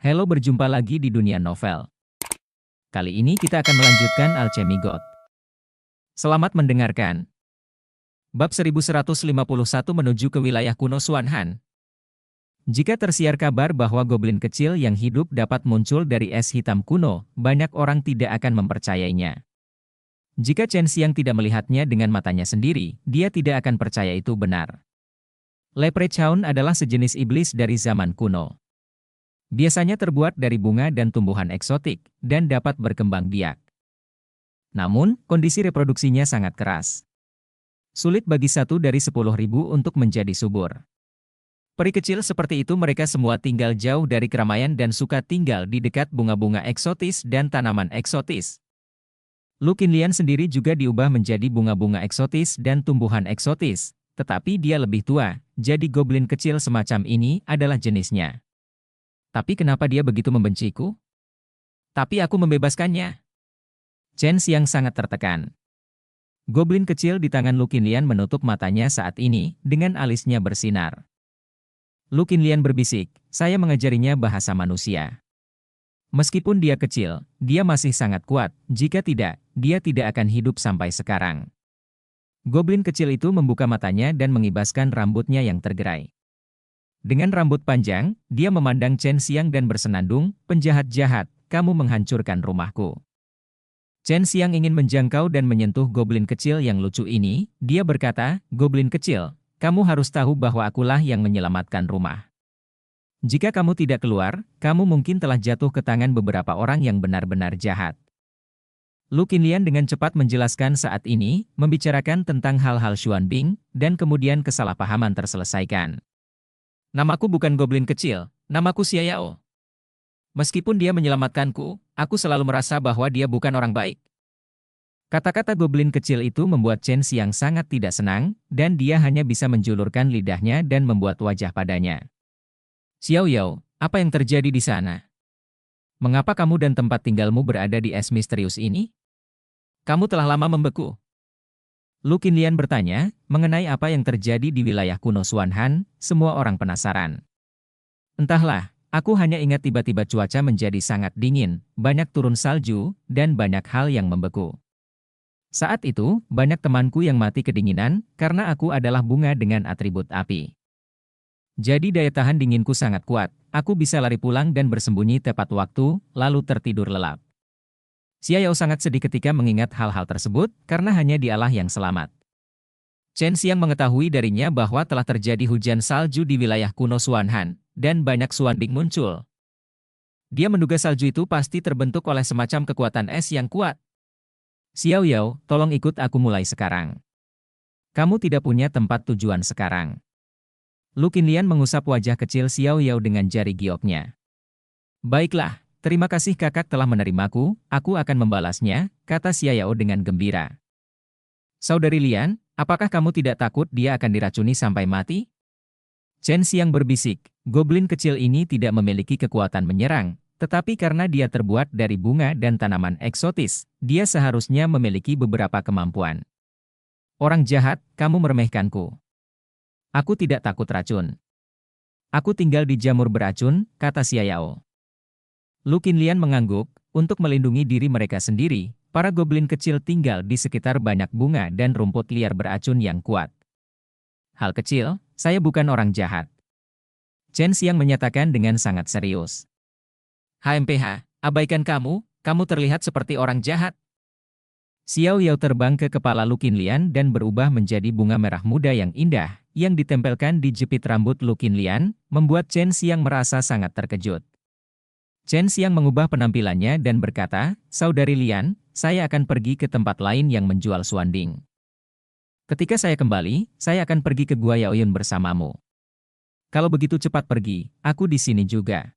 Halo, berjumpa lagi di dunia novel. Kali ini kita akan melanjutkan Alchemy God. Selamat mendengarkan. Bab 1151 menuju ke wilayah kuno Xuanhan. Jika tersiar kabar bahwa goblin kecil yang hidup dapat muncul dari es hitam kuno, banyak orang tidak akan mempercayainya. Jika Chen Xiang tidak melihatnya dengan matanya sendiri, dia tidak akan percaya itu benar. Leprechaun adalah sejenis iblis dari zaman kuno. Biasanya terbuat dari bunga dan tumbuhan eksotik, dan dapat berkembang biak. Namun, kondisi reproduksinya sangat keras. Sulit bagi 1 dari 10.000 untuk menjadi subur. Peri kecil seperti itu mereka semua tinggal jauh dari keramaian dan suka tinggal di dekat bunga-bunga eksotis dan tanaman eksotis. Lu Qinlian sendiri juga diubah menjadi bunga-bunga eksotis dan tumbuhan eksotis, tetapi dia lebih tua, jadi goblin kecil semacam ini adalah jenisnya. Tapi kenapa dia begitu membenciku? Tapi aku membebaskannya. Chen Xiang sangat tertekan. Goblin kecil di tangan Lu Qinlian menutup matanya saat ini, dengan alisnya bersinar. Lu Qinlian berbisik, saya mengajarinya bahasa manusia. Meskipun dia kecil, dia masih sangat kuat, jika tidak, dia tidak akan hidup sampai sekarang. Goblin kecil itu membuka matanya dan mengibaskan rambutnya yang tergerai. Dengan rambut panjang, dia memandang Chen Xiang dan bersenandung, penjahat jahat, kamu menghancurkan rumahku. Chen Xiang ingin menjangkau dan menyentuh goblin kecil yang lucu ini, dia berkata, goblin kecil, kamu harus tahu bahwa akulah yang menyelamatkan rumah. Jika kamu tidak keluar, kamu mungkin telah jatuh ke tangan beberapa orang yang benar-benar jahat. Lu Qinlian dengan cepat menjelaskan saat ini, membicarakan tentang hal-hal Xuanbing, dan kemudian kesalahpahaman terselesaikan. Namaku bukan goblin kecil, namaku Xia Yao. Meskipun dia menyelamatkanku, aku selalu merasa bahwa dia bukan orang baik. Kata-kata goblin kecil itu membuat Chen Xiang sangat tidak senang, dan dia hanya bisa menjulurkan lidahnya dan membuat wajah padanya. Xiao Yao, apa yang terjadi di sana? Mengapa kamu dan tempat tinggalmu berada di es misterius ini? Kamu telah lama membeku. Lu Qinlian bertanya, mengenai apa yang terjadi di wilayah kuno Xuanhan, semua orang penasaran. Entahlah, aku hanya ingat tiba-tiba cuaca menjadi sangat dingin, banyak turun salju, dan banyak hal yang membeku. Saat itu, banyak temanku yang mati kedinginan, karena aku adalah bunga dengan atribut api. Jadi daya tahan dinginku sangat kuat, aku bisa lari pulang dan bersembunyi tepat waktu, lalu tertidur lelap. Xia Yao sangat sedih ketika mengingat hal-hal tersebut, karena hanya dialah yang selamat. Chen Xiang mengetahui darinya bahwa telah terjadi hujan salju di wilayah kuno Xuanhan, dan banyak Xuanbing muncul. Dia menduga salju itu pasti terbentuk oleh semacam kekuatan es yang kuat. Xiao Yao, tolong ikut aku mulai sekarang. Kamu tidak punya tempat tujuan sekarang. Lu Qinlian mengusap wajah kecil Xiao Yao dengan jari gioknya. Baiklah. Terima kasih kakak telah menerimaku, aku akan membalasnya, kata Xia Yao dengan gembira. Saudari Lian, apakah kamu tidak takut dia akan diracuni sampai mati? Chen Xiang berbisik, goblin kecil ini tidak memiliki kekuatan menyerang, tetapi karena dia terbuat dari bunga dan tanaman eksotis, dia seharusnya memiliki beberapa kemampuan. Orang jahat, kamu meremehkanku. Aku tidak takut racun. Aku tinggal di jamur beracun, kata Xia Yao. Lu Qinlian mengangguk, untuk melindungi diri mereka sendiri, para goblin kecil tinggal di sekitar banyak bunga dan rumput liar beracun yang kuat. Hal kecil, saya bukan orang jahat. Chen Xiang menyatakan dengan sangat serius. HMPH, abaikan kamu, kamu terlihat seperti orang jahat. Xiao Yao terbang ke kepala Lu Qinlian dan berubah menjadi bunga merah muda yang indah, yang ditempelkan di jepit rambut Lu Qinlian, membuat Chen Xiang merasa sangat terkejut. Chen Xiang mengubah penampilannya dan berkata, Saudari Lian, saya akan pergi ke tempat lain yang menjual Xuanbing. Ketika saya kembali, saya akan pergi ke Gua Yaoyun bersamamu. Kalau begitu cepat pergi, aku di sini juga.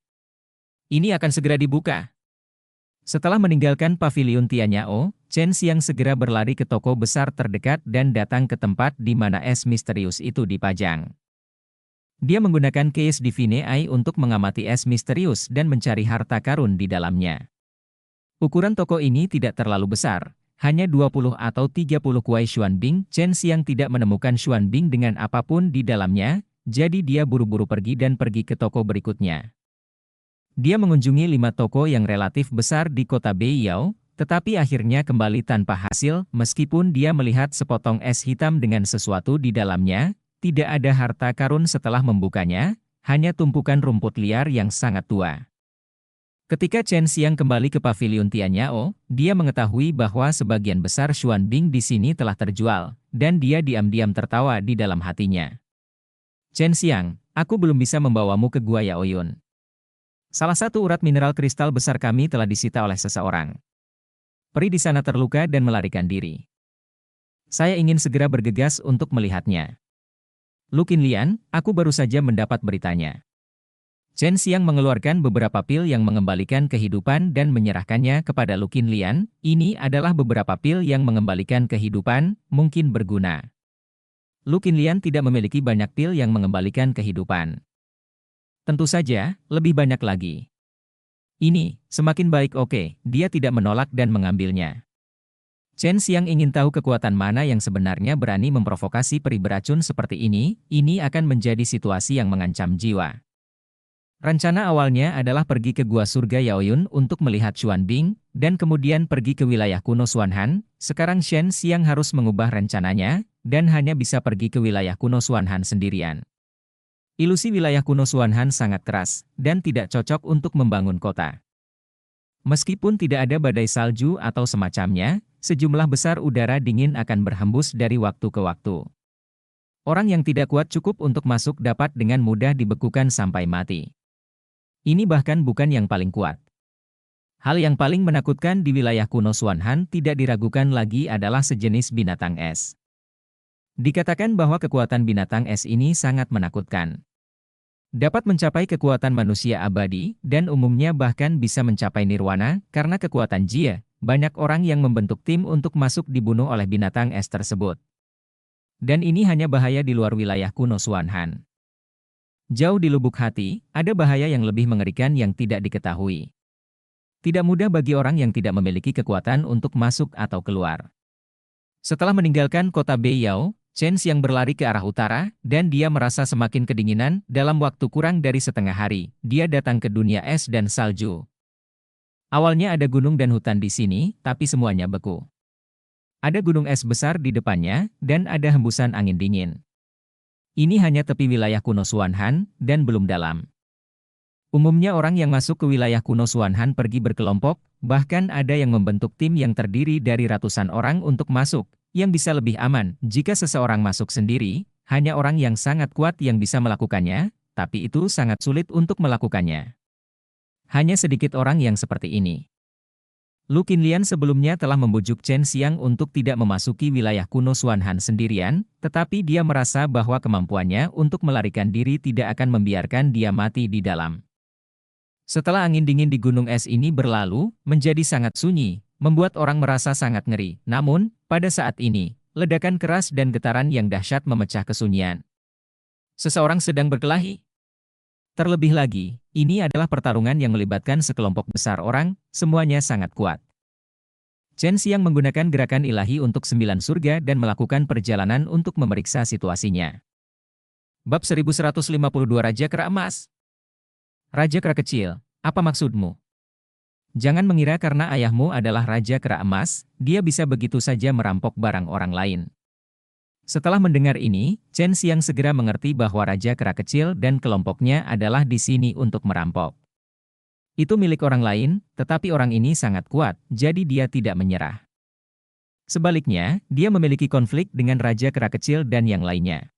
Ini akan segera dibuka. Setelah meninggalkan paviliun Tianyao, Chen Xiang segera berlari ke toko besar terdekat dan datang ke tempat di mana es misterius itu dipajang. Dia menggunakan case Divine Eye untuk mengamati es misterius dan mencari harta karun di dalamnya. Ukuran toko ini tidak terlalu besar, hanya 20 atau 30 kuai Xuanbing. Chen Xiang tidak menemukan Xuanbing dengan apapun di dalamnya, jadi dia buru-buru pergi ke toko berikutnya. Dia mengunjungi 5 toko yang relatif besar di kota Beiyao, tetapi akhirnya kembali tanpa hasil meskipun dia melihat sepotong es hitam dengan sesuatu di dalamnya. Tidak ada harta karun setelah membukanya, hanya tumpukan rumput liar yang sangat tua. Ketika Chen Xiang kembali ke paviliun Tianyao, dia mengetahui bahwa sebagian besar Xuanbing di sini telah terjual, dan dia diam-diam tertawa di dalam hatinya. Chen Xiang, aku belum bisa membawamu ke Gua Yaoyun. Salah satu urat mineral kristal besar kami telah disita oleh seseorang. Peri di sana terluka dan melarikan diri. Saya ingin segera bergegas untuk melihatnya. Lu Qinlian, aku baru saja mendapat beritanya. Chen Xiang mengeluarkan beberapa pil yang mengembalikan kehidupan dan menyerahkannya kepada Lu Qinlian. Ini adalah beberapa pil yang mengembalikan kehidupan, mungkin berguna. Lu Qinlian tidak memiliki banyak pil yang mengembalikan kehidupan. Tentu saja, lebih banyak lagi. Ini, semakin baik. Oke, dia tidak menolak dan mengambilnya. Chen Xiang ingin tahu kekuatan mana yang sebenarnya berani memprovokasi peri beracun seperti ini akan menjadi situasi yang mengancam jiwa. Rencana awalnya adalah pergi ke Gua Surga Yaoyun untuk melihat Xuanbing, dan kemudian pergi ke wilayah kuno Xuanhan. Sekarang Chen Xiang harus mengubah rencananya, dan hanya bisa pergi ke wilayah kuno Xuanhan sendirian. Ilusi wilayah kuno Xuanhan sangat keras, dan tidak cocok untuk membangun kota. Meskipun tidak ada badai salju atau semacamnya, sejumlah besar udara dingin akan berhembus dari waktu ke waktu. Orang yang tidak kuat cukup untuk masuk dapat dengan mudah dibekukan sampai mati. Ini bahkan bukan yang paling kuat. Hal yang paling menakutkan di wilayah kuno Xuanhan tidak diragukan lagi adalah sejenis binatang es. Dikatakan bahwa kekuatan binatang es ini sangat menakutkan. Dapat mencapai kekuatan manusia abadi, dan umumnya bahkan bisa mencapai nirwana, karena kekuatan jia. Banyak orang yang membentuk tim untuk masuk dibunuh oleh binatang es tersebut. Dan ini hanya bahaya di luar wilayah kuno Xuanhan. Jauh di lubuk hati, ada bahaya yang lebih mengerikan yang tidak diketahui. Tidak mudah bagi orang yang tidak memiliki kekuatan untuk masuk atau keluar. Setelah meninggalkan kota Beiyao, Chen Xiang berlari ke arah utara, dan dia merasa semakin kedinginan. Dalam waktu kurang dari setengah hari, dia datang ke dunia es dan salju. Awalnya ada gunung dan hutan di sini, tapi semuanya beku. Ada gunung es besar di depannya, dan ada hembusan angin dingin. Ini hanya tepi wilayah kuno Xuanhan, dan belum dalam. Umumnya orang yang masuk ke wilayah kuno Xuanhan pergi berkelompok, bahkan ada yang membentuk tim yang terdiri dari ratusan orang untuk masuk, yang bisa lebih aman. Jika seseorang masuk sendiri, hanya orang yang sangat kuat yang bisa melakukannya, tapi itu sangat sulit untuk melakukannya. Hanya sedikit orang yang seperti ini. Lu Qinlian sebelumnya telah membujuk Chen Xiang untuk tidak memasuki wilayah kuno Xuanhan sendirian, tetapi dia merasa bahwa kemampuannya untuk melarikan diri tidak akan membiarkan dia mati di dalam. Setelah angin dingin di gunung es ini berlalu, menjadi sangat sunyi, membuat orang merasa sangat ngeri. Namun, pada saat ini, ledakan keras dan getaran yang dahsyat memecah kesunyian. Seseorang sedang berkelahi. Terlebih lagi, ini adalah pertarungan yang melibatkan sekelompok besar orang, semuanya sangat kuat. Chen Xiang menggunakan gerakan ilahi untuk 9 surga dan melakukan perjalanan untuk memeriksa situasinya. Bab 1152 Raja Kera Emas. Raja Kera Kecil, apa maksudmu? Jangan mengira karena ayahmu adalah Raja Kera Emas, dia bisa begitu saja merampok barang orang lain. Setelah mendengar ini, Chen Xiang segera mengerti bahwa Raja Kera Kecil dan kelompoknya adalah di sini untuk merampok. Itu milik orang lain, tetapi orang ini sangat kuat, jadi dia tidak menyerah. Sebaliknya, dia memiliki konflik dengan Raja Kera Kecil dan yang lainnya.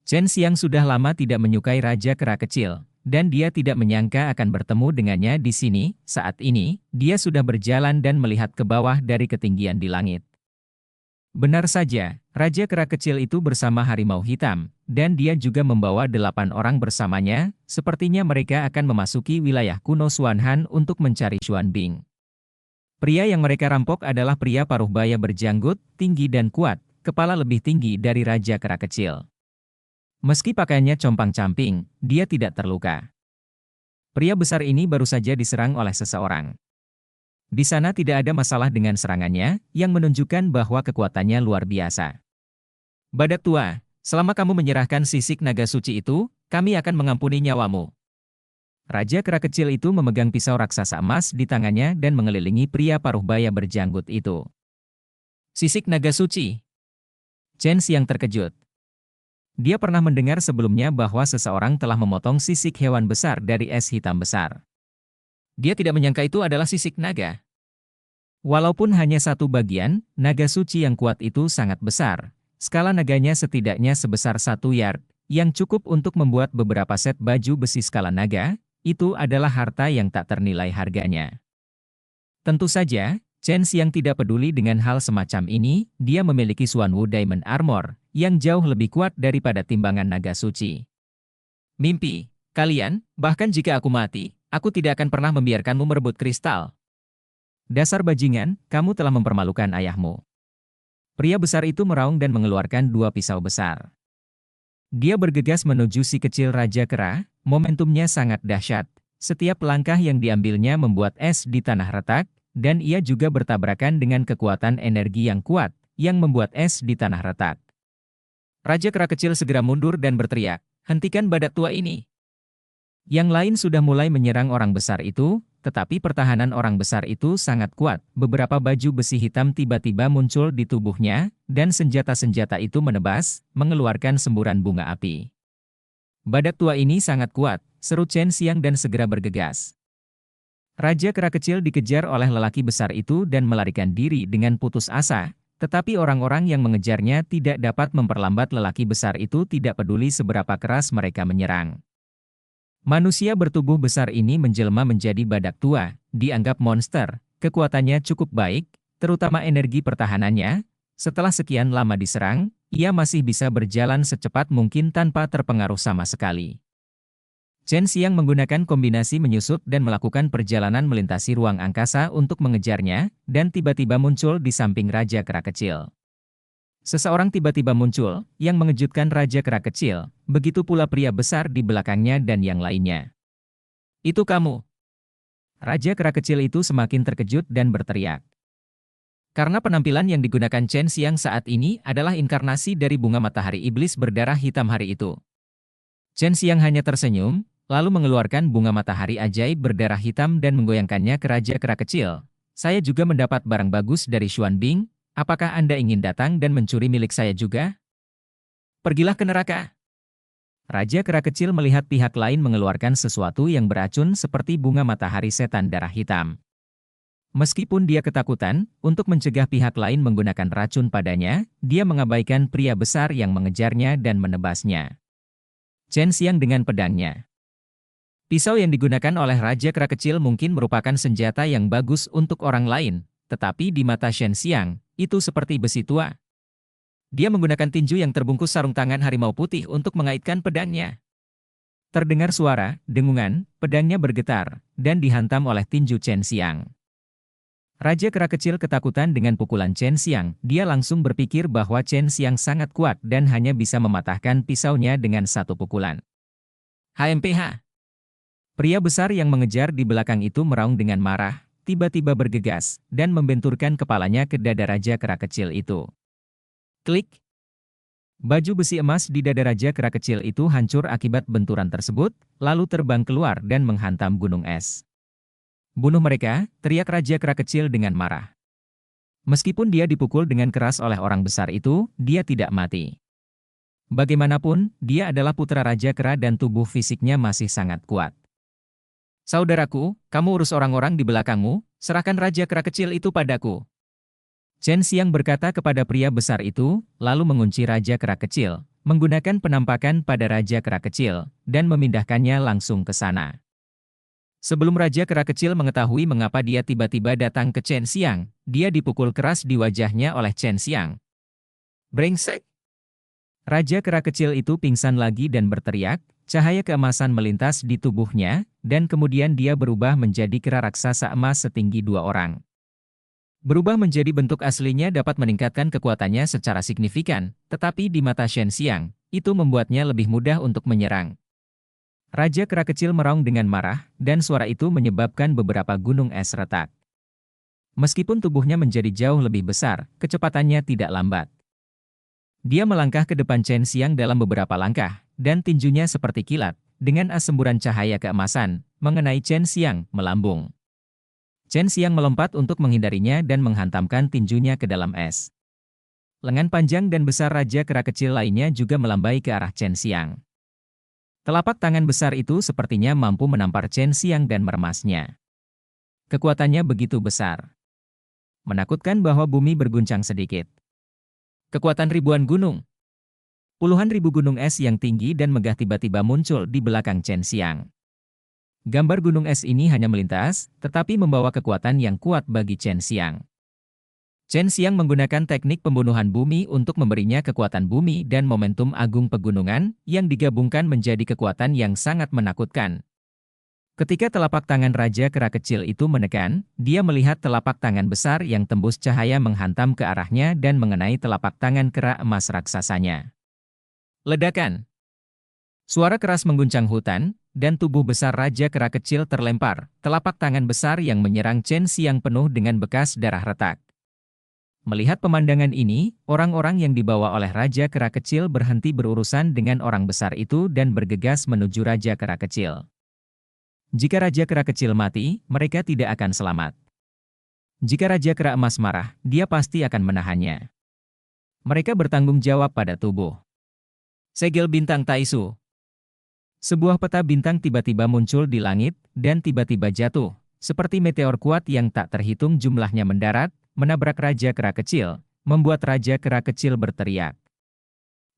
Chen Xiang sudah lama tidak menyukai Raja Kera Kecil, dan dia tidak menyangka akan bertemu dengannya di sini. Saat ini, dia sudah berjalan dan melihat ke bawah dari ketinggian di langit. Benar saja, Raja Kera Kecil itu bersama Harimau Hitam, dan dia juga membawa 8 orang bersamanya. Sepertinya mereka akan memasuki wilayah kuno Xuanhan untuk mencari Xuanbing. Pria yang mereka rampok adalah pria paruh baya berjanggut, tinggi dan kuat, kepala lebih tinggi dari Raja Kera Kecil. Meski pakaiannya compang-camping, dia tidak terluka. Pria besar ini baru saja diserang oleh seseorang. Di sana tidak ada masalah dengan serangannya, yang menunjukkan bahwa kekuatannya luar biasa. Badak tua, selama kamu menyerahkan sisik naga suci itu, kami akan mengampuni nyawamu. Raja Kera kecil itu memegang pisau raksasa emas di tangannya dan mengelilingi pria paruh baya berjanggut itu. Sisik naga suci. Chen Xiang terkejut. Dia pernah mendengar sebelumnya bahwa seseorang telah memotong sisik hewan besar dari es hitam besar. Dia tidak menyangka itu adalah sisik naga. Walaupun hanya satu bagian, naga suci yang kuat itu sangat besar. Skala naganya setidaknya sebesar 1 yard, yang cukup untuk membuat beberapa set baju besi skala naga. Itu adalah harta yang tak ternilai harganya. Tentu saja, Chen Xiang tidak peduli dengan hal semacam ini, dia memiliki Xuanwu Diamond Armor, yang jauh lebih kuat daripada timbangan naga suci. Mimpi, kalian, bahkan jika aku mati, aku tidak akan pernah membiarkanmu merebut kristal. Dasar bajingan, kamu telah mempermalukan ayahmu. Pria besar itu meraung dan mengeluarkan 2 pisau besar. Dia bergegas menuju si kecil Raja Kera, momentumnya sangat dahsyat. Setiap langkah yang diambilnya membuat es di tanah retak, dan ia juga bertabrakan dengan kekuatan energi yang kuat, yang membuat es di tanah retak. Raja Kera kecil segera mundur dan berteriak, "Hentikan badak tua ini!" Yang lain sudah mulai menyerang orang besar itu, tetapi pertahanan orang besar itu sangat kuat. Beberapa baju besi hitam tiba-tiba muncul di tubuhnya, dan senjata-senjata itu menebas, mengeluarkan semburan bunga api. Badak tua ini sangat kuat, seru Chen Xiang dan segera bergegas. Raja Kera kecil dikejar oleh lelaki besar itu dan melarikan diri dengan putus asa, tetapi orang-orang yang mengejarnya tidak dapat memperlambat lelaki besar itu tidak peduli seberapa keras mereka menyerang. Manusia bertubuh besar ini menjelma menjadi badak tua, dianggap monster, kekuatannya cukup baik, terutama energi pertahanannya. Setelah sekian lama diserang, ia masih bisa berjalan secepat mungkin tanpa terpengaruh sama sekali. Chen Xiang menggunakan kombinasi menyusup dan melakukan perjalanan melintasi ruang angkasa untuk mengejarnya, dan tiba-tiba muncul di samping Raja Kera kecil. Seseorang tiba-tiba muncul, yang mengejutkan Raja Kera kecil, begitu pula pria besar di belakangnya dan yang lainnya. "Itu kamu!" Raja Kera kecil itu semakin terkejut dan berteriak. Karena penampilan yang digunakan Chen Xiang saat ini adalah inkarnasi dari bunga matahari iblis berdarah hitam hari itu. Chen Xiang hanya tersenyum, lalu mengeluarkan bunga matahari ajaib berdarah hitam dan menggoyangkannya ke Raja Kera kecil. "Saya juga mendapat barang bagus dari Xuan Bing. Apakah Anda ingin datang dan mencuri milik saya juga? Pergilah ke neraka." Raja Kera kecil melihat pihak lain mengeluarkan sesuatu yang beracun seperti bunga matahari setan darah hitam. Meskipun dia ketakutan, untuk mencegah pihak lain menggunakan racun padanya, dia mengabaikan pria besar yang mengejarnya dan menebasnya. Chen Xiang dengan pedangnya. Pisau yang digunakan oleh Raja Kera kecil mungkin merupakan senjata yang bagus untuk orang lain, tetapi di mata Chen Xiang, itu seperti besi tua. Dia menggunakan tinju yang terbungkus sarung tangan harimau putih untuk mengaitkan pedangnya. Terdengar suara, dengungan, pedangnya bergetar, dan dihantam oleh tinju Chen Xiang. Raja Kera kecil ketakutan dengan pukulan Chen Xiang, dia langsung berpikir bahwa Chen Xiang sangat kuat dan hanya bisa mematahkan pisaunya dengan satu pukulan. HMPH. Pria besar yang mengejar di belakang itu meraung dengan marah, tiba-tiba bergegas, dan membenturkan kepalanya ke dada Raja Kera kecil itu. Klik! Baju besi emas di dada Raja Kera kecil itu hancur akibat benturan tersebut, lalu terbang keluar dan menghantam gunung es. "Bunuh mereka!" teriak Raja Kera kecil dengan marah. Meskipun dia dipukul dengan keras oleh orang besar itu, dia tidak mati. Bagaimanapun, dia adalah putra Raja Kera dan tubuh fisiknya masih sangat kuat. "Saudaraku, kamu urus orang-orang di belakangmu, serahkan Raja Kera kecil itu padaku." Chen Xiang berkata kepada pria besar itu, lalu mengunci Raja Kera kecil, menggunakan penampakan pada Raja Kera kecil, dan memindahkannya langsung ke sana. Sebelum Raja Kera kecil mengetahui mengapa dia tiba-tiba datang ke Chen Xiang, dia dipukul keras di wajahnya oleh Chen Xiang. "Brengsek!" Raja Kera kecil itu pingsan lagi dan berteriak, cahaya keemasan melintas di tubuhnya, dan kemudian dia berubah menjadi kera raksasa emas setinggi 2 orang. Berubah menjadi bentuk aslinya dapat meningkatkan kekuatannya secara signifikan, tetapi di mata Chen Xiang, itu membuatnya lebih mudah untuk menyerang. Raja Kera kecil meraung dengan marah, dan suara itu menyebabkan beberapa gunung es retak. Meskipun tubuhnya menjadi jauh lebih besar, kecepatannya tidak lambat. Dia melangkah ke depan Chen Xiang dalam beberapa langkah, dan tinjunya seperti kilat. dengan semburan cahaya keemasan, mengenai Chen Xiang, melambung. Chen Xiang melompat untuk menghindarinya dan menghantamkan tinjunya ke dalam es. Lengan panjang dan besar Raja Kera kecil lainnya juga melambai ke arah Chen Xiang. Telapak tangan besar itu sepertinya mampu menampar Chen Xiang dan meremasnya. Kekuatannya begitu besar. Menakutkan bahwa bumi berguncang sedikit. Kekuatan ribuan gunung. Puluhan ribu gunung es yang tinggi dan megah tiba-tiba muncul di belakang Chen Xiang. Gambar gunung es ini hanya melintas, tetapi membawa kekuatan yang kuat bagi Chen Xiang. Chen Xiang menggunakan teknik pembunuhan bumi untuk memberinya kekuatan bumi dan momentum agung pegunungan, yang digabungkan menjadi kekuatan yang sangat menakutkan. Ketika telapak tangan Raja Kera kecil itu menekan, dia melihat telapak tangan besar yang tembus cahaya menghantam ke arahnya dan mengenai telapak tangan kera emas raksasanya. Ledakan. Suara keras mengguncang hutan, dan tubuh besar Raja Kera kecil terlempar, telapak tangan besar yang menyerang Chen Xiang penuh dengan bekas darah retak. Melihat pemandangan ini, orang-orang yang dibawa oleh Raja Kera kecil berhenti berurusan dengan orang besar itu dan bergegas menuju Raja Kera kecil. Jika Raja Kera kecil mati, mereka tidak akan selamat. Jika Raja Kera emas marah, dia pasti akan menahannya. Mereka bertanggung jawab pada tubuh. Segel bintang Taisu. Sebuah peta bintang tiba-tiba muncul di langit, dan tiba-tiba jatuh, seperti meteor kuat yang tak terhitung jumlahnya mendarat, menabrak Raja Kera kecil, membuat Raja Kera kecil berteriak.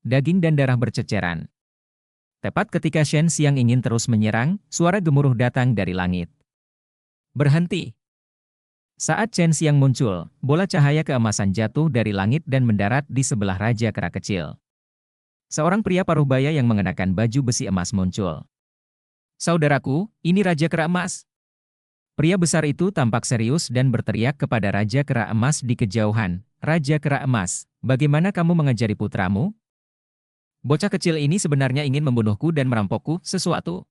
Daging dan darah berceceran. Tepat ketika Chen Xiang ingin terus menyerang, suara gemuruh datang dari langit. Berhenti! Saat Chen Xiang muncul, bola cahaya keemasan jatuh dari langit dan mendarat di sebelah Raja Kera kecil. Seorang pria paruh baya yang mengenakan baju besi emas muncul. Saudaraku, ini Raja Kera emas. Pria besar itu tampak serius dan berteriak kepada Raja Kera emas di kejauhan. Raja Kera emas, bagaimana kamu mengajari putramu? Bocah kecil ini sebenarnya ingin membunuhku dan merampokku sesuatu.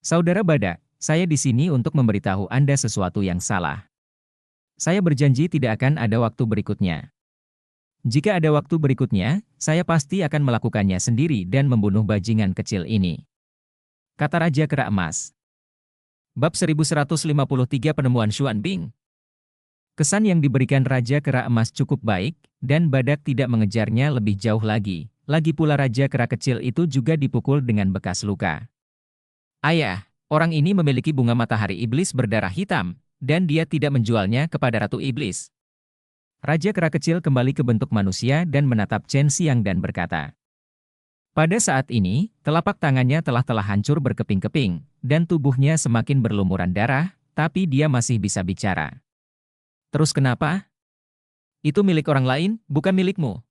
Saudara Badak, saya di sini untuk memberitahu Anda sesuatu yang salah. Saya berjanji tidak akan ada waktu berikutnya. Jika ada waktu berikutnya, saya pasti akan melakukannya sendiri dan membunuh bajingan kecil ini. Kata Raja Kera emas. Bab 1153 Penemuan Xuan Bing. Kesan yang diberikan Raja Kera emas cukup baik, dan Badak tidak mengejarnya lebih jauh lagi. Lagi pula Raja Kera kecil itu juga dipukul dengan bekas luka. Ayah, orang ini memiliki bunga matahari iblis berdarah hitam, dan dia tidak menjualnya kepada Ratu Iblis. Raja Kera kecil kembali ke bentuk manusia dan menatap Chen Xiang dan berkata. Pada saat ini, telapak tangannya telah hancur berkeping-keping, dan tubuhnya semakin berlumuran darah, tapi dia masih bisa bicara. Terus kenapa? Itu milik orang lain, bukan milikmu.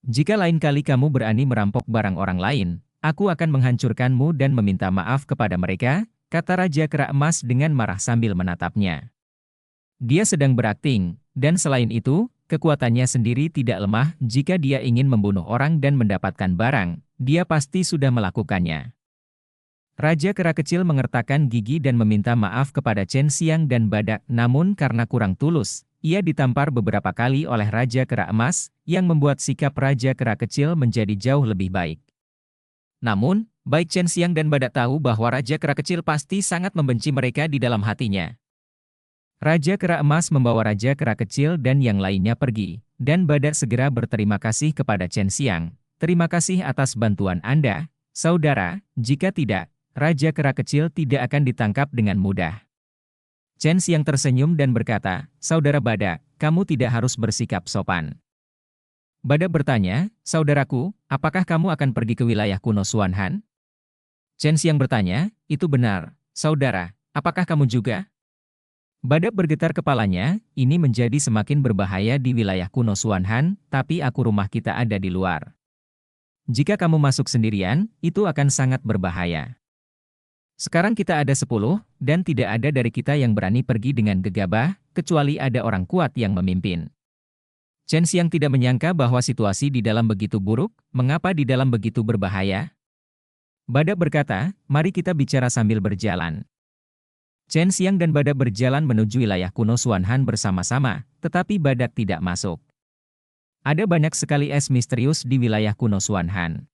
Jika lain kali kamu berani merampok barang orang lain, aku akan menghancurkanmu dan meminta maaf kepada mereka, kata Raja Kera emas dengan marah sambil menatapnya. Dia sedang berakting, dan selain itu, kekuatannya sendiri tidak lemah. Jika dia ingin membunuh orang dan mendapatkan barang, dia pasti sudah melakukannya. Raja Kera kecil mengertakkan gigi dan meminta maaf kepada Chen Xiang dan Badak, namun karena kurang tulus, ia ditampar beberapa kali oleh Raja Kera emas, yang membuat sikap Raja Kera kecil menjadi jauh lebih baik. Namun, baik Chen Xiang dan Badak tahu bahwa Raja Kera kecil pasti sangat membenci mereka di dalam hatinya. Raja Kera emas membawa Raja Kera kecil dan yang lainnya pergi, dan Badak segera berterima kasih kepada Chen Xiang. Terima kasih atas bantuan Anda, saudara, jika tidak, Raja Kera kecil tidak akan ditangkap dengan mudah. Chen Xiang tersenyum dan berkata, Saudara Badak, kamu tidak harus bersikap sopan. Badak bertanya, Saudaraku, apakah kamu akan pergi ke wilayah kuno Xuan Han? Chen Xiang bertanya, itu benar, saudara, apakah kamu juga? Badak bergetar kepalanya, ini menjadi semakin berbahaya di wilayah kuno Xuan Han, tapi rumah kita ada di luar. Jika kamu masuk sendirian, itu akan sangat berbahaya. Sekarang kita ada 10, dan tidak ada dari kita yang berani pergi dengan gegabah, kecuali ada orang kuat yang memimpin. Chen Xiang tidak menyangka bahwa situasi di dalam begitu buruk, mengapa di dalam begitu berbahaya? Badak berkata, mari kita bicara sambil berjalan. Chen Xiang dan Badak berjalan menuju wilayah kuno Xuan Han bersama-sama, tetapi Badak tidak masuk. Ada banyak sekali es misterius di wilayah kuno Xuan Han.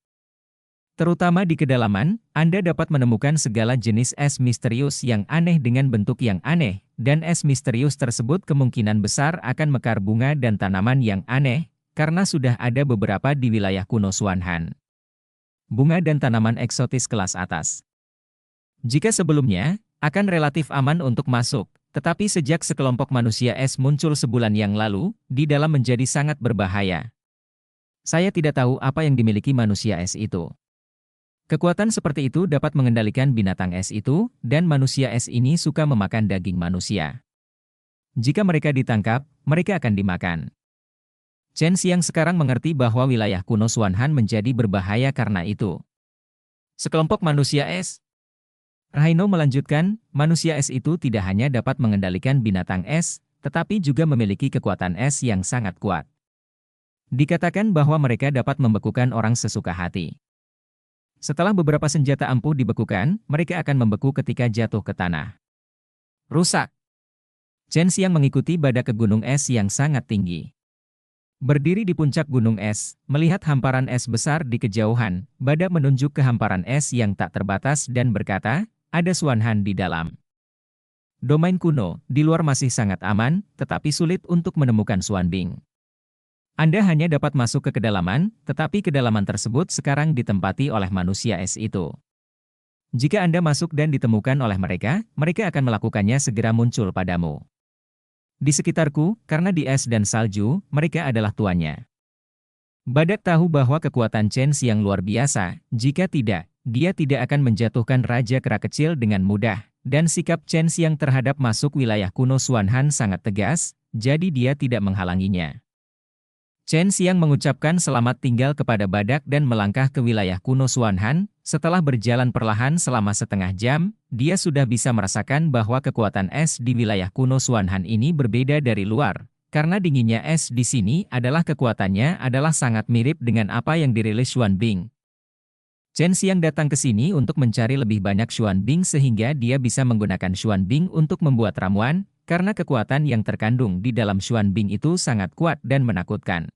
Terutama di kedalaman, Anda dapat menemukan segala jenis es misterius yang aneh dengan bentuk yang aneh, dan es misterius tersebut kemungkinan besar akan mekar bunga dan tanaman yang aneh, karena sudah ada beberapa di wilayah kuno Xuanhan. Bunga dan tanaman eksotis kelas atas. Jika sebelumnya, akan relatif aman untuk masuk, tetapi sejak sekelompok manusia es muncul sebulan yang lalu, di dalam menjadi sangat berbahaya. Saya tidak tahu apa yang dimiliki manusia es itu. Kekuatan seperti itu dapat mengendalikan binatang es itu, dan manusia es ini suka memakan daging manusia. Jika mereka ditangkap, mereka akan dimakan. Chen Xiang sekarang mengerti bahwa wilayah kuno Xuanhan menjadi berbahaya karena itu. Sekelompok manusia es. Raino melanjutkan, manusia es itu tidak hanya dapat mengendalikan binatang es, tetapi juga memiliki kekuatan es yang sangat kuat. Dikatakan bahwa mereka dapat membekukan orang sesuka hati. Setelah beberapa senjata ampuh dibekukan, mereka akan membeku ketika jatuh ke tanah. Rusak. Chen Xiang mengikuti badak ke gunung es yang sangat tinggi. Berdiri di puncak gunung es, melihat hamparan es besar di kejauhan, badak menunjuk ke hamparan es yang tak terbatas dan berkata, ada Xuanhan di dalam. Domain kuno, di luar masih sangat aman, tetapi sulit untuk menemukan Xuanbing. Anda hanya dapat masuk ke kedalaman, tetapi kedalaman tersebut sekarang ditempati oleh manusia es itu. Jika Anda masuk dan ditemukan oleh mereka, mereka akan melakukannya segera muncul padamu. Di sekitarku, karena di es dan salju, mereka adalah tuannya. Badak tahu bahwa kekuatan Chen Xiang luar biasa, jika tidak, dia tidak akan menjatuhkan Raja Kera kecil dengan mudah, dan sikap Chen Xiang terhadap masuk wilayah kuno Xuanhan sangat tegas, jadi dia tidak menghalanginya. Chen Xiang mengucapkan selamat tinggal kepada badak dan melangkah ke wilayah kuno Xuanhan. Setelah berjalan perlahan selama setengah jam, dia sudah bisa merasakan bahwa kekuatan es di wilayah kuno Xuanhan ini berbeda dari luar. Karena dinginnya es di sini adalah kekuatannya adalah sangat mirip dengan apa yang dirilis Xuanbing. Chen Xiang datang ke sini untuk mencari lebih banyak Xuanbing sehingga dia bisa menggunakan Xuanbing untuk membuat ramuan, karena kekuatan yang terkandung di dalam Xuanbing itu sangat kuat dan menakutkan.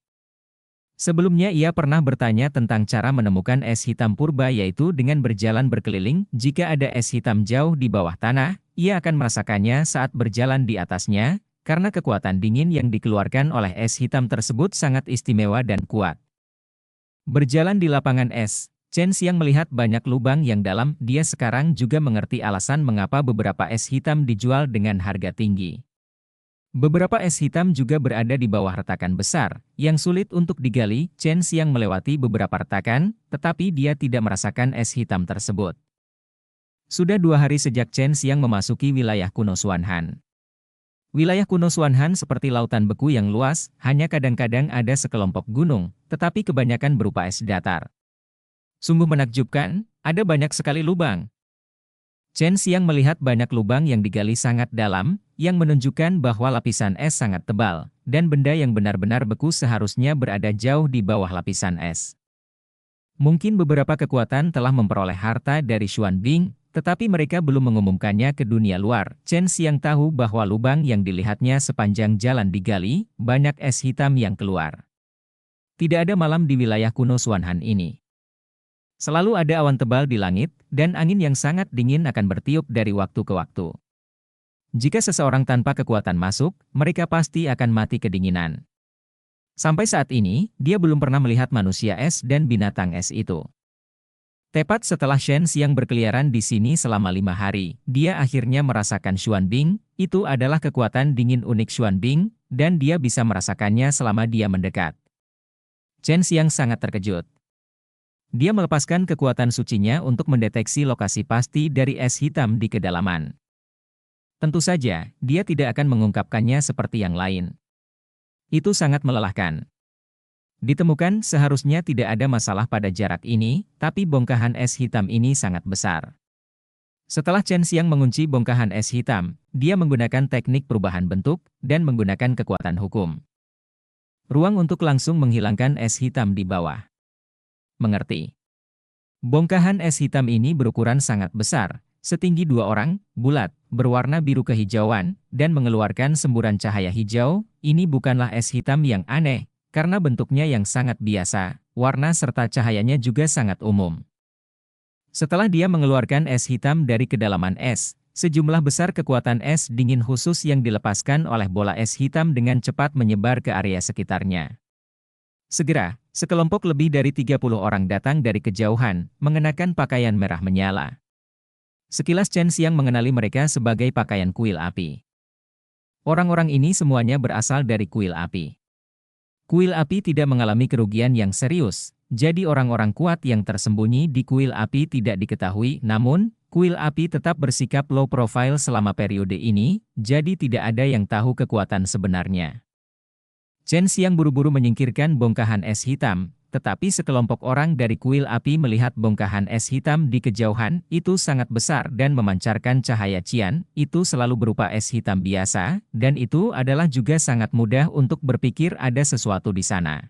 Sebelumnya ia pernah bertanya tentang cara menemukan es hitam purba yaitu dengan berjalan berkeliling. Jika ada es hitam jauh di bawah tanah, ia akan merasakannya saat berjalan di atasnya, karena kekuatan dingin yang dikeluarkan oleh es hitam tersebut sangat istimewa dan kuat. Berjalan di lapangan es, Chen Xiang melihat banyak lubang yang dalam. Dia sekarang juga mengerti alasan mengapa beberapa es hitam dijual dengan harga tinggi. Beberapa es hitam juga berada di bawah retakan besar, yang sulit untuk digali. Chen Xiang melewati beberapa retakan, tetapi dia tidak merasakan es hitam tersebut. Sudah 2 hari sejak Chen Xiang memasuki wilayah kuno Xuanhan. Wilayah kuno Xuanhan seperti lautan beku yang luas, hanya kadang-kadang ada sekelompok gunung, tetapi kebanyakan berupa es datar. Sungguh menakjubkan, ada banyak sekali lubang. Chen Xiang melihat banyak lubang yang digali sangat dalam, yang menunjukkan bahwa lapisan es sangat tebal, dan benda yang benar-benar beku seharusnya berada jauh di bawah lapisan es. Mungkin beberapa kekuatan telah memperoleh harta dari Xuanbing, tetapi mereka belum mengumumkannya ke dunia luar. Chen Xiang tahu bahwa lubang yang dilihatnya sepanjang jalan digali, banyak es hitam yang keluar. Tidak ada malam di wilayah kuno Xuanhan ini. Selalu ada awan tebal di langit, dan angin yang sangat dingin akan bertiup dari waktu ke waktu. Jika seseorang tanpa kekuatan masuk, mereka pasti akan mati kedinginan. Sampai saat ini, dia belum pernah melihat manusia es dan binatang es itu. Tepat setelah Chen Xiang berkeliaran di sini selama 5 hari, dia akhirnya merasakan Xuanbing. Itu adalah kekuatan dingin unik Xuanbing, dan dia bisa merasakannya selama dia mendekat. Chen Xiang sangat terkejut. Dia melepaskan kekuatan sucinya untuk mendeteksi lokasi pasti dari es hitam di kedalaman. Tentu saja, dia tidak akan mengungkapkannya seperti yang lain. Itu sangat melelahkan. Ditemukan seharusnya tidak ada masalah pada jarak ini, tapi bongkahan es hitam ini sangat besar. Setelah Chen Xiang mengunci bongkahan es hitam, dia menggunakan teknik perubahan bentuk, dan menggunakan kekuatan hukum. Ruang untuk langsung menghilangkan es hitam di bawah. Mengerti. Bongkahan es hitam ini berukuran sangat besar, setinggi 2 orang, bulat, berwarna biru kehijauan, dan mengeluarkan semburan cahaya hijau. Ini bukanlah es hitam yang aneh, karena bentuknya yang sangat biasa, warna serta cahayanya juga sangat umum. Setelah dia mengeluarkan es hitam dari kedalaman es, sejumlah besar kekuatan es dingin khusus yang dilepaskan oleh bola es hitam dengan cepat menyebar ke area sekitarnya. Segera, sekelompok lebih dari 30 orang datang dari kejauhan, mengenakan pakaian merah menyala. Sekilas Chen Xiang mengenali mereka sebagai pakaian kuil api. Orang-orang ini semuanya berasal dari kuil api. Kuil api tidak mengalami kerugian yang serius, jadi orang-orang kuat yang tersembunyi di kuil api tidak diketahui, namun, kuil api tetap bersikap low profile selama periode ini, jadi tidak ada yang tahu kekuatan sebenarnya. Chen Xiang buru-buru menyingkirkan bongkahan es hitam, tetapi sekelompok orang dari kuil api melihat bongkahan es hitam di kejauhan, itu sangat besar dan memancarkan cahaya cian, itu selalu berupa es hitam biasa, dan itu adalah juga sangat mudah untuk berpikir ada sesuatu di sana.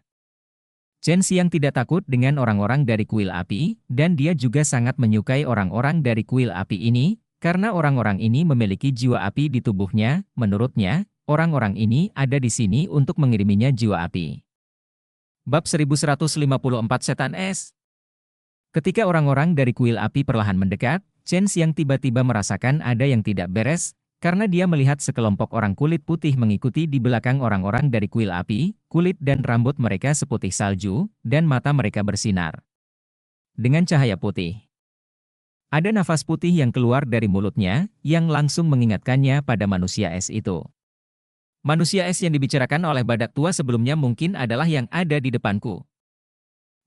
Chen Xiang tidak takut dengan orang-orang dari kuil api, dan dia juga sangat menyukai orang-orang dari kuil api ini, karena orang-orang ini memiliki jiwa api di tubuhnya, menurutnya, orang-orang ini ada di sini untuk mengiriminya jiwa api. Bab 1154 Setan Es. Ketika orang-orang dari kuil api perlahan mendekat, Chen Xiang tiba-tiba merasakan ada yang tidak beres, karena dia melihat sekelompok orang kulit putih mengikuti di belakang orang-orang dari kuil api, kulit dan rambut mereka seputih salju, dan mata mereka bersinar dengan cahaya putih. Ada nafas putih yang keluar dari mulutnya, yang langsung mengingatkannya pada manusia es itu. Manusia es yang dibicarakan oleh badak tua sebelumnya mungkin adalah yang ada di depanku.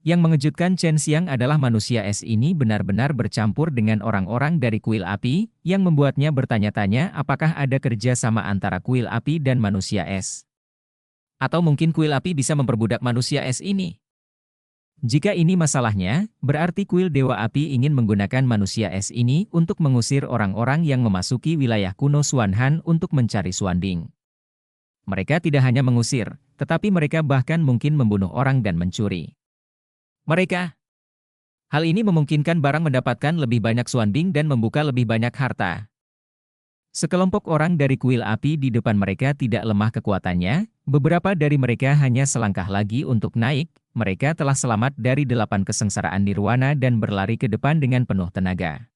Yang mengejutkan Chen Xiang adalah manusia es ini benar-benar bercampur dengan orang-orang dari kuil api, yang membuatnya bertanya-tanya apakah ada kerja sama antara kuil api dan manusia es. Atau mungkin kuil api bisa memperbudak manusia es ini. Jika ini masalahnya, berarti kuil Dewa Api ingin menggunakan manusia es ini untuk mengusir orang-orang yang memasuki wilayah kuno Xuanhan untuk mencari Xuanbing. Mereka tidak hanya mengusir, tetapi mereka bahkan mungkin membunuh orang dan mencuri. Hal ini memungkinkan barang mendapatkan lebih banyak Xuanbing dan membuka lebih banyak harta. Sekelompok orang dari kuil api di depan mereka tidak lemah kekuatannya, beberapa dari mereka hanya selangkah lagi untuk naik, mereka telah selamat dari 8 kesengsaraan nirwana dan berlari ke depan dengan penuh tenaga.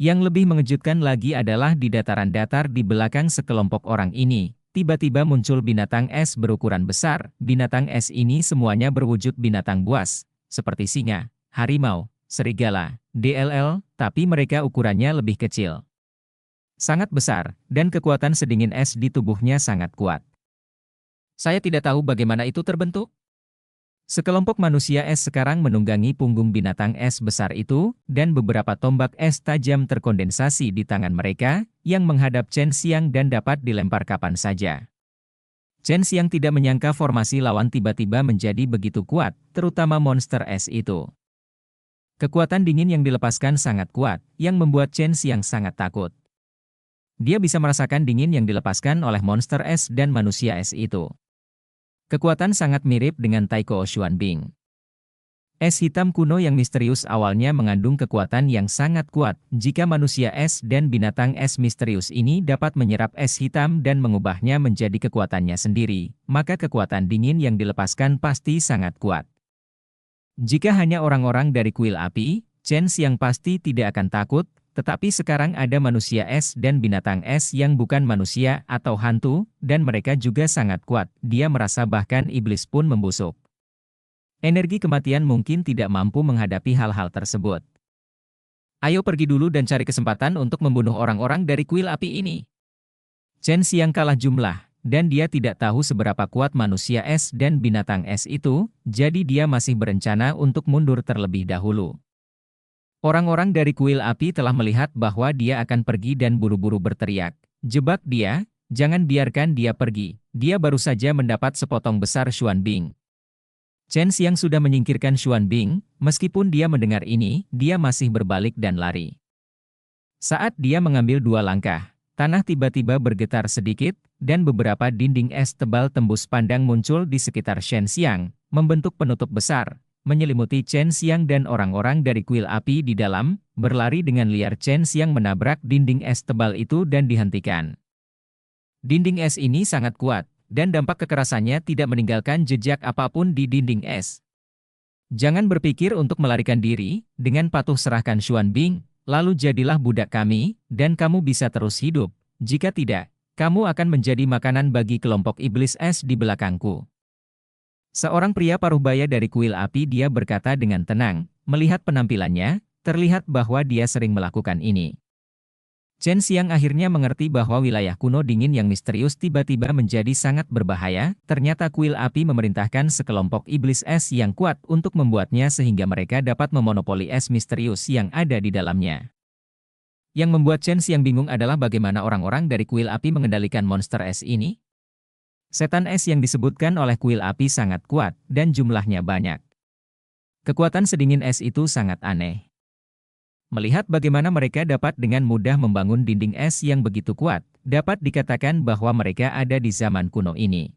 Yang lebih mengejutkan lagi adalah di dataran datar di belakang sekelompok orang ini. Tiba-tiba muncul binatang es berukuran besar, binatang es ini semuanya berwujud binatang buas, seperti singa, harimau, serigala, DLL, tapi mereka ukurannya lebih kecil. Sangat besar, dan kekuatan sedingin es di tubuhnya sangat kuat. Saya tidak tahu bagaimana itu terbentuk. Sekelompok manusia es sekarang menunggangi punggung binatang es besar itu, dan beberapa tombak es tajam terkondensasi di tangan mereka, yang menghadap Chen Xiang dan dapat dilempar kapan saja. Chen Xiang tidak menyangka formasi lawan tiba-tiba menjadi begitu kuat, terutama monster es itu. Kekuatan dingin yang dilepaskan sangat kuat, yang membuat Chen Xiang sangat takut. Dia bisa merasakan dingin yang dilepaskan oleh monster es dan manusia es itu. Kekuatan sangat mirip dengan Taiko Xuanbing. Es hitam kuno yang misterius awalnya mengandung kekuatan yang sangat kuat. Jika manusia es dan binatang es misterius ini dapat menyerap es hitam dan mengubahnya menjadi kekuatannya sendiri, maka kekuatan dingin yang dilepaskan pasti sangat kuat. Jika hanya orang-orang dari kuil api, Chen Xiang pasti tidak akan takut, tetapi sekarang ada manusia es dan binatang es yang bukan manusia atau hantu, dan mereka juga sangat kuat. Dia merasa bahkan iblis pun membusuk. Energi kematian mungkin tidak mampu menghadapi hal-hal tersebut. Ayo pergi dulu dan cari kesempatan untuk membunuh orang-orang dari kuil api ini. Chen Xiang kalah jumlah, dan dia tidak tahu seberapa kuat manusia es dan binatang es itu, jadi dia masih berencana untuk mundur terlebih dahulu. Orang-orang dari kuil api telah melihat bahwa dia akan pergi dan buru-buru berteriak, "Jebak dia, jangan biarkan dia pergi, dia baru saja mendapat sepotong besar Xuanbing." Chen Xiang sudah menyingkirkan Xuanbing, meskipun dia mendengar ini, dia masih berbalik dan lari. Saat dia mengambil 2 langkah, tanah tiba-tiba bergetar sedikit, dan beberapa dinding es tebal tembus pandang muncul di sekitar Chen Xiang, membentuk penutup besar. Menyelimuti Chen Xiang dan orang-orang dari kuil api di dalam, berlari dengan liar Chen Xiang menabrak dinding es tebal itu dan dihentikan. Dinding es ini sangat kuat, dan dampak kekerasannya tidak meninggalkan jejak apapun di dinding es. Jangan berpikir untuk melarikan diri, dengan patuh serahkan Xuan Bing, lalu jadilah budak kami, dan kamu bisa terus hidup. Jika tidak, kamu akan menjadi makanan bagi kelompok iblis es di belakangku. Seorang pria paruh baya dari kuil api, dia berkata dengan tenang. Melihat penampilannya, terlihat bahwa dia sering melakukan ini. Chen Xiang akhirnya mengerti bahwa wilayah kuno dingin yang misterius tiba-tiba menjadi sangat berbahaya. Ternyata kuil api memerintahkan sekelompok iblis es yang kuat untuk membuatnya sehingga mereka dapat memonopoli es misterius yang ada di dalamnya. Yang membuat Chen Xiang bingung adalah bagaimana orang-orang dari kuil api mengendalikan monster es ini. Setan es yang disebutkan oleh kuil api sangat kuat dan jumlahnya banyak. Kekuatan sedingin es itu sangat aneh. Melihat bagaimana mereka dapat dengan mudah membangun dinding es yang begitu kuat, dapat dikatakan bahwa mereka ada di zaman kuno ini.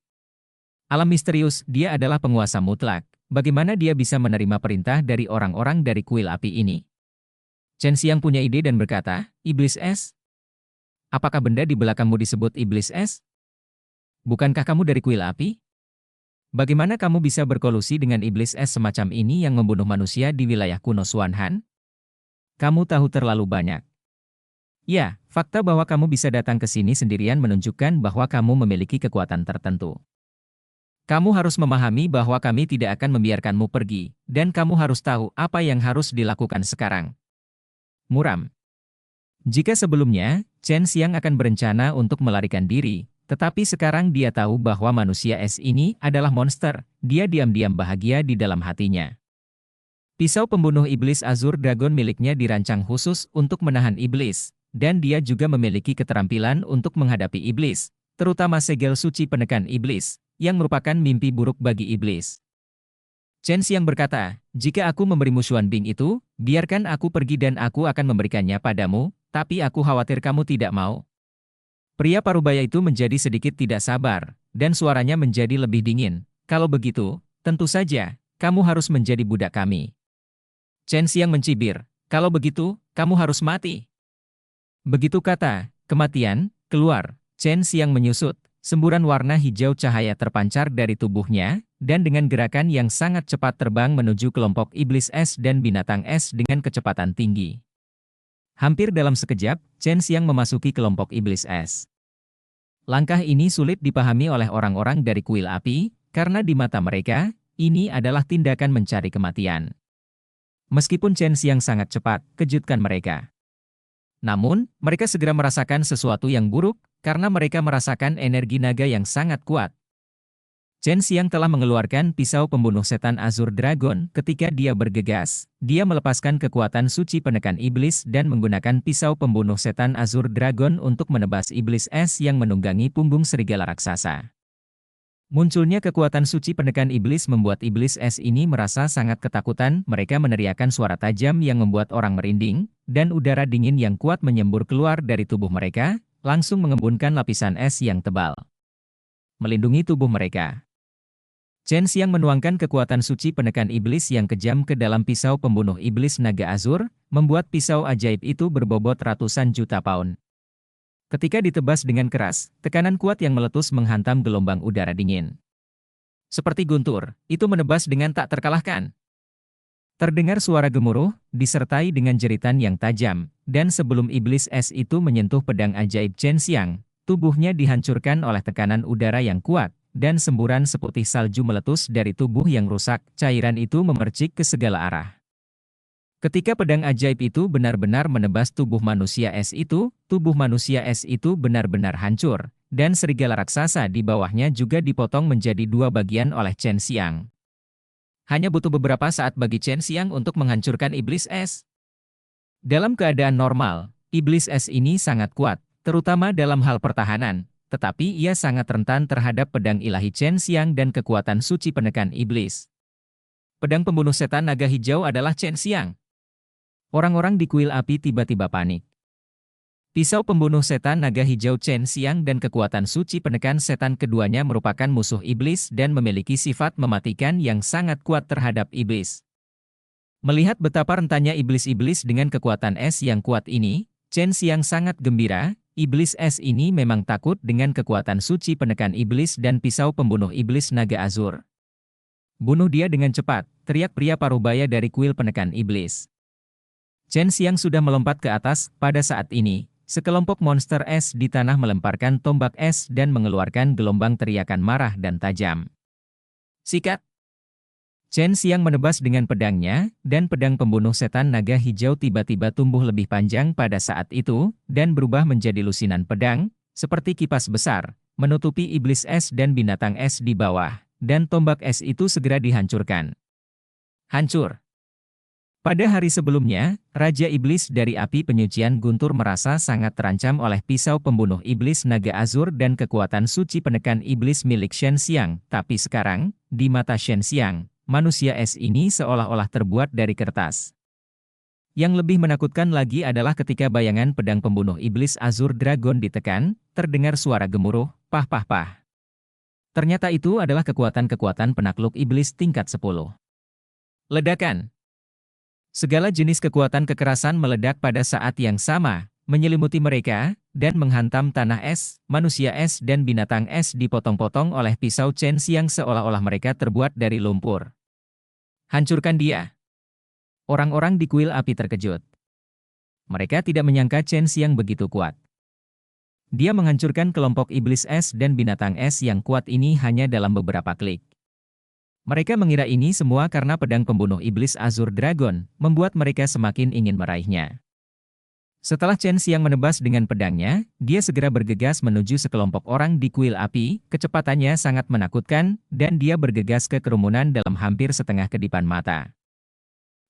Alam misterius, dia adalah penguasa mutlak. Bagaimana dia bisa menerima perintah dari orang-orang dari kuil api ini? Chen Xiang punya ide dan berkata, iblis es? Apakah benda di belakangmu disebut iblis es? Bukankah kamu dari kuil api? Bagaimana kamu bisa berkolusi dengan iblis es semacam ini yang membunuh manusia di wilayah kuno Xuanhan? Kamu tahu terlalu banyak. Ya, fakta bahwa kamu bisa datang ke sini sendirian menunjukkan bahwa kamu memiliki kekuatan tertentu. Kamu harus memahami bahwa kami tidak akan membiarkanmu pergi, dan kamu harus tahu apa yang harus dilakukan sekarang. Muram. Jika sebelumnya, Chen Xiang akan berencana untuk melarikan diri, tetapi sekarang dia tahu bahwa manusia es ini adalah monster, dia diam-diam bahagia di dalam hatinya. Pisau pembunuh iblis Azur Dragon miliknya dirancang khusus untuk menahan iblis, dan dia juga memiliki keterampilan untuk menghadapi iblis, terutama segel suci penekan iblis, yang merupakan mimpi buruk bagi iblis. Chen Xiang berkata, jika aku memberimu Xuan Bing itu, biarkan aku pergi dan aku akan memberikannya padamu, tapi aku khawatir kamu tidak mau. Pria parubaya itu menjadi sedikit tidak sabar, dan suaranya menjadi lebih dingin. Kalau begitu, tentu saja, kamu harus menjadi budak kami. Chen Xiang mencibir, kalau begitu, kamu harus mati. Begitu kata, kematian, keluar. Chen Xiang menyusut, semburan warna hijau cahaya terpancar dari tubuhnya, dan dengan gerakan yang sangat cepat terbang menuju kelompok iblis es dan binatang es dengan kecepatan tinggi. Hampir dalam sekejap, Chen Xiang memasuki kelompok iblis es. Langkah ini sulit dipahami oleh orang-orang dari kuil api, karena di mata mereka, ini adalah tindakan mencari kematian. Meskipun Chen Xiang sangat cepat, kejutkan mereka. Namun, mereka segera merasakan sesuatu yang buruk, karena mereka merasakan energi naga yang sangat kuat. Chen Xiang telah mengeluarkan pisau pembunuh setan Azur Dragon ketika dia bergegas. Dia melepaskan kekuatan suci penekan iblis dan menggunakan pisau pembunuh setan Azur Dragon untuk menebas iblis es yang menunggangi punggung serigala raksasa. Munculnya kekuatan suci penekan iblis membuat iblis es ini merasa sangat ketakutan. Mereka meneriakkan suara tajam yang membuat orang merinding, dan udara dingin yang kuat menyembur keluar dari tubuh mereka, langsung mengembunkan lapisan es yang tebal, melindungi tubuh mereka. Chen Xiang menuangkan kekuatan suci penekan iblis yang kejam ke dalam pisau pembunuh iblis naga azur, membuat pisau ajaib itu berbobot ratusan juta pound. Ketika ditebas dengan keras, tekanan kuat yang meletus menghantam gelombang udara dingin. Seperti guntur, itu menebas dengan tak terkalahkan. Terdengar suara gemuruh, disertai dengan jeritan yang tajam, dan sebelum iblis es itu menyentuh pedang ajaib Chen Xiang, tubuhnya dihancurkan oleh tekanan udara yang kuat, dan semburan seputih salju meletus dari tubuh yang rusak. Cairan itu memercik ke segala arah. Ketika pedang ajaib itu benar-benar menebas tubuh manusia es itu, tubuh manusia es itu benar-benar hancur, dan serigala raksasa di bawahnya juga dipotong menjadi dua bagian oleh Chen Xiang. Hanya butuh beberapa saat bagi Chen Xiang untuk menghancurkan iblis es. Dalam keadaan normal, iblis es ini sangat kuat, terutama dalam hal pertahanan, tetapi ia sangat rentan terhadap pedang ilahi Chen Xiang dan kekuatan suci penekan iblis. Pedang pembunuh setan naga hijau adalah Chen Xiang. Orang-orang di kuil api tiba-tiba panik. Pisau pembunuh setan naga hijau Chen Xiang dan kekuatan suci penekan setan keduanya merupakan musuh iblis dan memiliki sifat mematikan yang sangat kuat terhadap iblis. Melihat betapa rentannya iblis-iblis dengan kekuatan es yang kuat ini, Chen Xiang sangat gembira. Iblis es ini memang takut dengan kekuatan suci penekan iblis dan pisau pembunuh iblis naga azur. Bunuh dia dengan cepat, teriak pria parubaya dari kuil penekan iblis. Chen Xiang sudah melompat ke atas. Pada saat ini, sekelompok monster es di tanah melemparkan tombak es dan mengeluarkan gelombang teriakan marah dan tajam. Sikat! Chen Xiang menebas dengan pedangnya, dan pedang pembunuh setan naga hijau tiba-tiba tumbuh lebih panjang pada saat itu, dan berubah menjadi lusinan pedang, seperti kipas besar, menutupi iblis es dan binatang es di bawah, dan tombak es itu segera dihancurkan. Hancur! Pada hari sebelumnya, Raja Iblis dari Api Penyucian Guntur merasa sangat terancam oleh pisau pembunuh iblis naga azur dan kekuatan suci penekan iblis milik Shen Xiang. Tapi sekarang, di mata Shen Xiang, manusia es ini seolah-olah terbuat dari kertas. Yang lebih menakutkan lagi adalah ketika bayangan pedang pembunuh iblis Azur Dragon ditekan, terdengar suara gemuruh, pah pah pah. Ternyata itu adalah kekuatan-kekuatan penakluk iblis tingkat 10. Ledakan. Segala jenis kekuatan kekerasan meledak pada saat yang sama, menyelimuti mereka, dan menghantam tanah es, manusia es dan binatang es dipotong-potong oleh pisau Chen Xiang seolah-olah mereka terbuat dari lumpur. Hancurkan dia! Orang-orang di kuil api terkejut. Mereka tidak menyangka Chen Xiang begitu kuat. Dia menghancurkan kelompok iblis es dan binatang es yang kuat ini hanya dalam beberapa klik. Mereka mengira ini semua karena pedang pembunuh iblis Azur Dragon, membuat mereka semakin ingin meraihnya. Setelah Chen Xiang menebas dengan pedangnya, dia segera bergegas menuju sekelompok orang di kuil api, kecepatannya sangat menakutkan, dan dia bergegas ke kerumunan dalam hampir setengah kedipan mata.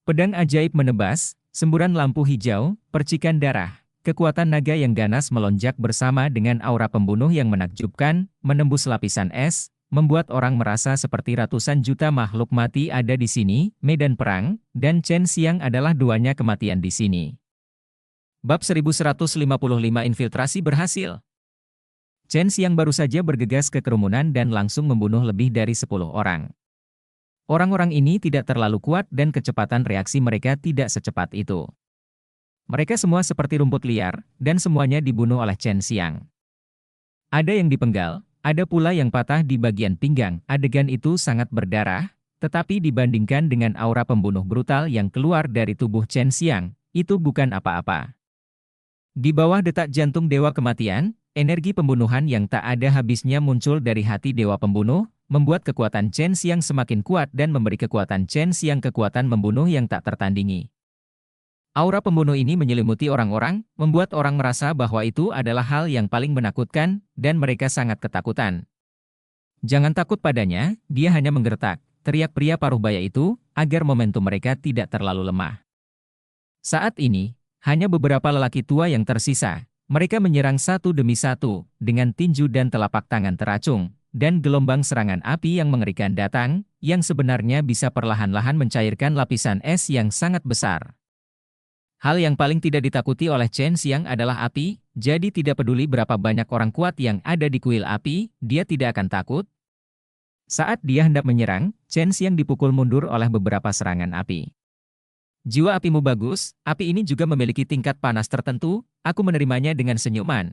Pedang ajaib menebas, semburan lampu hijau, percikan darah, kekuatan naga yang ganas melonjak bersama dengan aura pembunuh yang menakjubkan, menembus lapisan es, membuat orang merasa seperti ratusan juta makhluk mati ada di sini, medan perang, dan Chen Xiang adalah duanya kematian di sini. Bab 1155 Infiltrasi berhasil. Chen Xiang baru saja bergegas ke kerumunan dan langsung membunuh lebih dari 10 orang. Orang-orang ini tidak terlalu kuat dan kecepatan reaksi mereka tidak secepat itu. Mereka semua seperti rumput liar, dan semuanya dibunuh oleh Chen Xiang. Ada yang dipenggal, ada pula yang patah di bagian pinggang. Adegan itu sangat berdarah, tetapi dibandingkan dengan aura pembunuh brutal yang keluar dari tubuh Chen Xiang, itu bukan apa-apa. Di bawah detak jantung Dewa Kematian, energi pembunuhan yang tak ada habisnya muncul dari hati Dewa Pembunuh, membuat kekuatan Chen Xiang semakin kuat dan memberi kekuatan Chen Xiang kekuatan membunuh yang tak tertandingi. Aura pembunuh ini menyelimuti orang-orang, membuat orang merasa bahwa itu adalah hal yang paling menakutkan, dan mereka sangat ketakutan. Jangan takut padanya, dia hanya menggertak, teriak pria paruh baya itu, agar momentum mereka tidak terlalu lemah. Saat ini, hanya beberapa lelaki tua yang tersisa. Mereka menyerang satu demi satu, dengan tinju dan telapak tangan teracung, dan gelombang serangan api yang mengerikan datang, yang sebenarnya bisa perlahan-lahan mencairkan lapisan es yang sangat besar. Hal yang paling tidak ditakuti oleh Chen Xiang adalah api, jadi tidak peduli berapa banyak orang kuat yang ada di kuil api, dia tidak akan takut. Saat dia hendak menyerang, Chen Xiang dipukul mundur oleh beberapa serangan api. Jiwa apimu bagus, api ini juga memiliki tingkat panas tertentu, aku menerimanya dengan senyuman.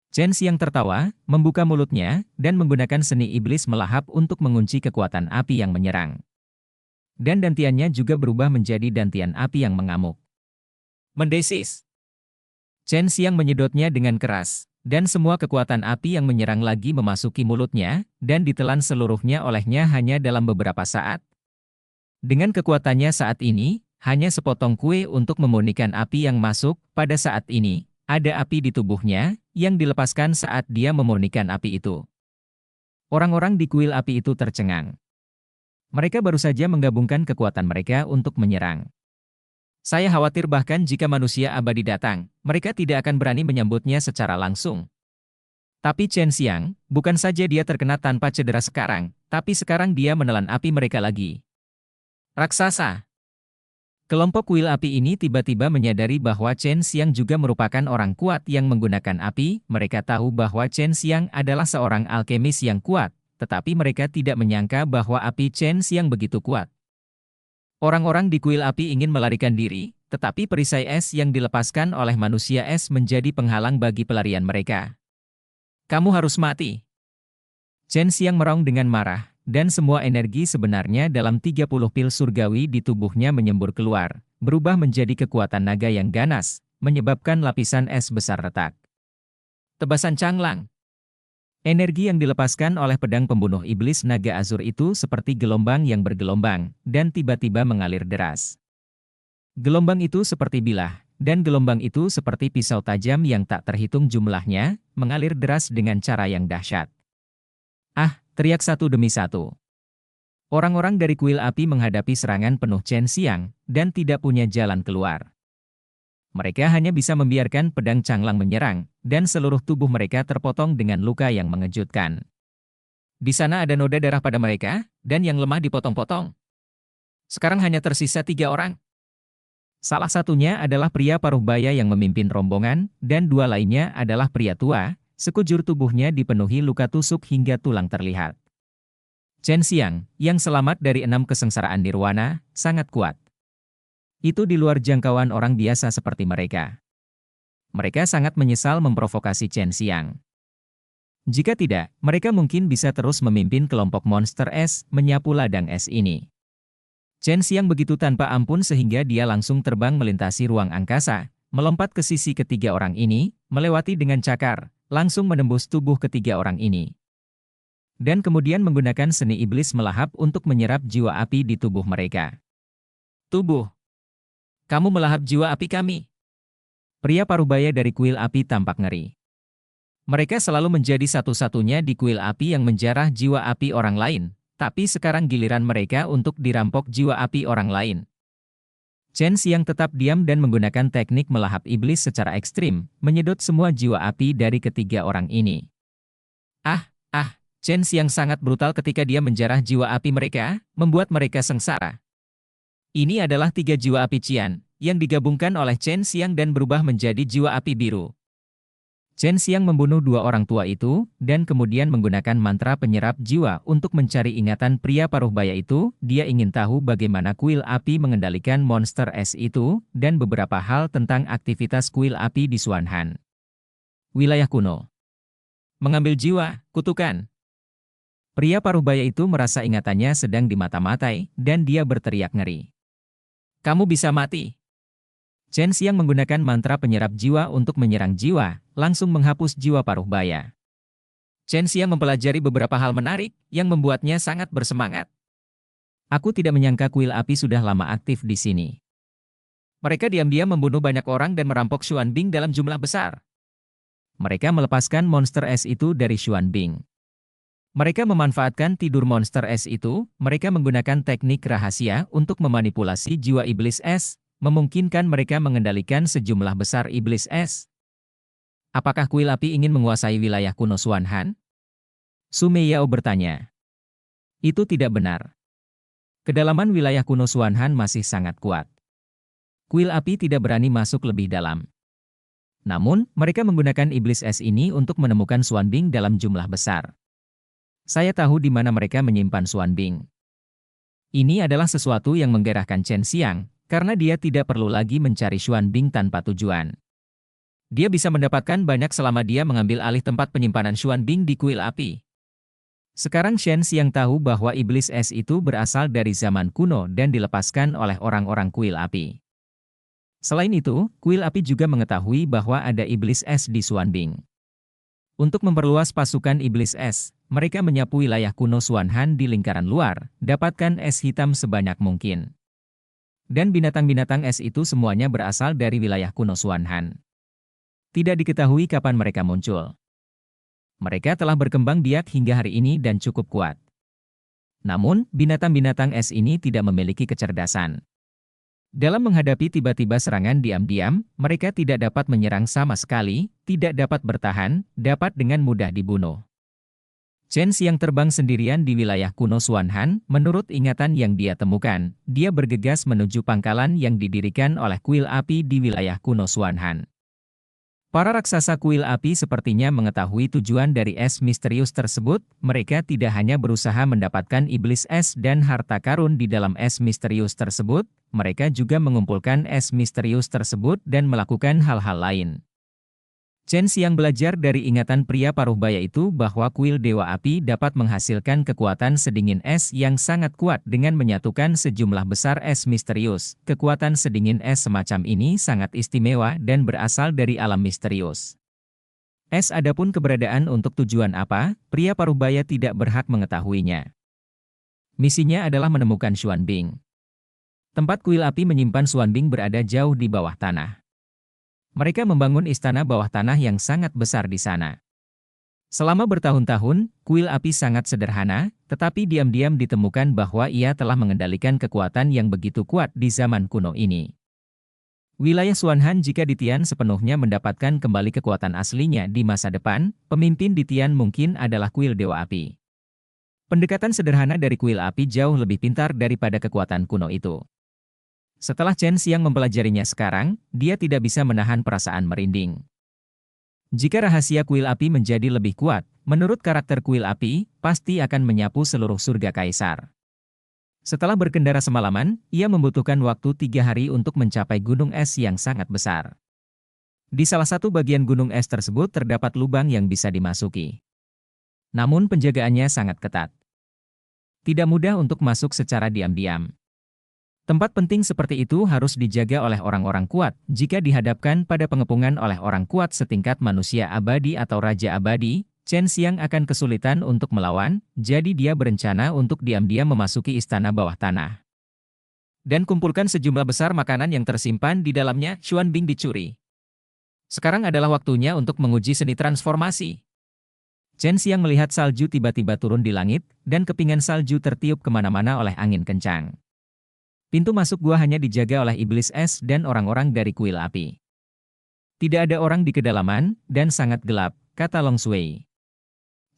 Chen Xiang tertawa, membuka mulutnya, dan menggunakan seni iblis melahap untuk mengunci kekuatan api yang menyerang. Dan dantiannya juga berubah menjadi dantian api yang mengamuk. Mendesis. Chen Xiang menyedotnya dengan keras, dan semua kekuatan api yang menyerang lagi memasuki mulutnya, dan ditelan seluruhnya olehnya hanya dalam beberapa saat. Dengan kekuatannya saat ini, hanya sepotong kue untuk memurnikan api yang masuk. Pada saat ini, ada api di tubuhnya, yang dilepaskan saat dia memurnikan api itu. Orang-orang di kuil api itu tercengang. Mereka baru saja menggabungkan kekuatan mereka untuk menyerang. Saya khawatir bahkan jika manusia abadi datang, mereka tidak akan berani menyambutnya secara langsung. Tapi Chen Xiang, bukan saja dia terkena tanpa cedera sekarang, tapi sekarang dia menelan api mereka lagi. Raksasa. Kelompok kuil api ini tiba-tiba menyadari bahwa Chen Xiang juga merupakan orang kuat yang menggunakan api. Mereka tahu bahwa Chen Xiang adalah seorang alkemis yang kuat, tetapi mereka tidak menyangka bahwa api Chen Xiang begitu kuat. Orang-orang di kuil api ingin melarikan diri, tetapi perisai es yang dilepaskan oleh manusia es menjadi penghalang bagi pelarian mereka. Kamu harus mati. Chen Xiang meraung dengan marah, dan semua energi sebenarnya dalam 30 pil surgawi di tubuhnya menyembur keluar, berubah menjadi kekuatan naga yang ganas, menyebabkan lapisan es besar retak. Tebasan canglang. Energi yang dilepaskan oleh pedang pembunuh iblis naga azur itu seperti gelombang yang bergelombang, dan tiba-tiba mengalir deras. Gelombang itu seperti bilah, dan gelombang itu seperti pisau tajam yang tak terhitung jumlahnya, mengalir deras dengan cara yang dahsyat. Ah, teriak satu demi satu. Orang-orang dari kuil api menghadapi serangan penuh Chen Xiang, dan tidak punya jalan keluar. Mereka hanya bisa membiarkan pedang canglang menyerang, dan seluruh tubuh mereka terpotong dengan luka yang mengejutkan. Di sana ada noda darah pada mereka, dan yang lemah dipotong-potong. Sekarang hanya tersisa 3 orang. Salah satunya adalah pria paruh baya yang memimpin rombongan, dan 2 lainnya adalah pria tua, sekujur tubuhnya dipenuhi luka tusuk hingga tulang terlihat. Chen Xiang, yang selamat dari 6 kesengsaraan nirwana, sangat kuat. Itu di luar jangkauan orang biasa seperti mereka. Mereka sangat menyesal memprovokasi Chen Xiang. Jika tidak, mereka mungkin bisa terus memimpin kelompok monster es, menyapu ladang es ini. Chen Xiang begitu tanpa ampun sehingga dia langsung terbang melintasi ruang angkasa, melompat ke sisi ketiga orang ini, melewati dengan cakar, langsung menembus tubuh ketiga orang ini. Dan kemudian menggunakan seni iblis melahap untuk menyerap jiwa api di tubuh mereka. Tubuh. Kamu melahap jiwa api kami. Pria parubaya dari kuil api tampak ngeri. Mereka selalu menjadi satu-satunya di kuil api yang menjarah jiwa api orang lain. Tapi sekarang giliran mereka untuk dirampok jiwa api orang lain. Chen Xiang tetap diam dan menggunakan teknik melahap iblis secara ekstrim, menyedot semua jiwa api dari ketiga orang ini. Chen Xiang sangat brutal ketika dia menjarah jiwa api mereka, membuat mereka sengsara. Ini adalah 3 jiwa api Qian, yang digabungkan oleh Chen Xiang dan berubah menjadi jiwa api biru. Chen Xiang membunuh 2 orang tua itu, dan kemudian menggunakan mantra penyerap jiwa untuk mencari ingatan pria paruh baya itu. Dia ingin tahu bagaimana kuil api mengendalikan monster es itu, dan beberapa hal tentang aktivitas kuil api di Xuanhan. Wilayah kuno. Mengambil jiwa, kutukan. Pria paruh baya itu merasa ingatannya sedang dimata-matai, dan dia berteriak ngeri. Kamu bisa mati. Chen Xiang menggunakan mantra penyerap jiwa untuk menyerang jiwa, langsung menghapus jiwa paruh baya. Chen Xiang mempelajari beberapa hal menarik, yang membuatnya sangat bersemangat. Aku tidak menyangka kuil api sudah lama aktif di sini. Mereka diam-diam membunuh banyak orang dan merampok Xuanbing dalam jumlah besar. Mereka melepaskan monster es itu dari Xuanbing. Mereka memanfaatkan tidur monster es itu, mereka menggunakan teknik rahasia untuk memanipulasi jiwa iblis es, memungkinkan mereka mengendalikan sejumlah besar iblis es. Apakah kuil api ingin menguasai wilayah kuno Xuanhan? Su Meiyao bertanya. Itu tidak benar. Kedalaman wilayah kuno Xuanhan masih sangat kuat. Kuil api tidak berani masuk lebih dalam. Namun, mereka menggunakan iblis es ini untuk menemukan Xuanbing dalam jumlah besar. Saya tahu di mana mereka menyimpan Xuanbing. Ini adalah sesuatu yang menggerahkan Chen Xiang, karena dia tidak perlu lagi mencari Xuanbing tanpa tujuan. Dia bisa mendapatkan banyak selama dia mengambil alih tempat penyimpanan Xuanbing di kuil api. Sekarang Chen Xiang tahu bahwa iblis es itu berasal dari zaman kuno dan dilepaskan oleh orang-orang kuil api. Selain itu, kuil api juga mengetahui bahwa ada iblis es di Xuanbing. Untuk memperluas pasukan iblis es, mereka menyapu wilayah kuno Xuanhan di lingkaran luar, dapatkan es hitam sebanyak mungkin. Dan binatang-binatang es itu semuanya berasal dari wilayah kuno Xuanhan. Tidak diketahui kapan mereka muncul. Mereka telah berkembang biak hingga hari ini dan cukup kuat. Namun, binatang-binatang es ini tidak memiliki kecerdasan. Dalam menghadapi tiba-tiba serangan diam-diam, mereka tidak dapat menyerang sama sekali, tidak dapat bertahan, dapat dengan mudah dibunuh. Chen Xiang terbang sendirian di wilayah kuno Xuanhan, menurut ingatan yang dia temukan, dia bergegas menuju pangkalan yang didirikan oleh kuil api di wilayah kuno Xuanhan. Para raksasa kuil api sepertinya mengetahui tujuan dari es misterius tersebut, mereka tidak hanya berusaha mendapatkan iblis es dan harta karun di dalam es misterius tersebut, mereka juga mengumpulkan es misterius tersebut dan melakukan hal-hal lain. Chen Xiang belajar dari ingatan pria paruh baya itu bahwa kuil Dewa Api dapat menghasilkan kekuatan sedingin es yang sangat kuat dengan menyatukan sejumlah besar es misterius. Kekuatan sedingin es semacam ini sangat istimewa dan berasal dari alam misterius. Es adapun keberadaan untuk tujuan apa, pria paruh baya tidak berhak mengetahuinya. Misinya adalah menemukan Xuanbing. Tempat kuil api menyimpan Xuanbing berada jauh di bawah tanah. Mereka membangun istana bawah tanah yang sangat besar di sana. Selama bertahun-tahun, kuil api sangat sederhana, tetapi diam-diam ditemukan bahwa ia telah mengendalikan kekuatan yang begitu kuat di zaman kuno ini. Wilayah Xuanhan jika di Tian sepenuhnya mendapatkan kembali kekuatan aslinya di masa depan, pemimpin di Tian mungkin adalah kuil Dewa Api. Pendekatan sederhana dari kuil api jauh lebih pintar daripada kekuatan kuno itu. Setelah Chen Xiang mempelajarinya sekarang, dia tidak bisa menahan perasaan merinding. Jika rahasia kuil api menjadi lebih kuat, menurut karakter kuil api, pasti akan menyapu seluruh surga kaisar. Setelah berkendara semalaman, ia membutuhkan waktu 3 hari untuk mencapai gunung es yang sangat besar. Di salah satu bagian gunung es tersebut terdapat lubang yang bisa dimasuki. Namun penjagaannya sangat ketat. Tidak mudah untuk masuk secara diam-diam. Tempat penting seperti itu harus dijaga oleh orang-orang kuat. Jika dihadapkan pada pengepungan oleh orang kuat setingkat manusia abadi atau raja abadi, Chen Xiang akan kesulitan untuk melawan, jadi dia berencana untuk diam-diam memasuki istana bawah tanah. Dan kumpulkan sejumlah besar makanan yang tersimpan di dalamnya. Xuanbing dicuri. Sekarang adalah waktunya untuk menguji seni transformasi. Chen Xiang melihat salju tiba-tiba turun di langit, dan kepingan salju tertiup kemana-mana oleh angin kencang. Pintu masuk gua hanya dijaga oleh iblis es dan orang-orang dari kuil api. Tidak ada orang di kedalaman, dan sangat gelap, kata Long Shui.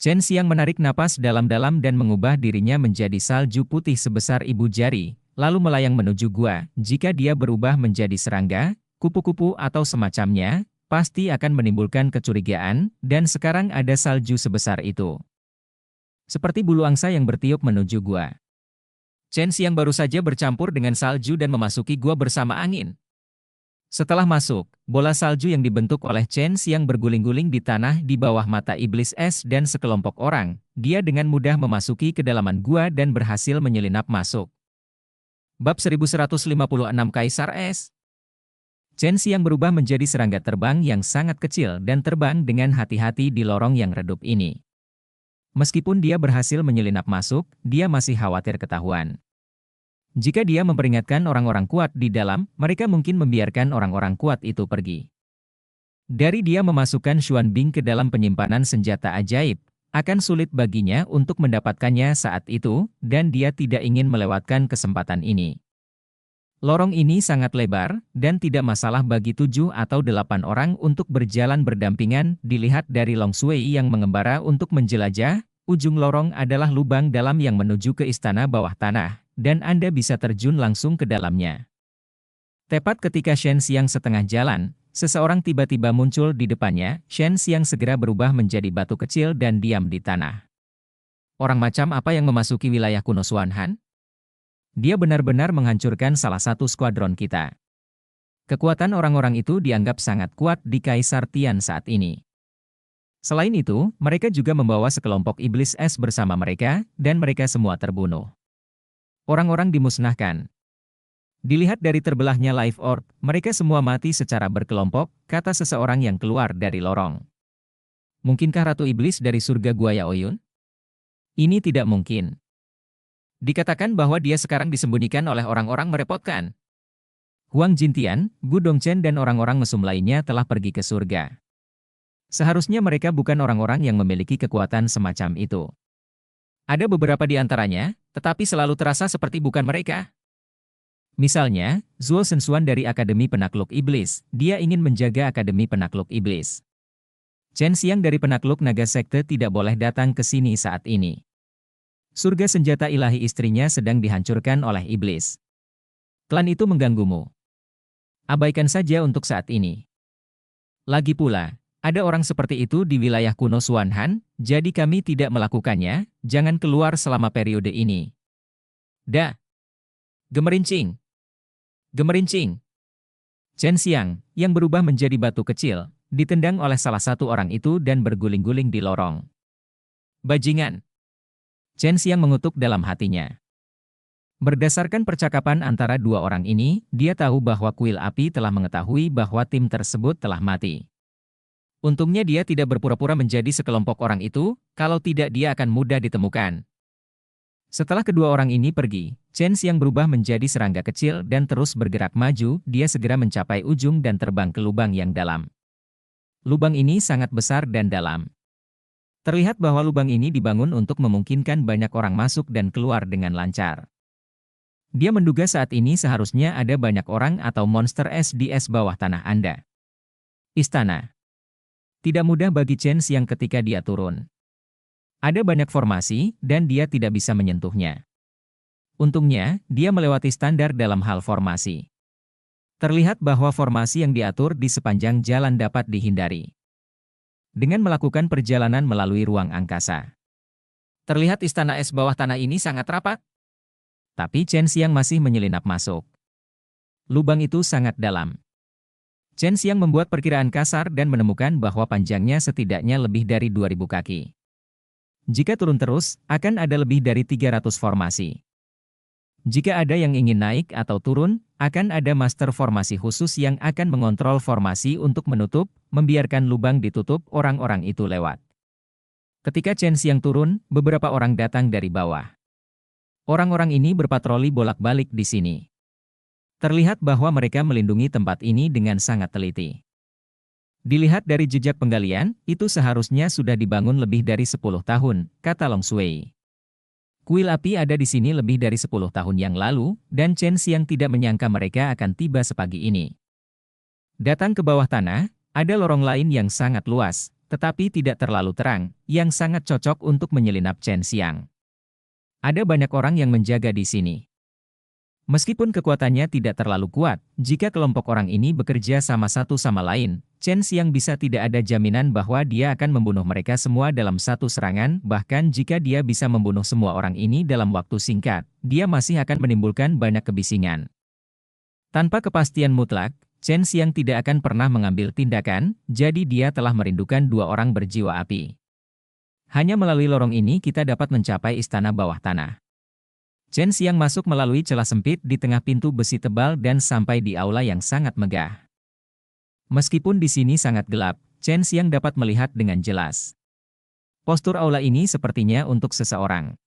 Chen Xiang menarik napas dalam-dalam dan mengubah dirinya menjadi salju putih sebesar ibu jari, lalu melayang menuju gua. Jika dia berubah menjadi serangga, kupu-kupu atau semacamnya, pasti akan menimbulkan kecurigaan, dan sekarang ada salju sebesar itu. Seperti bulu angsa yang bertiup menuju gua. Chen Xiang baru saja bercampur dengan salju dan memasuki gua bersama angin. Setelah masuk, bola salju yang dibentuk oleh Chen Xiang berguling-guling di tanah di bawah mata iblis es dan sekelompok orang. Dia dengan mudah memasuki kedalaman gua dan berhasil menyelinap masuk. Bab 1156 Kaisar Es. Chen Xiang berubah menjadi serangga terbang yang sangat kecil dan terbang dengan hati-hati di lorong yang redup ini. Meskipun dia berhasil menyelinap masuk, dia masih khawatir ketahuan. Jika dia memperingatkan orang-orang kuat di dalam, mereka mungkin membiarkan orang-orang kuat itu pergi. Dari dia memasukkan Xuanbing ke dalam penyimpanan senjata ajaib, akan sulit baginya untuk mendapatkannya saat itu, dan dia tidak ingin melewatkan kesempatan ini. Lorong ini sangat lebar, dan tidak masalah bagi 7 atau 8 orang untuk berjalan berdampingan. Dilihat dari Long Shui yang mengembara untuk menjelajah, ujung lorong adalah lubang dalam yang menuju ke istana bawah tanah, dan Anda bisa terjun langsung ke dalamnya. Tepat ketika Shen Xiang setengah jalan, seseorang tiba-tiba muncul di depannya. Shen Xiang segera berubah menjadi batu kecil dan diam di tanah. Orang macam apa yang memasuki wilayah kuno Xuanhan? Dia benar-benar menghancurkan salah satu skuadron kita. Kekuatan orang-orang itu dianggap sangat kuat di Kaisar Tian saat ini. Selain itu, mereka juga membawa sekelompok iblis es bersama mereka, dan mereka semua terbunuh. Orang-orang dimusnahkan. Dilihat dari terbelahnya life orb, mereka semua mati secara berkelompok, kata seseorang yang keluar dari lorong. Mungkinkah Ratu Iblis dari surga Gua Yaoyun? Ini tidak mungkin. Dikatakan bahwa dia sekarang disembunyikan oleh orang-orang merepotkan. Huang Jintian, Gu Dongchen dan orang-orang mesum lainnya telah pergi ke surga. Seharusnya mereka bukan orang-orang yang memiliki kekuatan semacam itu. Ada beberapa di antaranya, tetapi selalu terasa seperti bukan mereka. Misalnya, Zhuo Shenxuan dari Akademi Penakluk Iblis, dia ingin menjaga Akademi Penakluk Iblis. Chen Xiang dari Penakluk Naga Sekte tidak boleh datang ke sini saat ini. Surga senjata ilahi istrinya sedang dihancurkan oleh iblis. Klan itu mengganggumu. Abaikan saja untuk saat ini. Lagi pula, ada orang seperti itu di wilayah kuno Xuanhan, jadi kami tidak melakukannya. Jangan keluar selama periode ini. Gemerincing. Gemerincing. Chen Xiang, yang berubah menjadi batu kecil, ditendang oleh salah satu orang itu dan berguling-guling di lorong. Bajingan! Chen Xiang mengutuk dalam hatinya. Berdasarkan percakapan antara dua orang ini, dia tahu bahwa kuil api telah mengetahui bahwa tim tersebut telah mati. Untungnya dia tidak berpura-pura menjadi sekelompok orang itu, kalau tidak dia akan mudah ditemukan. Setelah kedua orang ini pergi, Chen Xiang berubah menjadi serangga kecil dan terus bergerak maju, dia segera mencapai ujung dan terbang ke lubang yang dalam. Lubang ini sangat besar dan dalam. Terlihat bahwa lubang ini dibangun untuk memungkinkan banyak orang masuk dan keluar dengan lancar. Dia menduga saat ini seharusnya ada banyak orang atau monster es di es bawah tanah Anda. Istana. Tidak mudah bagi Chen Xiang ketika dia turun. Ada banyak formasi, dan dia tidak bisa menyentuhnya. Untungnya, dia melewati standar dalam hal formasi. Terlihat bahwa formasi yang diatur di sepanjang jalan dapat dihindari dengan melakukan perjalanan melalui ruang angkasa. Terlihat istana es bawah tanah ini sangat rapat. Tapi Chen Xiang masih menyelinap masuk. Lubang itu sangat dalam. Chen Xiang membuat perkiraan kasar dan menemukan bahwa panjangnya setidaknya lebih dari 2000 kaki. Jika turun terus, akan ada lebih dari 300 formasi. Jika ada yang ingin naik atau turun, akan ada master formasi khusus yang akan mengontrol formasi untuk menutup, membiarkan lubang ditutup orang-orang itu lewat. Ketika Chen Xiang turun, beberapa orang datang dari bawah. Orang-orang ini berpatroli bolak-balik di sini. Terlihat bahwa mereka melindungi tempat ini dengan sangat teliti. Dilihat dari jejak penggalian, itu seharusnya sudah dibangun lebih dari 10 tahun, kata Long Shui. Kuil api ada di sini lebih dari 10 tahun yang lalu, dan Chen Xiang tidak menyangka mereka akan tiba sepagi ini. Datang ke bawah tanah, ada lorong lain yang sangat luas, tetapi tidak terlalu terang, yang sangat cocok untuk menyelinap Chen Xiang. Ada banyak orang yang menjaga di sini. Meskipun kekuatannya tidak terlalu kuat, jika kelompok orang ini bekerja sama satu sama lain, Chen Xiang bisa tidak ada jaminan bahwa dia akan membunuh mereka semua dalam satu serangan, bahkan jika dia bisa membunuh semua orang ini dalam waktu singkat, dia masih akan menimbulkan banyak kebisingan. Tanpa kepastian mutlak, Chen Xiang tidak akan pernah mengambil tindakan, jadi dia telah merindukan dua orang berjiwa api. Hanya melalui lorong ini kita dapat mencapai istana bawah tanah. Chen Xiang masuk melalui celah sempit di tengah pintu besi tebal dan sampai di aula yang sangat megah. Meskipun di sini sangat gelap, Chen Xiang dapat melihat dengan jelas. Postur aula ini sepertinya untuk seseorang.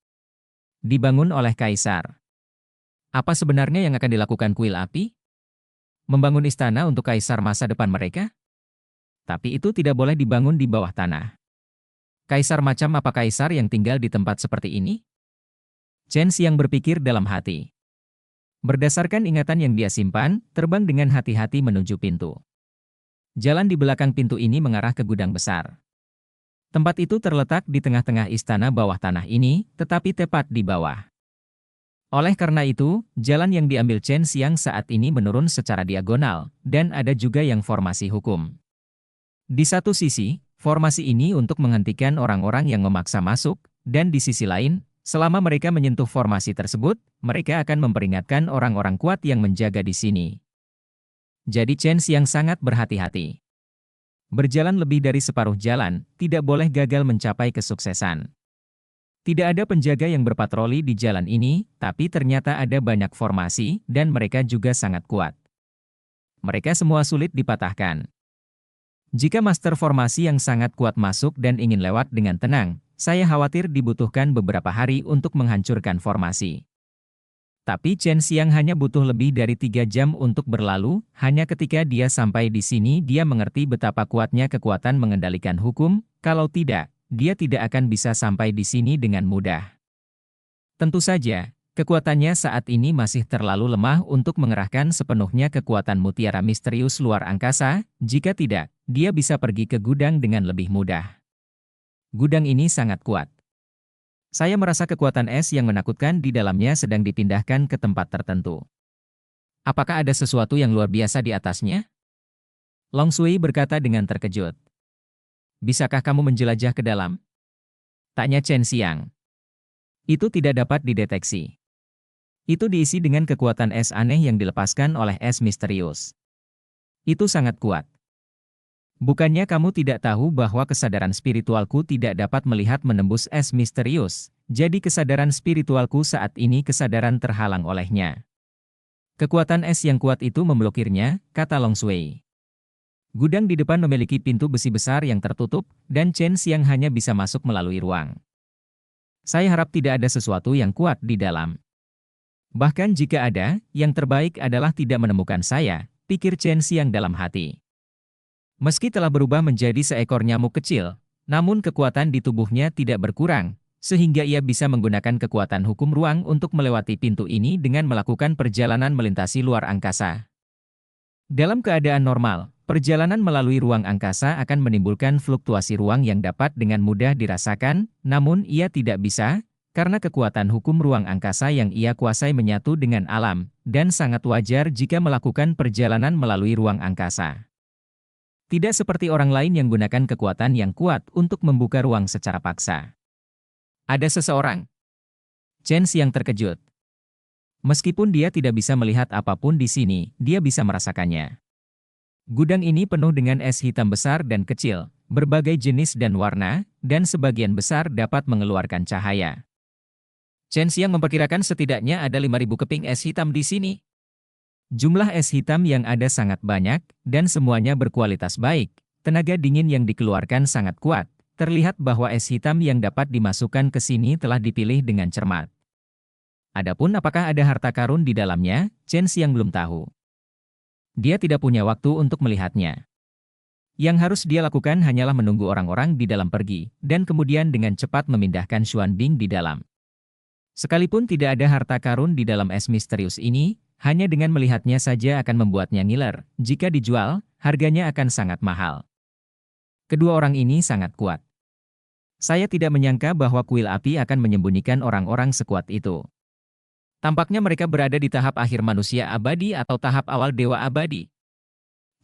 Dibangun oleh kaisar. Apa sebenarnya yang akan dilakukan kuil api? Membangun istana untuk kaisar masa depan mereka? Tapi itu tidak boleh dibangun di bawah tanah. Kaisar macam apa kaisar yang tinggal di tempat seperti ini? Chen Xiang berpikir dalam hati. Berdasarkan ingatan yang dia simpan, terbang dengan hati-hati menuju pintu. Jalan di belakang pintu ini mengarah ke gudang besar. Tempat itu terletak di tengah-tengah istana bawah tanah ini, tetapi tepat di bawah. Oleh karena itu, jalan yang diambil Chen Xiang saat ini menurun secara diagonal, dan ada juga yang formasi hukum. Di satu sisi, formasi ini untuk menghentikan orang-orang yang memaksa masuk, dan di sisi lain, selama mereka menyentuh formasi tersebut, mereka akan memperingatkan orang-orang kuat yang menjaga di sini. Jadi Chen Xiang sangat berhati-hati. Berjalan lebih dari separuh jalan, tidak boleh gagal mencapai kesuksesan. Tidak ada penjaga yang berpatroli di jalan ini, tapi ternyata ada banyak formasi, dan mereka juga sangat kuat. Mereka semua sulit dipatahkan. Jika master formasi yang sangat kuat masuk dan ingin lewat dengan tenang, saya khawatir dibutuhkan beberapa hari untuk menghancurkan formasi. Tapi Chen Xiang hanya butuh lebih dari 3 jam untuk berlalu, hanya ketika dia sampai di sini dia mengerti betapa kuatnya kekuatan mengendalikan hukum, kalau tidak, dia tidak akan bisa sampai di sini dengan mudah. Tentu saja, kekuatannya saat ini masih terlalu lemah untuk mengerahkan sepenuhnya kekuatan mutiara misterius luar angkasa, jika tidak, dia bisa pergi ke gudang dengan lebih mudah. Gudang ini sangat kuat. Saya merasa kekuatan es yang menakutkan di dalamnya sedang dipindahkan ke tempat tertentu. Apakah ada sesuatu yang luar biasa di atasnya? Long Shui berkata dengan terkejut. Bisakah kamu menjelajah ke dalam? Tanya Chen Xiang. Itu tidak dapat dideteksi. Itu diisi dengan kekuatan es aneh yang dilepaskan oleh es misterius. Itu sangat kuat. Bukannya kamu tidak tahu bahwa kesadaran spiritualku tidak dapat melihat menembus es misterius, jadi kesadaran spiritualku saat ini kesadaran terhalang olehnya. Kekuatan es yang kuat itu memblokirnya, kata Long Shui. Gudang di depan memiliki pintu besi besar yang tertutup, dan Chen Xiang hanya bisa masuk melalui ruang. Saya harap tidak ada sesuatu yang kuat di dalam. Bahkan jika ada, yang terbaik adalah tidak menemukan saya, pikir Chen Xiang dalam hati. Meski telah berubah menjadi seekor nyamuk kecil, namun kekuatan di tubuhnya tidak berkurang, sehingga ia bisa menggunakan kekuatan hukum ruang untuk melewati pintu ini dengan melakukan perjalanan melintasi luar angkasa. Dalam keadaan normal, perjalanan melalui ruang angkasa akan menimbulkan fluktuasi ruang yang dapat dengan mudah dirasakan, namun ia tidak bisa, karena kekuatan hukum ruang angkasa yang ia kuasai menyatu dengan alam, dan sangat wajar jika melakukan perjalanan melalui ruang angkasa. Tidak seperti orang lain yang gunakan kekuatan yang kuat untuk membuka ruang secara paksa. Ada seseorang. Chen Xiang terkejut. Meskipun dia tidak bisa melihat apapun di sini, dia bisa merasakannya. Gudang ini penuh dengan es hitam besar dan kecil, berbagai jenis dan warna, dan sebagian besar dapat mengeluarkan cahaya. Chen Xiang memperkirakan setidaknya ada 5.000 keping es hitam di sini. Jumlah es hitam yang ada sangat banyak, dan semuanya berkualitas baik. Tenaga dingin yang dikeluarkan sangat kuat. Terlihat bahwa es hitam yang dapat dimasukkan ke sini telah dipilih dengan cermat. Adapun apakah ada harta karun di dalamnya, Chen Xiang belum tahu. Dia tidak punya waktu untuk melihatnya. Yang harus dia lakukan hanyalah menunggu orang-orang di dalam pergi, dan kemudian dengan cepat memindahkan Xuan Bing di dalam. Sekalipun tidak ada harta karun di dalam es misterius ini, hanya dengan melihatnya saja akan membuatnya ngiler. Jika dijual, harganya akan sangat mahal. Kedua orang ini sangat kuat. Saya tidak menyangka bahwa kuil api akan menyembunyikan orang-orang sekuat itu. Tampaknya mereka berada di tahap akhir manusia abadi atau tahap awal dewa abadi.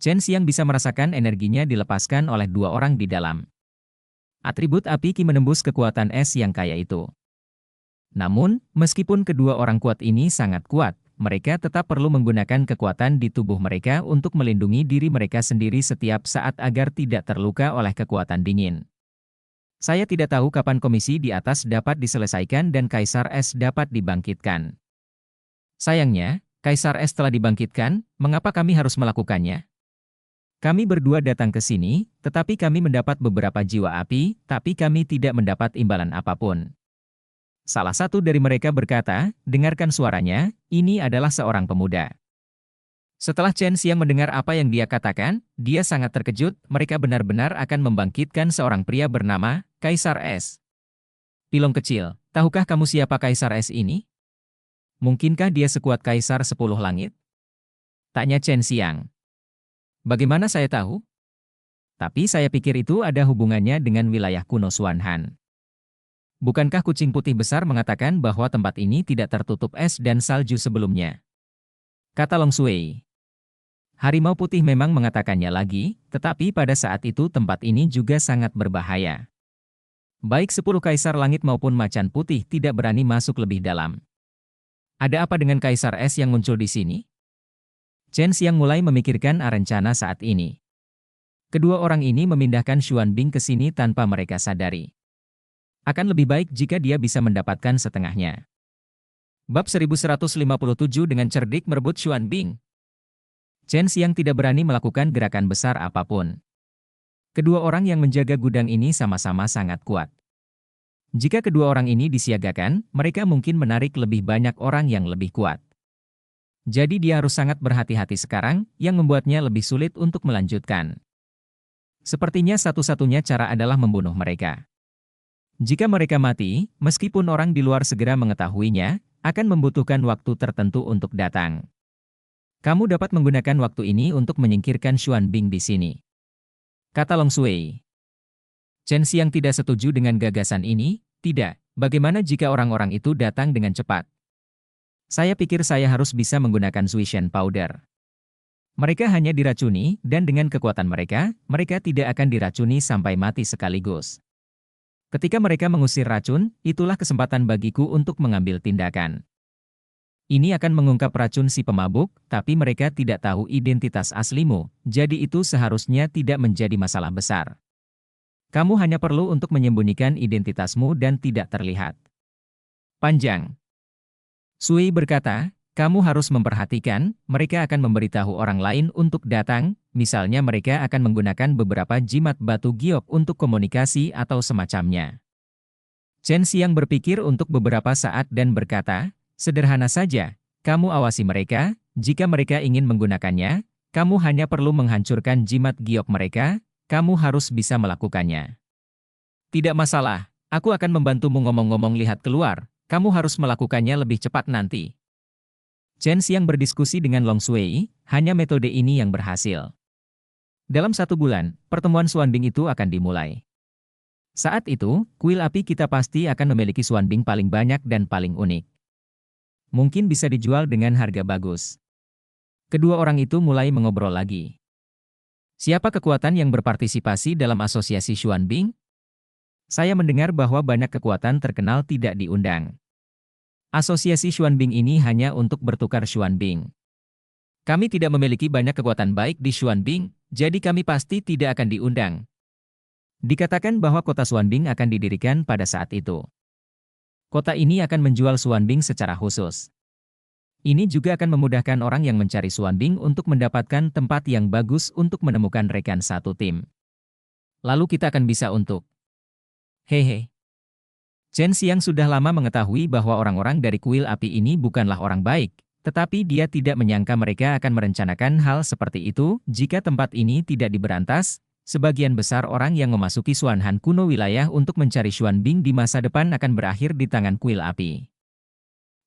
Chen Xiang bisa merasakan energinya dilepaskan oleh dua orang di dalam. Atribut api Qi menembus kekuatan es yang kaya itu. Namun, meskipun kedua orang kuat ini sangat kuat, mereka tetap perlu menggunakan kekuatan di tubuh mereka untuk melindungi diri mereka sendiri setiap saat agar tidak terluka oleh kekuatan dingin. Saya tidak tahu kapan komisi di atas dapat diselesaikan dan Kaisar Es dapat dibangkitkan. Sayangnya, Kaisar Es telah dibangkitkan, mengapa kami harus melakukannya? Kami berdua datang ke sini, tetapi kami mendapat beberapa jiwa api, tapi kami tidak mendapat imbalan apapun. Salah satu dari mereka berkata, dengarkan suaranya, ini adalah seorang pemuda. Setelah Chen Xiang mendengar apa yang dia katakan, dia sangat terkejut, mereka benar-benar akan membangkitkan seorang pria bernama Kaisar Es. Pilong kecil, tahukah kamu siapa Kaisar Es ini? Mungkinkah dia sekuat Kaisar 10 langit? Tanya Chen Xiang. Bagaimana saya tahu? Tapi saya pikir itu ada hubungannya dengan wilayah kuno Xuanhan. Bukankah kucing putih besar mengatakan bahwa tempat ini tidak tertutup es dan salju sebelumnya? Kata Long Shui. Harimau putih memang mengatakannya lagi, tetapi pada saat itu tempat ini juga sangat berbahaya. Baik 10 kaisar langit maupun macan putih tidak berani masuk lebih dalam. Ada apa dengan Kaisar Es yang muncul di sini? Chen Xiang mulai memikirkan rencana saat ini. Kedua orang ini memindahkan Xuan Bing ke sini tanpa mereka sadari. Akan lebih baik jika dia bisa mendapatkan setengahnya. Bab 1157 dengan cerdik merebut Xuan Bing. Chen Xiang tidak berani melakukan gerakan besar apapun. Kedua orang yang menjaga gudang ini sama-sama sangat kuat. Jika kedua orang ini disiagakan, mereka mungkin menarik lebih banyak orang yang lebih kuat. Jadi dia harus sangat berhati-hati sekarang, yang membuatnya lebih sulit untuk melanjutkan. Sepertinya satu-satunya cara adalah membunuh mereka. Jika mereka mati, meskipun orang di luar segera mengetahuinya, akan membutuhkan waktu tertentu untuk datang. Kamu dapat menggunakan waktu ini untuk menyingkirkan Xuan Bing di sini. Kata Long Shui. Chen Xiang tidak setuju dengan gagasan ini, tidak. Bagaimana jika orang-orang itu datang dengan cepat? Saya pikir saya harus bisa menggunakan Zuishan Powder. Mereka hanya diracuni, dan dengan kekuatan mereka, mereka tidak akan diracuni sampai mati sekaligus. Ketika mereka mengusir racun, itulah kesempatan bagiku untuk mengambil tindakan. Ini akan mengungkap racun si pemabuk, tapi mereka tidak tahu identitas aslimu, jadi itu seharusnya tidak menjadi masalah besar. Kamu hanya perlu untuk menyembunyikan identitasmu dan tidak terlihat. Panjang. Sui berkata, kamu harus memperhatikan, mereka akan memberitahu orang lain untuk datang, misalnya mereka akan menggunakan beberapa jimat batu giok untuk komunikasi atau semacamnya. Chen Xiang berpikir untuk beberapa saat dan berkata, sederhana saja, kamu awasi mereka, jika mereka ingin menggunakannya, kamu hanya perlu menghancurkan jimat giok mereka, kamu harus bisa melakukannya. Tidak masalah, aku akan membantumu ngomong-ngomong lihat keluar, kamu harus melakukannya lebih cepat nanti. Chen Xiang berdiskusi dengan Long Sui, hanya metode ini yang berhasil. Dalam 1 bulan, pertemuan Xuanbing itu akan dimulai. Saat itu, kuil api kita pasti akan memiliki Xuanbing paling banyak dan paling unik. Mungkin bisa dijual dengan harga bagus. Kedua orang itu mulai mengobrol lagi. Siapa kekuatan yang berpartisipasi dalam asosiasi Xuanbing? Saya mendengar bahwa banyak kekuatan terkenal tidak diundang. Asosiasi Xuanbing ini hanya untuk bertukar Xuanbing. Kami tidak memiliki banyak kekuatan baik di Xuanbing, jadi kami pasti tidak akan diundang. Dikatakan bahwa kota Xuanbing akan didirikan pada saat itu. Kota ini akan menjual Xuanbing secara khusus. Ini juga akan memudahkan orang yang mencari Xuanbing untuk mendapatkan tempat yang bagus untuk menemukan rekan satu tim. Lalu kita akan bisa untuk... Hehe. Chen Xiang sudah lama mengetahui bahwa orang-orang dari kuil api ini bukanlah orang baik, tetapi dia tidak menyangka mereka akan merencanakan hal seperti itu jika tempat ini tidak diberantas. Sebagian besar orang yang memasuki Xuanhan kuno wilayah untuk mencari Xuanbing di masa depan akan berakhir di tangan kuil api.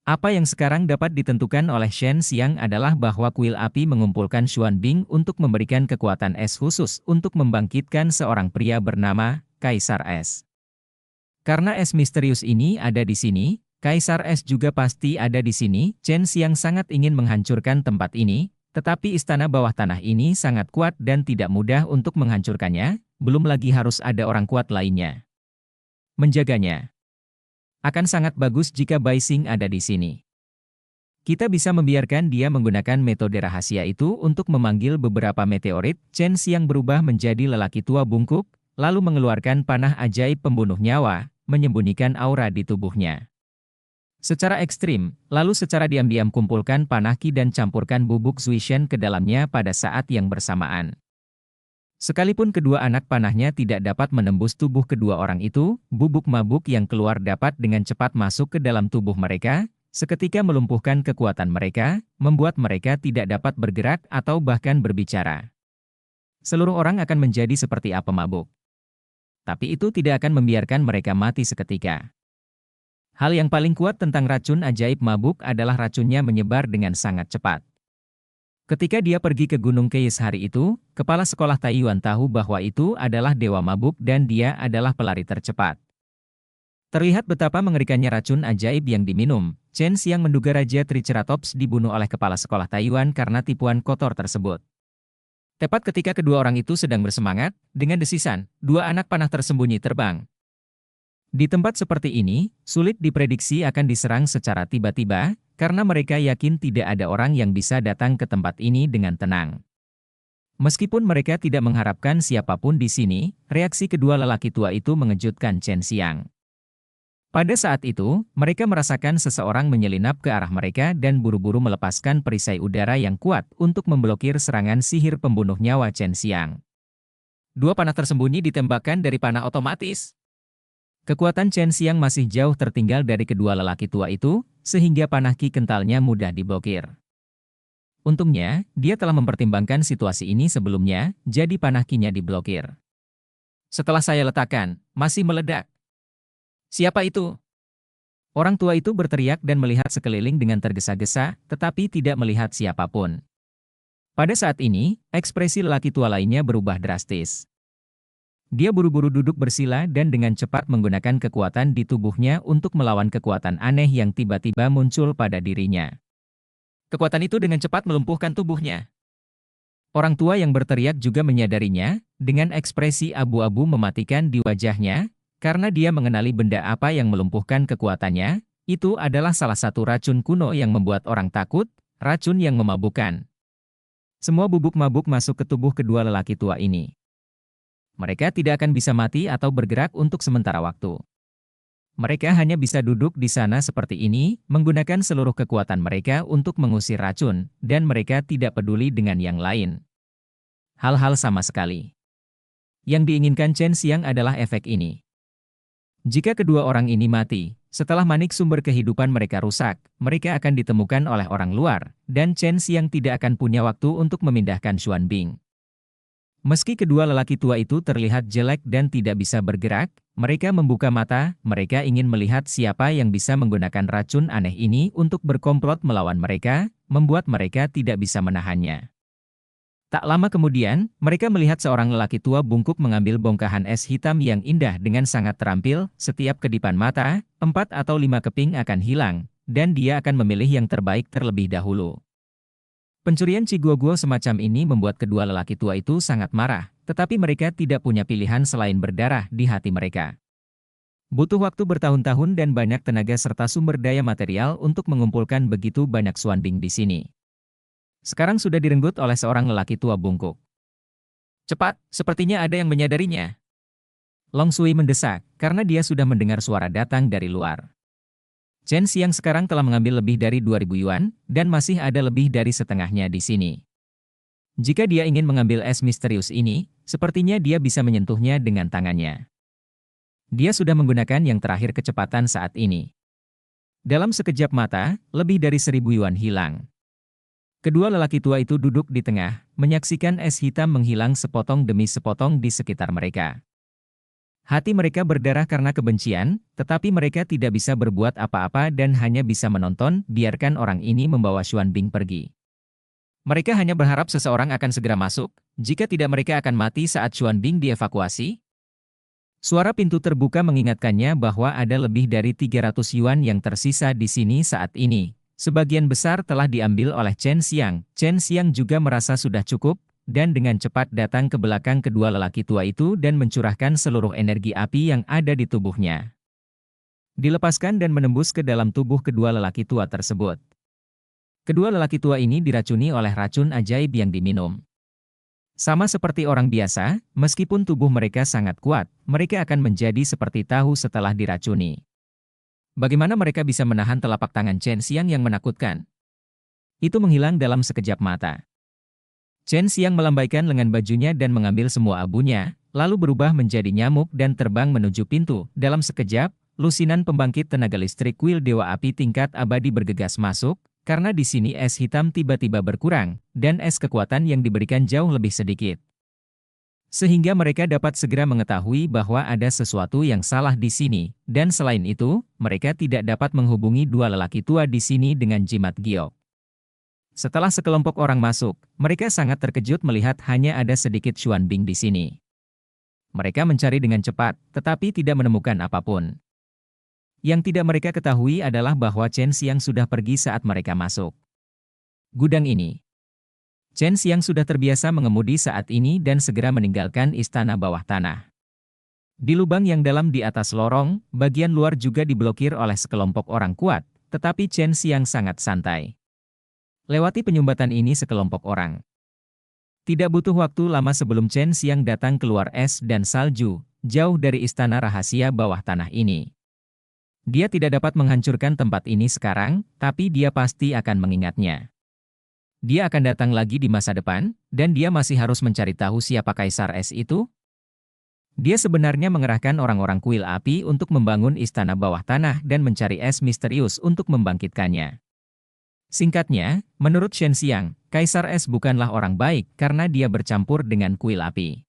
Apa yang sekarang dapat ditentukan oleh Chen Xiang adalah bahwa kuil api mengumpulkan Xuanbing untuk memberikan kekuatan es khusus untuk membangkitkan seorang pria bernama Kaisar Es. Karena es misterius ini ada di sini, Kaisar Es juga pasti ada di sini. Chen Xiang sangat ingin menghancurkan tempat ini, tetapi istana bawah tanah ini sangat kuat dan tidak mudah untuk menghancurkannya, belum lagi harus ada orang kuat lainnya menjaganya. Akan sangat bagus jika Bai Xing ada di sini. Kita bisa membiarkan dia menggunakan metode rahasia itu untuk memanggil beberapa meteorit. Chen Xiang berubah menjadi lelaki tua bungkuk, lalu mengeluarkan panah ajaib pembunuh nyawa, menyembunyikan aura di tubuhnya. Secara ekstrim, lalu secara diam-diam kumpulkan panah Qi dan campurkan bubuk Zuishen ke dalamnya pada saat yang bersamaan. Sekalipun kedua anak panahnya tidak dapat menembus tubuh kedua orang itu, bubuk mabuk yang keluar dapat dengan cepat masuk ke dalam tubuh mereka, seketika melumpuhkan kekuatan mereka, membuat mereka tidak dapat bergerak atau bahkan berbicara. Seluruh orang akan menjadi seperti apa mabuk. Tapi itu tidak akan membiarkan mereka mati seketika. Hal yang paling kuat tentang racun ajaib mabuk adalah racunnya menyebar dengan sangat cepat. Ketika dia pergi ke Gunung Keis hari itu, kepala sekolah Taiyuan tahu bahwa itu adalah dewa mabuk dan dia adalah pelari tercepat. Terlihat betapa mengerikannya racun ajaib yang diminum. Chen Xiang menduga Raja Triceratops dibunuh oleh kepala sekolah Taiyuan karena tipuan kotor tersebut. Tepat ketika kedua orang itu sedang bersemangat, dengan desisan, dua anak panah tersembunyi terbang. Di tempat seperti ini, sulit diprediksi akan diserang secara tiba-tiba, karena mereka yakin tidak ada orang yang bisa datang ke tempat ini dengan tenang. Meskipun mereka tidak mengharapkan siapapun di sini, reaksi kedua lelaki tua itu mengejutkan Chen Xiang. Pada saat itu, mereka merasakan seseorang menyelinap ke arah mereka dan buru-buru melepaskan perisai udara yang kuat untuk memblokir serangan sihir pembunuh nyawa Chen Xiang. Dua panah tersembunyi ditembakkan dari panah otomatis. Kekuatan Chen Xiang masih jauh tertinggal dari kedua lelaki tua itu, sehingga panah Qi kentalnya mudah diblokir. Untungnya, dia telah mempertimbangkan situasi ini sebelumnya, jadi panah Qi-nya diblokir. Setelah saya letakkan, masih meledak. Siapa itu? Orang tua itu berteriak dan melihat sekeliling dengan tergesa-gesa, tetapi tidak melihat siapapun. Pada saat ini, ekspresi lelaki tua lainnya berubah drastis. Dia buru-buru duduk bersila dan dengan cepat menggunakan kekuatan di tubuhnya untuk melawan kekuatan aneh yang tiba-tiba muncul pada dirinya. Kekuatan itu dengan cepat melumpuhkan tubuhnya. Orang tua yang berteriak juga menyadarinya, dengan ekspresi abu-abu mematikan di wajahnya, karena dia mengenali benda apa yang melumpuhkan kekuatannya, Itu adalah salah satu racun kuno yang membuat orang takut, racun yang memabukkan. Semua bubuk mabuk masuk ke tubuh kedua lelaki tua ini. Mereka tidak akan bisa mati atau bergerak untuk sementara waktu. Mereka hanya bisa duduk di sana seperti ini, menggunakan seluruh kekuatan mereka untuk mengusir racun, dan mereka tidak peduli dengan yang lain. Hal-hal sama sekali. Yang diinginkan Chen Xiang adalah efek ini. Jika kedua orang ini mati, setelah manik sumber kehidupan mereka rusak, mereka akan ditemukan oleh orang luar, dan Chen Xiang tidak akan punya waktu untuk memindahkan Xuan Bing. Meski kedua lelaki tua itu terlihat jelek dan tidak bisa bergerak, mereka membuka mata, mereka ingin melihat siapa yang bisa menggunakan racun aneh ini untuk berkomplot melawan mereka, membuat mereka tidak bisa menahannya. Tak lama kemudian, mereka melihat seorang lelaki tua bungkuk mengambil bongkahan es hitam yang indah dengan sangat terampil, setiap kedipan mata, 4 atau 5 keping akan hilang, dan dia akan memilih yang terbaik terlebih dahulu. Pencurian ciguoguo semacam ini membuat kedua lelaki tua itu sangat marah, tetapi mereka tidak punya pilihan selain berdarah di hati mereka. Butuh waktu bertahun-tahun dan banyak tenaga serta sumber daya material untuk mengumpulkan begitu banyak Xuan Bing di sini. Sekarang sudah direnggut oleh seorang lelaki tua bungkuk. Cepat, sepertinya ada yang menyadarinya. Long Sui mendesak, karena dia sudah mendengar suara datang dari luar. Chen Xiang sekarang telah mengambil lebih dari 2.000 yuan, dan masih ada lebih dari setengahnya di sini. Jika dia ingin mengambil es misterius ini, sepertinya dia bisa menyentuhnya dengan tangannya. Dia sudah menggunakan yang terakhir kecepatan saat ini. Dalam sekejap mata, lebih dari 1.000 yuan hilang. Kedua lelaki tua itu duduk di tengah, menyaksikan es hitam menghilang sepotong demi sepotong di sekitar mereka. Hati mereka berdarah karena kebencian, tetapi mereka tidak bisa berbuat apa-apa dan hanya bisa menonton, biarkan orang ini membawa Xuan Bing pergi. Mereka hanya berharap seseorang akan segera masuk, jika tidak mereka akan mati saat Xuan Bing dievakuasi. Suara pintu terbuka mengingatkannya bahwa ada lebih dari 300 yuan yang tersisa di sini saat ini. Sebagian besar telah diambil oleh Chen Xiang. Chen Xiang juga merasa sudah cukup, dan dengan cepat datang ke belakang kedua lelaki tua itu dan mencurahkan seluruh energi api yang ada di tubuhnya. Dilepaskan dan menembus ke dalam tubuh kedua lelaki tua tersebut. Kedua lelaki tua ini diracuni oleh racun ajaib yang diminum. Sama seperti orang biasa, meskipun tubuh mereka sangat kuat, mereka akan menjadi seperti tahu setelah diracuni. Bagaimana mereka bisa menahan telapak tangan Chen Xiang yang menakutkan? Itu menghilang dalam sekejap mata. Chen Xiang melambaikan lengan bajunya dan mengambil semua abunya, lalu berubah menjadi nyamuk dan terbang menuju pintu. Dalam sekejap, lusinan pembangkit tenaga listrik kuil Dewa Api tingkat abadi bergegas masuk, karena di sini es hitam tiba-tiba berkurang, dan es kekuatan yang diberikan jauh lebih sedikit. Sehingga mereka dapat segera mengetahui bahwa ada sesuatu yang salah di sini, dan selain itu, mereka tidak dapat menghubungi dua lelaki tua di sini dengan jimat giok. Setelah sekelompok orang masuk, mereka sangat terkejut melihat hanya ada sedikit Xuan Bing di sini. Mereka mencari dengan cepat, tetapi tidak menemukan apapun. Yang tidak mereka ketahui adalah bahwa Chen Xiang sudah pergi saat mereka masuk gudang ini. Chen Xiang sudah terbiasa mengemudi saat ini dan segera meninggalkan istana bawah tanah. Di lubang yang dalam di atas lorong, bagian luar juga diblokir oleh sekelompok orang kuat, tetapi Chen Xiang sangat santai. Lewati penyumbatan ini sekelompok orang. Tidak butuh waktu lama sebelum Chen Xiang datang keluar es dan salju, jauh dari istana rahasia bawah tanah ini. Dia tidak dapat menghancurkan tempat ini sekarang, tapi dia pasti akan mengingatnya. Dia akan datang lagi di masa depan, dan dia masih harus mencari tahu siapa Kaisar Es itu. Dia sebenarnya mengerahkan orang-orang kuil api untuk membangun istana bawah tanah dan mencari es misterius untuk membangkitkannya. Singkatnya, menurut Shen Xiang, Kaisar Es bukanlah orang baik karena dia bercampur dengan kuil api.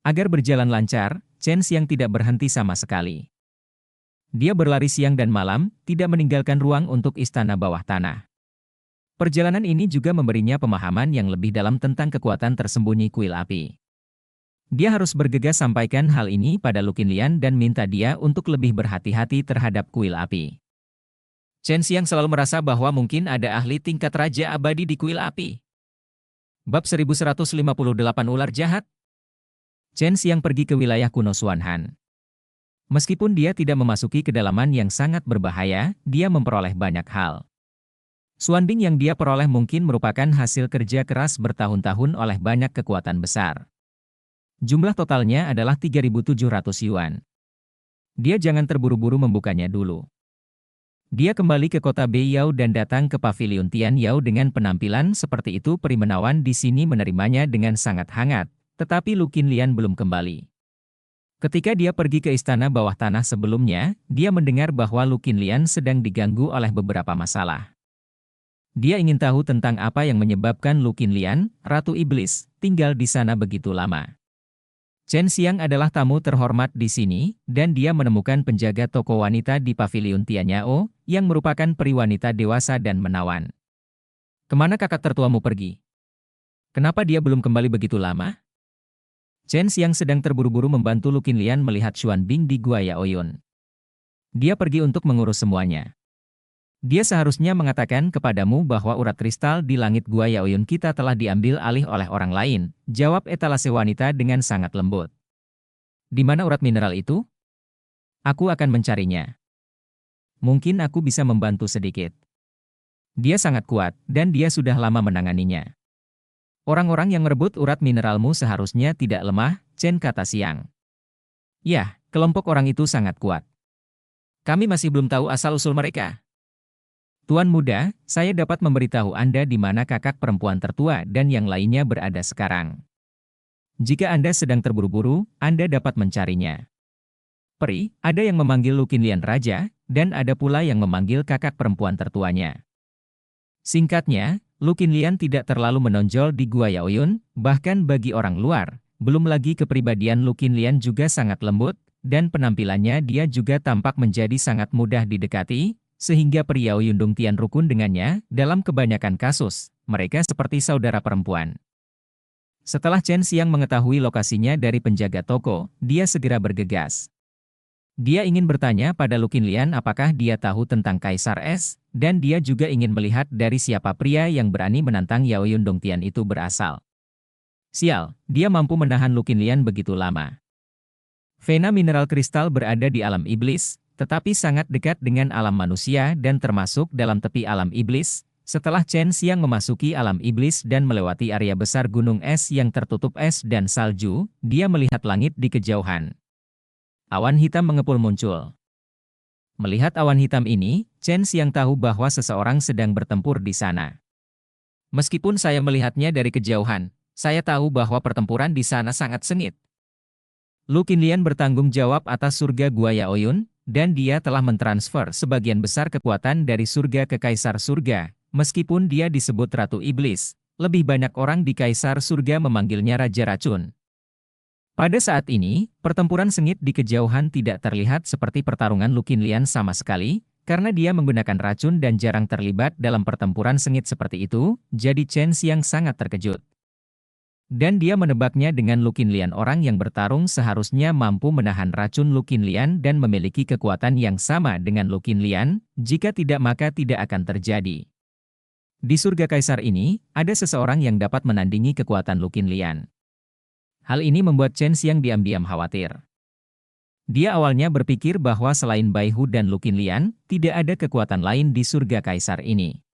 Agar berjalan lancar, Chen Xiang tidak berhenti sama sekali. Dia berlari siang dan malam, tidak meninggalkan ruang untuk istana bawah tanah. Perjalanan ini juga memberinya pemahaman yang lebih dalam tentang kekuatan tersembunyi kuil api. Dia harus bergegas sampaikan hal ini pada Lu Qinlian dan minta dia untuk lebih berhati-hati terhadap kuil api. Chen Xiang selalu merasa bahwa mungkin ada ahli tingkat Raja Abadi di kuil api. Bab 1158 Ular Jahat. Chen Xiang pergi ke wilayah kuno Xuanhan. Meskipun dia tidak memasuki kedalaman yang sangat berbahaya, dia memperoleh banyak hal. Xuanbing yang dia peroleh mungkin merupakan hasil kerja keras bertahun-tahun oleh banyak kekuatan besar. Jumlah totalnya adalah 3.700 yuan. Dia jangan terburu-buru membukanya dulu. Dia kembali ke kota Beiyao dan datang ke pavilion Tian Yao dengan penampilan seperti itu. Peri menawan di sini menerimanya dengan sangat hangat, tetapi Lu Qinlian belum kembali. Ketika dia pergi ke istana bawah tanah sebelumnya, dia mendengar bahwa Lu Qinlian sedang diganggu oleh beberapa masalah. Dia ingin tahu tentang apa yang menyebabkan Lu Qinlian, Ratu Iblis, tinggal di sana begitu lama. Chen Xiang adalah tamu terhormat di sini, dan dia menemukan penjaga toko wanita di pavilion Tianyao, yang merupakan peri wanita dewasa dan menawan. Kemana kakak tertuamu pergi? Kenapa dia belum kembali begitu lama? Chen Xiang sedang terburu-buru membantu Lu Qinlian melihat Xuanbing di Gua Yaoyun. Dia pergi untuk mengurus semuanya. Dia seharusnya mengatakan kepadamu bahwa urat kristal di langit Gua Yaoyun kita telah diambil alih oleh orang lain, jawab etalase wanita dengan sangat lembut. Di mana urat mineral itu? Aku akan mencarinya. Mungkin aku bisa membantu sedikit. Dia sangat kuat, dan dia sudah lama menanganinya. Orang-orang yang merebut urat mineralmu seharusnya tidak lemah, Chen kata Xiang. Ya, kelompok orang itu sangat kuat. Kami masih belum tahu asal-usul mereka. Tuan muda, saya dapat memberitahu Anda di mana kakak perempuan tertua dan yang lainnya berada sekarang. Jika Anda sedang terburu-buru, Anda dapat mencarinya. Peri, ada yang memanggil Lu Qinlian Raja, dan ada pula yang memanggil kakak perempuan tertuanya. Singkatnya, Lu Qinlian tidak terlalu menonjol di Gua Yaoyun, bahkan bagi orang luar. Belum lagi kepribadian Lu Qinlian juga sangat lembut, dan penampilannya dia juga tampak menjadi sangat mudah didekati, sehingga peri Yaoyun Dongtian rukun dengannya. Dalam kebanyakan kasus, mereka seperti saudara perempuan. Setelah Chen Xiang mengetahui lokasinya dari penjaga toko, dia segera bergegas. Dia ingin bertanya pada Lu Qinlian apakah dia tahu tentang Kaisar Es, dan dia juga ingin melihat dari siapa pria yang berani menantang Yaoyun Dongtian itu berasal. Sial, dia mampu menahan Lu Qinlian begitu lama. Vena mineral kristal berada di alam iblis, tetapi sangat dekat dengan alam manusia dan termasuk dalam tepi alam iblis. Setelah Chen Xiang memasuki alam iblis dan melewati area besar gunung es yang tertutup es dan salju, dia melihat langit di kejauhan. Awan hitam mengepul muncul. Melihat awan hitam ini, Chen Xiang tahu bahwa seseorang sedang bertempur di sana. Meskipun saya melihatnya dari kejauhan, saya tahu bahwa pertempuran di sana sangat sengit. Lu Qinlian bertanggung jawab atas surga Gua Yaoyun, dan dia telah mentransfer sebagian besar kekuatan dari surga ke Kaisar Surga. Meskipun dia disebut Ratu Iblis, lebih banyak orang di Kaisar Surga memanggilnya Raja Racun. Pada saat ini, pertempuran sengit di kejauhan tidak terlihat seperti pertarungan Lu Qinlian sama sekali, karena dia menggunakan racun dan jarang terlibat dalam pertempuran sengit seperti itu, jadi Chen Xiang sangat terkejut. Dan dia menebaknya dengan Lu Qinlian. Orang yang bertarung seharusnya mampu menahan racun Lu Qinlian dan memiliki kekuatan yang sama dengan Lu Qinlian, jika tidak maka tidak akan terjadi. Di surga Kaisar ini, ada seseorang yang dapat menandingi kekuatan Lu Qinlian. Hal ini membuat Chen Xiang diam-diam khawatir. Dia awalnya berpikir bahwa selain Bai Hu dan Lu Qinlian, tidak ada kekuatan lain di surga Kaisar ini.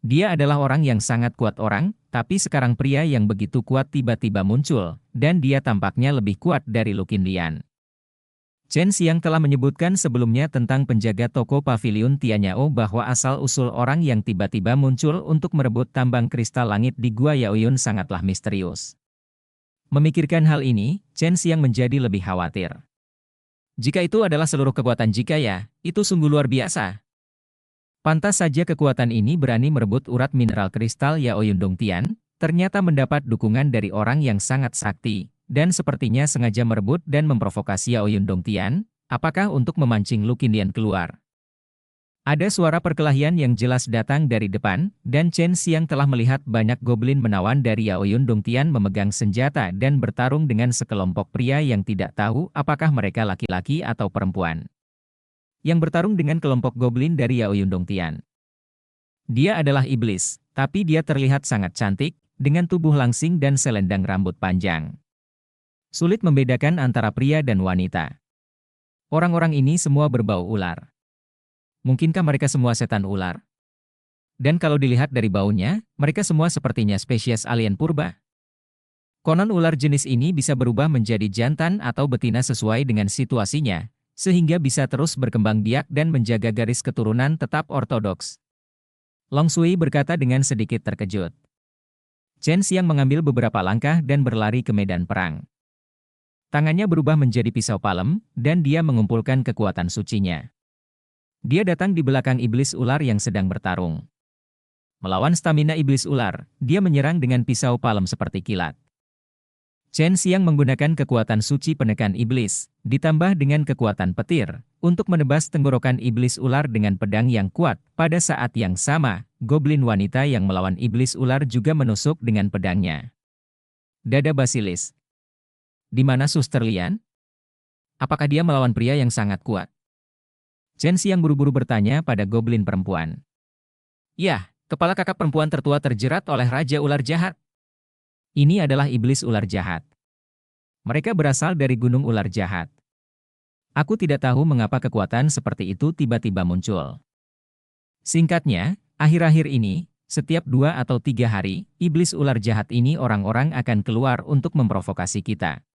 Dia adalah orang yang sangat kuat orang, tapi sekarang pria yang begitu kuat tiba-tiba muncul, dan dia tampaknya lebih kuat dari Lu Qinlian. Chen Xiang telah menyebutkan sebelumnya tentang penjaga toko pavilion Tianyao bahwa asal-usul orang yang tiba-tiba muncul untuk merebut tambang kristal langit di Gua Yaoyun sangatlah misterius. Memikirkan hal ini, Chen Xiang menjadi lebih khawatir. Jika itu adalah seluruh kekuatan Jikaya, itu sungguh luar biasa. Pantas saja kekuatan ini berani merebut urat mineral kristal Yaoyun Dongtian, ternyata mendapat dukungan dari orang yang sangat sakti, dan sepertinya sengaja merebut dan memprovokasi Yaoyun Dongtian, apakah untuk memancing Lu Qinlian keluar. Ada suara perkelahian yang jelas datang dari depan, dan Chen Xiang telah melihat banyak goblin menawan dari Yaoyun Dongtian memegang senjata dan bertarung dengan sekelompok pria yang tidak tahu apakah mereka laki-laki atau perempuan. Yang bertarung dengan kelompok goblin dari Yaoyun Dongtian. Dia adalah iblis, tapi dia terlihat sangat cantik, dengan tubuh langsing dan selendang rambut panjang. Sulit membedakan antara pria dan wanita. Orang-orang ini semua berbau ular. Mungkinkah mereka semua setan ular? Dan kalau dilihat dari baunya, mereka semua sepertinya spesies alien purba. Konon ular jenis ini bisa berubah menjadi jantan atau betina sesuai dengan situasinya, sehingga bisa terus berkembang biak dan menjaga garis keturunan tetap ortodoks. Long Sui berkata dengan sedikit terkejut. Chen Xiang mengambil beberapa langkah dan berlari ke medan perang. Tangannya berubah menjadi pisau palem, dan dia mengumpulkan kekuatan sucinya. Dia datang di belakang iblis ular yang sedang bertarung. Melawan stamina iblis ular, dia menyerang dengan pisau palem seperti kilat. Chen Xiang menggunakan kekuatan suci penekan iblis, ditambah dengan kekuatan petir, untuk menebas tenggorokan iblis ular dengan pedang yang kuat. Pada saat yang sama, goblin wanita yang melawan iblis ular juga menusuk dengan pedangnya. Dada Basilis. Di mana Suster Lian? Apakah dia melawan pria yang sangat kuat? Chen Xiang buru-buru bertanya pada goblin perempuan. Yah, kepala kakak perempuan tertua terjerat oleh Raja Ular Jahat. Ini adalah iblis ular jahat. Mereka berasal dari Gunung Ular Jahat. Aku tidak tahu mengapa kekuatan seperti itu tiba-tiba muncul. Singkatnya, akhir-akhir ini, setiap 2 atau 3 hari, iblis ular jahat ini orang-orang akan keluar untuk memprovokasi kita.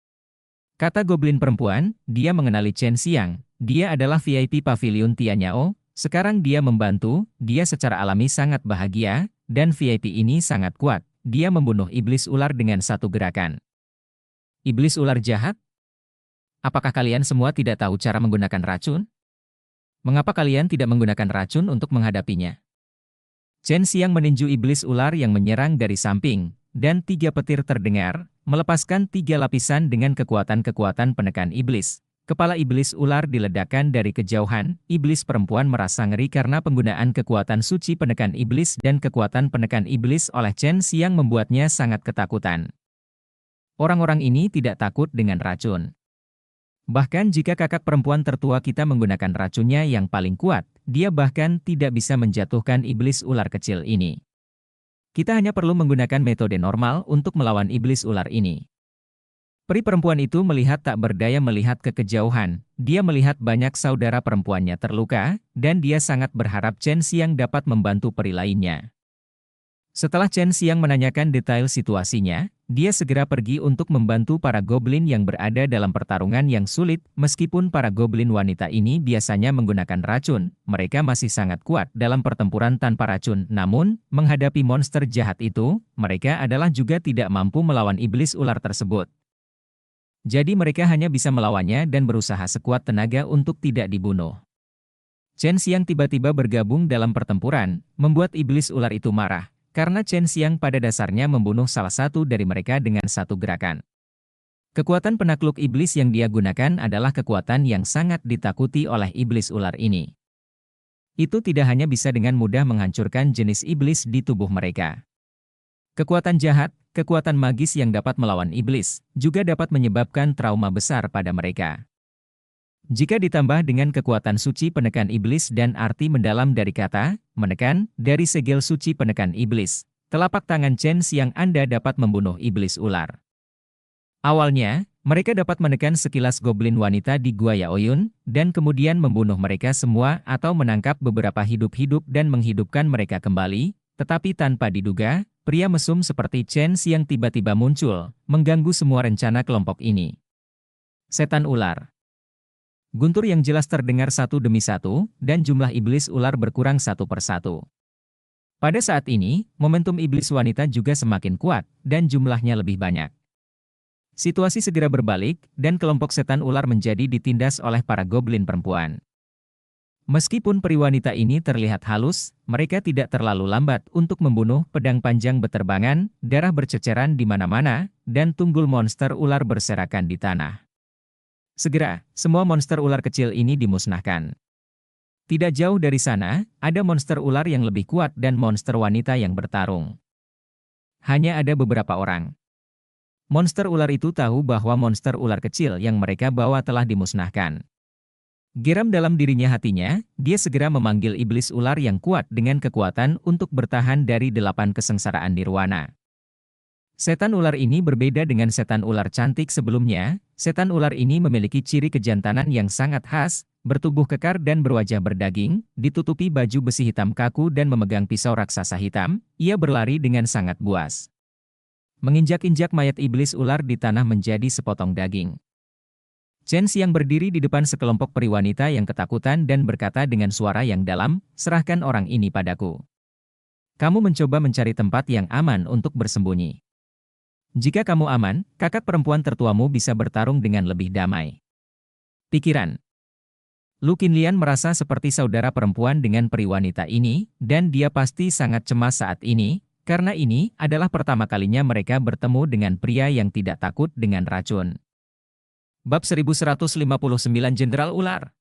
Kata goblin perempuan, dia mengenali Chen Xiang. Dia adalah VIP Pavilion Tianyao. Sekarang dia membantu, dia secara alami sangat bahagia, dan VIP ini sangat kuat. Dia membunuh iblis ular dengan satu gerakan. Iblis ular jahat? Apakah kalian semua tidak tahu cara menggunakan racun? Mengapa kalian tidak menggunakan racun untuk menghadapinya? Chen Xiang meninju iblis ular yang menyerang dari samping, dan 3 petir terdengar, melepaskan 3 lapisan dengan kekuatan-kekuatan penekan iblis. Kepala iblis ular diledakkan dari kejauhan, iblis perempuan merasa ngeri karena penggunaan kekuatan suci penekan iblis dan kekuatan penekan iblis oleh Chen Xiang membuatnya sangat ketakutan. Orang-orang ini tidak takut dengan racun. Bahkan jika kakak perempuan tertua kita menggunakan racunnya yang paling kuat, dia bahkan tidak bisa menjatuhkan iblis ular kecil ini. Kita hanya perlu menggunakan metode normal untuk melawan iblis ular ini. Peri perempuan itu melihat tak berdaya melihat ke kejauhan, dia melihat banyak saudara perempuannya terluka, dan dia sangat berharap Chen Xiang dapat membantu peri lainnya. Setelah Chen Xiang menanyakan detail situasinya, dia segera pergi untuk membantu para goblin yang berada dalam pertarungan yang sulit. Meskipun para goblin wanita ini biasanya menggunakan racun, mereka masih sangat kuat dalam pertempuran tanpa racun. Namun, menghadapi monster jahat itu, mereka adalah juga tidak mampu melawan iblis ular tersebut. Jadi mereka hanya bisa melawannya dan berusaha sekuat tenaga untuk tidak dibunuh. Chen Xiang tiba-tiba bergabung dalam pertempuran, membuat iblis ular itu marah, karena Chen Xiang pada dasarnya membunuh salah satu dari mereka dengan satu gerakan. Kekuatan penakluk iblis yang dia gunakan adalah kekuatan yang sangat ditakuti oleh iblis ular ini. Itu tidak hanya bisa dengan mudah menghancurkan jenis iblis di tubuh mereka. Kekuatan jahat, kekuatan magis yang dapat melawan iblis, juga dapat menyebabkan trauma besar pada mereka. Jika ditambah dengan kekuatan suci penekan iblis dan arti mendalam dari kata, menekan, dari segel suci penekan iblis, telapak tangan Chen Xiang Anda dapat membunuh iblis ular. Awalnya, mereka dapat menekan sekilas goblin wanita di Gua Yaoyun, dan kemudian membunuh mereka semua atau menangkap beberapa hidup-hidup dan menghidupkan mereka kembali, tetapi tanpa diduga, pria mesum seperti Chen Xiang tiba-tiba muncul, mengganggu semua rencana kelompok ini. Setan ular. Guntur yang jelas terdengar satu demi satu, dan jumlah iblis ular berkurang satu persatu. Pada saat ini, momentum iblis wanita juga semakin kuat, dan jumlahnya lebih banyak. Situasi segera berbalik, dan kelompok setan ular menjadi ditindas oleh para goblin perempuan. Meskipun peri wanita ini terlihat halus, mereka tidak terlalu lambat untuk membunuh. Pedang panjang beterbangan, darah berceceran di mana-mana, dan tunggul monster ular berserakan di tanah. Segera, semua monster ular kecil ini dimusnahkan. Tidak jauh dari sana, ada monster ular yang lebih kuat dan monster wanita yang bertarung. Hanya ada beberapa orang. Monster ular itu tahu bahwa monster ular kecil yang mereka bawa telah dimusnahkan. Geram dalam dirinya hatinya, dia segera memanggil iblis ular yang kuat dengan kekuatan untuk bertahan dari 8 kesengsaraan nirwana. Setan ular ini berbeda dengan setan ular cantik sebelumnya, setan ular ini memiliki ciri kejantanan yang sangat khas, bertubuh kekar dan berwajah berdaging, ditutupi baju besi hitam kaku dan memegang pisau raksasa hitam. Ia berlari dengan sangat buas, menginjak-injak mayat iblis ular di tanah menjadi sepotong daging. Chen Xiang berdiri di depan sekelompok peri wanita yang ketakutan dan berkata dengan suara yang dalam, "Serahkan orang ini padaku. Kamu mencoba mencari tempat yang aman untuk bersembunyi. Jika kamu aman, kakak perempuan tertuamu bisa bertarung dengan lebih damai." Pikiran Lu Qinlian merasa seperti saudara perempuan dengan peri wanita ini, dan dia pasti sangat cemas saat ini, karena ini adalah pertama kalinya mereka bertemu dengan pria yang tidak takut dengan racun. Bab 1159 Jenderal Ular.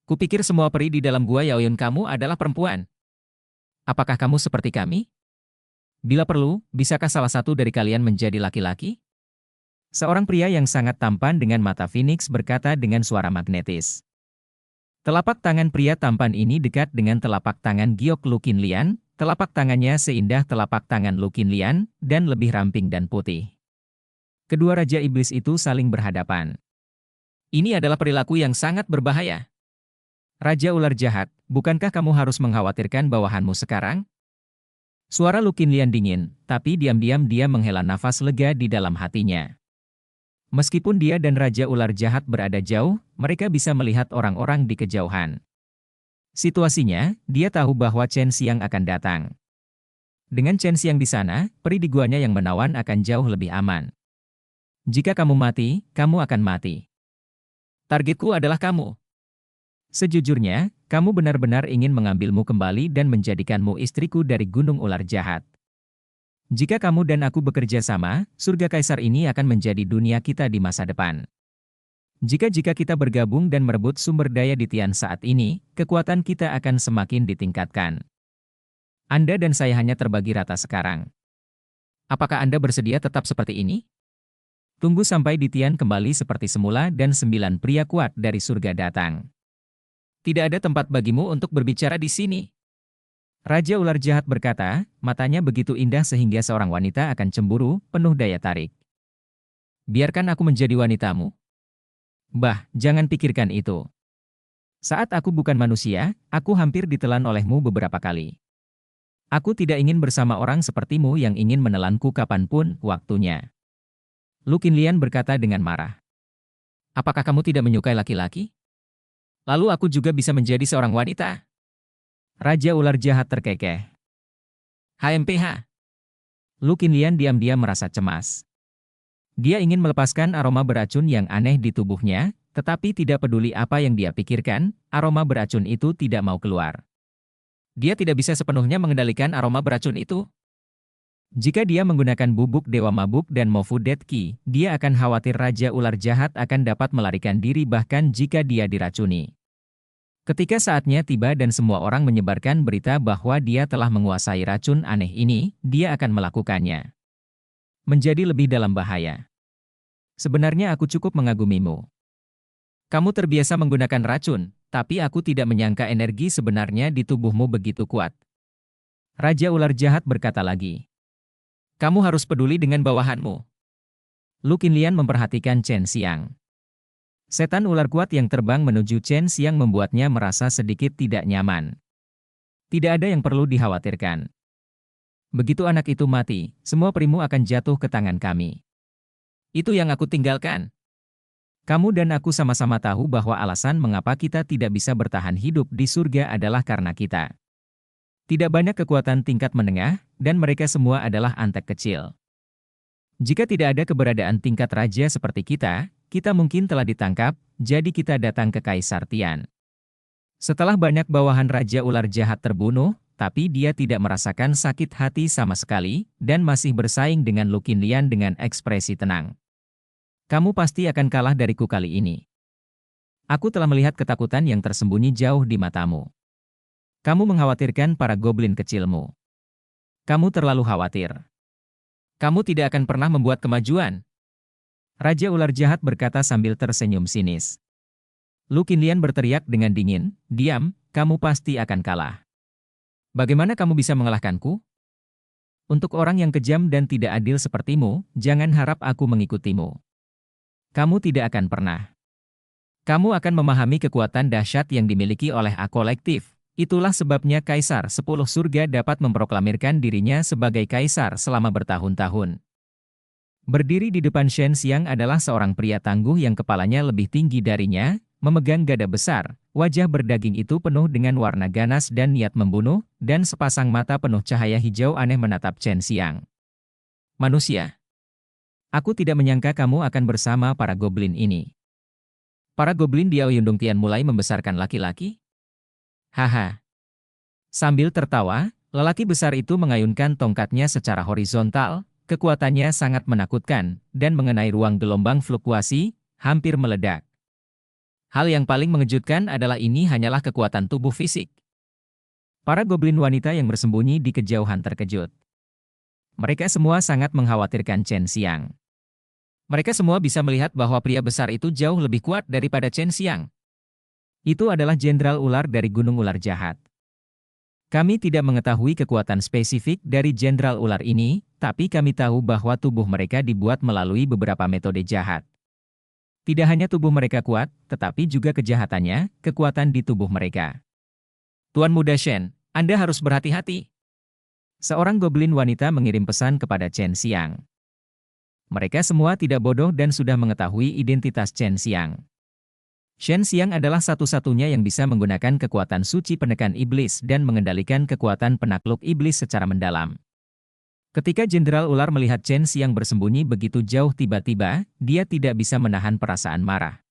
Kupikir semua peri di dalam gua Yaoyun kamu adalah perempuan. Apakah kamu seperti kami? Bila perlu, bisakah salah satu dari kalian menjadi laki-laki? Seorang pria yang sangat tampan dengan mata Phoenix berkata dengan suara magnetis. Telapak tangan pria tampan ini dekat dengan telapak tangan giok Lu Qinlian, telapak tangannya seindah telapak tangan Lu Qinlian, dan lebih ramping dan putih. Kedua Raja Iblis itu saling berhadapan. Ini adalah perilaku yang sangat berbahaya. Raja Ular Jahat, bukankah kamu harus mengkhawatirkan bawahanmu sekarang? Suara Lu Qinlian dingin, tapi diam-diam dia menghela nafas lega di dalam hatinya. Meskipun dia dan Raja Ular Jahat berada jauh, mereka bisa melihat orang-orang di kejauhan. Situasinya, dia tahu bahwa Chen Xiang akan datang. Dengan Chen Xiang di sana, peri di guanya yang menawan akan jauh lebih aman. Jika kamu mati, kamu akan mati. Targetku adalah kamu. Sejujurnya, kamu benar-benar ingin mengambilmu kembali dan menjadikanmu istriku dari Gunung Ular Jahat. Jika kamu dan aku bekerja sama, surga kaisar ini akan menjadi dunia kita di masa depan. Jika kita bergabung dan merebut sumber daya di Tian saat ini, kekuatan kita akan semakin ditingkatkan. Anda dan saya hanya terbagi rata sekarang. Apakah Anda bersedia tetap seperti ini? Tunggu sampai di Tian kembali seperti semula dan 9 pria kuat dari surga datang. Tidak ada tempat bagimu untuk berbicara di sini. Raja Ular Jahat berkata, matanya begitu indah sehingga seorang wanita akan cemburu, penuh daya tarik. Biarkan aku menjadi wanitamu. Bah, jangan pikirkan itu. Saat aku bukan manusia, aku hampir ditelan olehmu beberapa kali. Aku tidak ingin bersama orang sepertimu yang ingin menelanku kapanpun waktunya. Lu Qinlian berkata dengan marah. Apakah kamu tidak menyukai laki-laki? Lalu aku juga bisa menjadi seorang wanita. Raja Ular Jahat terkekeh. HMPH. Lu Qinlian diam-diam merasa cemas. Dia ingin melepaskan aroma beracun yang aneh di tubuhnya, tetapi tidak peduli apa yang dia pikirkan, aroma beracun itu tidak mau keluar. Dia tidak bisa sepenuhnya mengendalikan aroma beracun itu. Jika dia menggunakan bubuk Dewa Mabuk dan Mofu Dead Key, dia akan khawatir Raja Ular Jahat akan dapat melarikan diri bahkan jika dia diracuni. Ketika saatnya tiba dan semua orang menyebarkan berita bahwa dia telah menguasai racun aneh ini, dia akan melakukannya. Menjadi lebih dalam bahaya. Sebenarnya aku cukup mengagumimu. Kamu terbiasa menggunakan racun, tapi aku tidak menyangka energi sebenarnya di tubuhmu begitu kuat. Raja Ular Jahat berkata lagi. Kamu harus peduli dengan bawahanmu. Lu Qinlian memperhatikan Chen Xiang. Setan ular kuat yang terbang menuju Chen Xiang membuatnya merasa sedikit tidak nyaman. Tidak ada yang perlu dikhawatirkan. Begitu anak itu mati, semua perimu akan jatuh ke tangan kami. Itu yang aku tinggalkan. Kamu dan aku sama-sama tahu bahwa alasan mengapa kita tidak bisa bertahan hidup di surga adalah karena kita tidak banyak kekuatan tingkat menengah, dan mereka semua adalah antek kecil. Jika tidak ada keberadaan tingkat raja seperti kita mungkin telah ditangkap, jadi kita datang ke Kaisar Tian. Setelah banyak bawahan Raja Ular Jahat terbunuh, tapi dia tidak merasakan sakit hati sama sekali, dan masih bersaing dengan Lu Qinlian dengan ekspresi tenang. Kamu pasti akan kalah dariku kali ini. Aku telah melihat ketakutan yang tersembunyi jauh di matamu. Kamu mengkhawatirkan para goblin kecilmu. Kamu terlalu khawatir. Kamu tidak akan pernah membuat kemajuan. Raja Ular Jahat berkata sambil tersenyum sinis. Lu Qinlian berteriak dengan dingin, diam, kamu pasti akan kalah. Bagaimana kamu bisa mengalahkanku? Untuk orang yang kejam dan tidak adil sepertimu, jangan harap aku mengikutimu. Kamu tidak akan pernah. Kamu akan memahami kekuatan dahsyat yang dimiliki oleh A kolektif. Itulah sebabnya Kaisar 10 Surga dapat memproklamirkan dirinya sebagai Kaisar selama bertahun-tahun. Berdiri di depan Shen Xiang adalah seorang pria tangguh yang kepalanya lebih tinggi darinya, memegang gada besar, wajah berdaging itu penuh dengan warna ganas dan niat membunuh, dan sepasang mata penuh cahaya hijau aneh menatap Chen Xiang. Manusia. Aku tidak menyangka kamu akan bersama para goblin ini. Para goblin di Aoyundung Tian mulai membesarkan laki-laki? Haha. Sambil tertawa, lelaki besar itu mengayunkan tongkatnya secara horizontal. Kekuatannya sangat menakutkan, dan mengenai ruang gelombang fluktuasi, hampir meledak. Hal yang paling mengejutkan adalah ini hanyalah kekuatan tubuh fisik. Para goblin wanita yang bersembunyi di kejauhan terkejut. Mereka semua sangat mengkhawatirkan Chen Xiang. Mereka semua bisa melihat bahwa pria besar itu jauh lebih kuat daripada Chen Xiang. Itu adalah Jenderal Ular dari Gunung Ular Jahat. Kami tidak mengetahui kekuatan spesifik dari Jenderal Ular ini, tapi kami tahu bahwa tubuh mereka dibuat melalui beberapa metode jahat. Tidak hanya tubuh mereka kuat, tetapi juga kejahatannya, kekuatan di tubuh mereka. Tuan Muda Shen, Anda harus berhati-hati. Seorang goblin wanita mengirim pesan kepada Chen Xiang. Mereka semua tidak bodoh dan sudah mengetahui identitas Chen Xiang. Shen Xiang adalah satu-satunya yang bisa menggunakan kekuatan suci penekan iblis dan mengendalikan kekuatan penakluk iblis secara mendalam. Ketika Jenderal Ular melihat Chen Xiang bersembunyi begitu jauh tiba-tiba, dia tidak bisa menahan perasaan marah.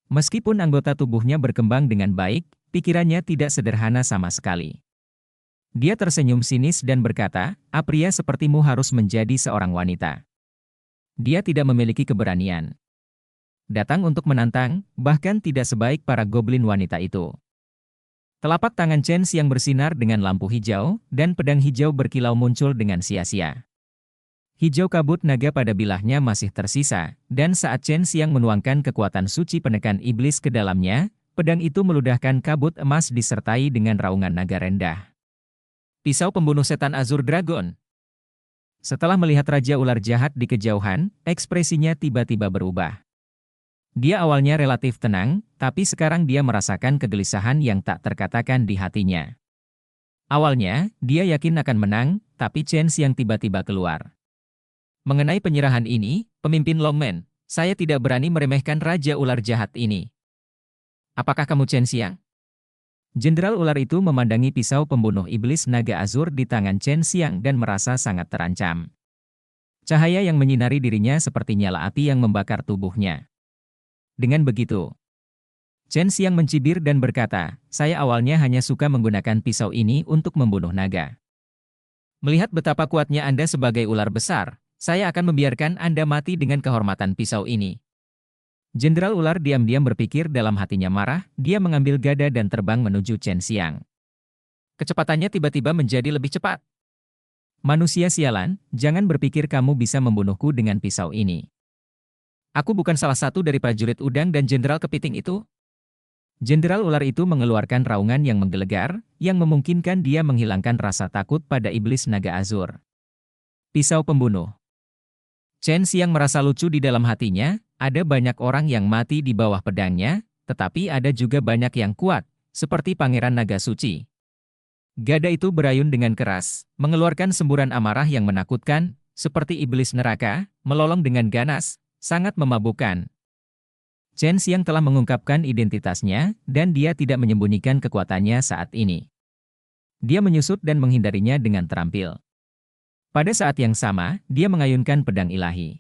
Meskipun anggota tubuhnya berkembang dengan baik, pikirannya tidak sederhana sama sekali. Dia tersenyum sinis dan berkata, pria sepertimu harus menjadi seorang wanita. Dia tidak memiliki keberanian. Datang untuk menantang, bahkan tidak sebaik para goblin wanita itu. Telapak tangan Chen Xiang bersinar dengan lampu hijau, dan pedang hijau berkilau muncul dengan sia-sia. Hijau kabut naga pada bilahnya masih tersisa, dan saat Chen Xiang menuangkan kekuatan suci penekan iblis ke dalamnya, pedang itu meludahkan kabut emas disertai dengan raungan naga rendah. Pisau pembunuh setan Azur Dragon. Setelah melihat Raja Ular Jahat di kejauhan, ekspresinya tiba-tiba berubah. Dia awalnya relatif tenang, tapi sekarang dia merasakan kegelisahan yang tak terkatakan di hatinya. Awalnya, dia yakin akan menang, tapi Chen Xiang tiba-tiba keluar. Mengenai penyerahan ini, pemimpin Longmen, saya tidak berani meremehkan Raja Ular Jahat ini. Apakah kamu Chen Xiang? Jenderal Ular itu memandangi pisau pembunuh iblis naga azur di tangan Chen Xiang dan merasa sangat terancam. Cahaya yang menyinari dirinya seperti nyala api yang membakar tubuhnya. Dengan begitu, Chen Xiang mencibir dan berkata, saya awalnya hanya suka menggunakan pisau ini untuk membunuh naga. Melihat betapa kuatnya Anda sebagai ular besar, saya akan membiarkan Anda mati dengan kehormatan pisau ini. Jenderal Ular diam-diam berpikir dalam hatinya marah, dia mengambil gada dan terbang menuju Chen Xiang. Kecepatannya tiba-tiba menjadi lebih cepat. Manusia sialan, jangan berpikir kamu bisa membunuhku dengan pisau ini. Aku bukan salah satu dari prajurit udang dan jenderal kepiting itu. Jenderal Ular itu mengeluarkan raungan yang menggelegar, yang memungkinkan dia menghilangkan rasa takut pada iblis naga azur. Pisau pembunuh. Chen Xiang merasa lucu di dalam hatinya, ada banyak orang yang mati di bawah pedangnya, tetapi ada juga banyak yang kuat, seperti Pangeran Naga Suci. Gada itu berayun dengan keras, mengeluarkan semburan amarah yang menakutkan, seperti iblis neraka, melolong dengan ganas, sangat memabukkan. Chen Xiang telah mengungkapkan identitasnya, dan dia tidak menyembunyikan kekuatannya saat ini. Dia menyusut dan menghindarinya dengan terampil. Pada saat yang sama, dia mengayunkan pedang ilahi.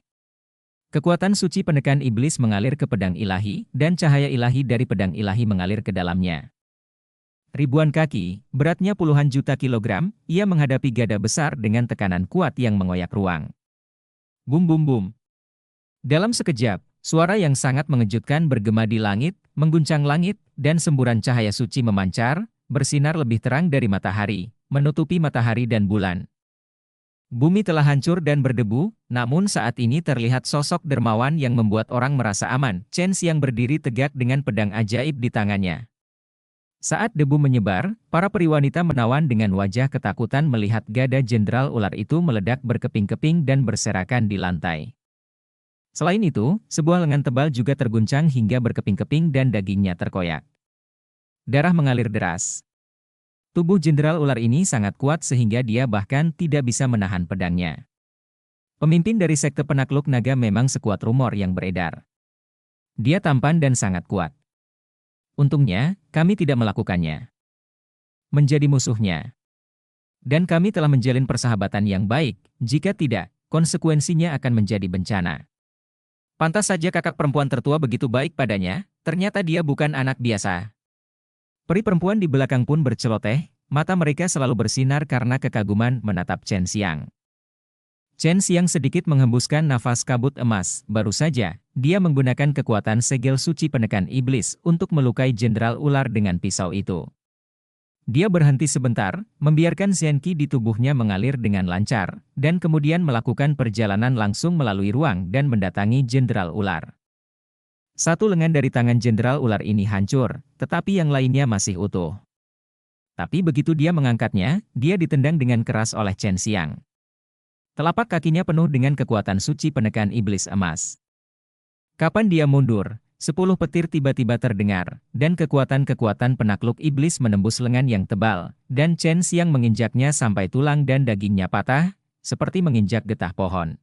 Kekuatan suci penekan iblis mengalir ke pedang ilahi, dan cahaya ilahi dari pedang ilahi mengalir ke dalamnya. Ribuan kaki, beratnya puluhan juta kilogram, ia menghadapi gada besar dengan tekanan kuat yang mengoyak ruang. Bum bum bum. Dalam sekejap, suara yang sangat mengejutkan bergema di langit, mengguncang langit, dan semburan cahaya suci memancar, bersinar lebih terang dari matahari, menutupi matahari dan bulan. Bumi telah hancur dan berdebu, namun saat ini terlihat sosok dermawan yang membuat orang merasa aman. Chen Xiang berdiri tegak dengan pedang ajaib di tangannya. Saat debu menyebar, para periwanita menawan dengan wajah ketakutan melihat gada Jenderal Ular itu meledak berkeping-keping dan berserakan di lantai. Selain itu, sebuah lengan tebal juga terguncang hingga berkeping-keping dan dagingnya terkoyak. Darah mengalir deras. Tubuh Jenderal Ular ini sangat kuat sehingga dia bahkan tidak bisa menahan pedangnya. Pemimpin dari sekte penakluk naga memang sekuat rumor yang beredar. Dia tampan dan sangat kuat. Untungnya, kami tidak melakukannya. Menjadi musuhnya. Dan kami telah menjalin persahabatan yang baik, jika tidak, konsekuensinya akan menjadi bencana. Pantas saja kakak perempuan tertua begitu baik padanya, ternyata dia bukan anak biasa. Peri perempuan di belakang pun berceloteh, mata mereka selalu bersinar karena kekaguman menatap Chen Xiang. Chen Xiang sedikit menghembuskan nafas kabut emas, baru saja, dia menggunakan kekuatan segel suci penekan iblis untuk melukai Jenderal Ular dengan pisau itu. Dia berhenti sebentar, membiarkan Zenki di tubuhnya mengalir dengan lancar, dan kemudian melakukan perjalanan langsung melalui ruang dan mendatangi Jenderal Ular. Satu lengan dari tangan Jenderal Ular ini hancur, tetapi yang lainnya masih utuh. Tapi begitu dia mengangkatnya, dia ditendang dengan keras oleh Chen Xiang. Telapak kakinya penuh dengan kekuatan suci penekan iblis emas. Kapan dia mundur, 10 petir tiba-tiba terdengar, dan kekuatan-kekuatan penakluk iblis menembus lengan yang tebal, dan Chen Xiang menginjaknya sampai tulang dan dagingnya patah, seperti menginjak getah pohon.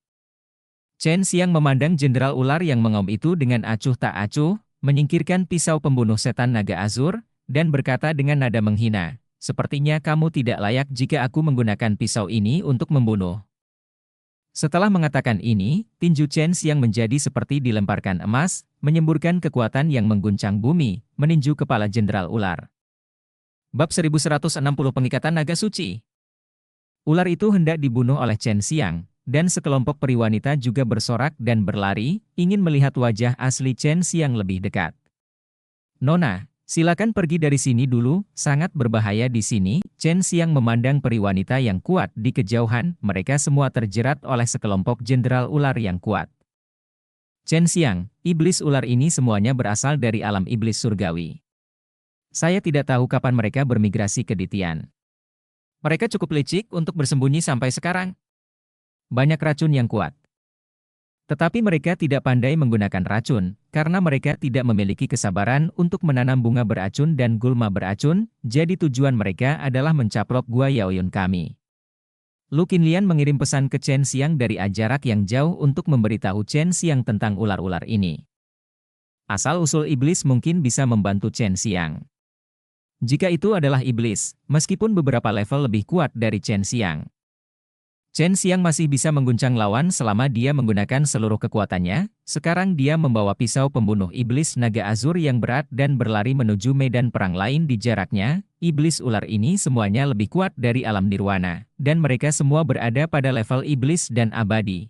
Chen Xiang memandang Jenderal Ular yang mengaum itu dengan acuh tak acuh, menyingkirkan pisau pembunuh setan naga azur, dan berkata dengan nada menghina, "Sepertinya kamu tidak layak jika aku menggunakan pisau ini untuk membunuh." Setelah mengatakan ini, tinju Chen Xiang menjadi seperti dilemparkan emas, menyemburkan kekuatan yang mengguncang bumi, meninju kepala Jenderal Ular. Bab 1160 Pengikatan Naga Suci. Ular itu hendak dibunuh oleh Chen Xiang, dan sekelompok peri wanita juga bersorak dan berlari, ingin melihat wajah asli Chen Xiang lebih dekat. "Nona, silakan pergi dari sini dulu, sangat berbahaya di sini." Chen Xiang memandang peri wanita yang kuat di kejauhan, mereka semua terjerat oleh sekelompok Jenderal Ular yang kuat. "Chen Xiang, iblis ular ini semuanya berasal dari alam iblis surgawi. Saya tidak tahu kapan mereka bermigrasi ke Ditian. Mereka cukup licik untuk bersembunyi sampai sekarang. Banyak racun yang kuat. Tetapi mereka tidak pandai menggunakan racun, karena mereka tidak memiliki kesabaran untuk menanam bunga beracun dan gulma beracun, jadi tujuan mereka adalah mencaplok gua Yaoyun kami." Lu Qinlian mengirim pesan ke Chen Xiang dari jarak yang jauh untuk memberitahu Chen Xiang tentang ular-ular ini. Asal-usul iblis mungkin bisa membantu Chen Xiang. Jika itu adalah iblis, meskipun beberapa level lebih kuat dari Chen Xiang. Chen Xiang masih bisa mengguncang lawan selama dia menggunakan seluruh kekuatannya. Sekarang dia membawa pisau pembunuh iblis naga azur yang berat dan berlari menuju medan perang lain di jaraknya. Iblis ular ini semuanya lebih kuat dari alam nirwana, dan mereka semua berada pada level iblis dan abadi.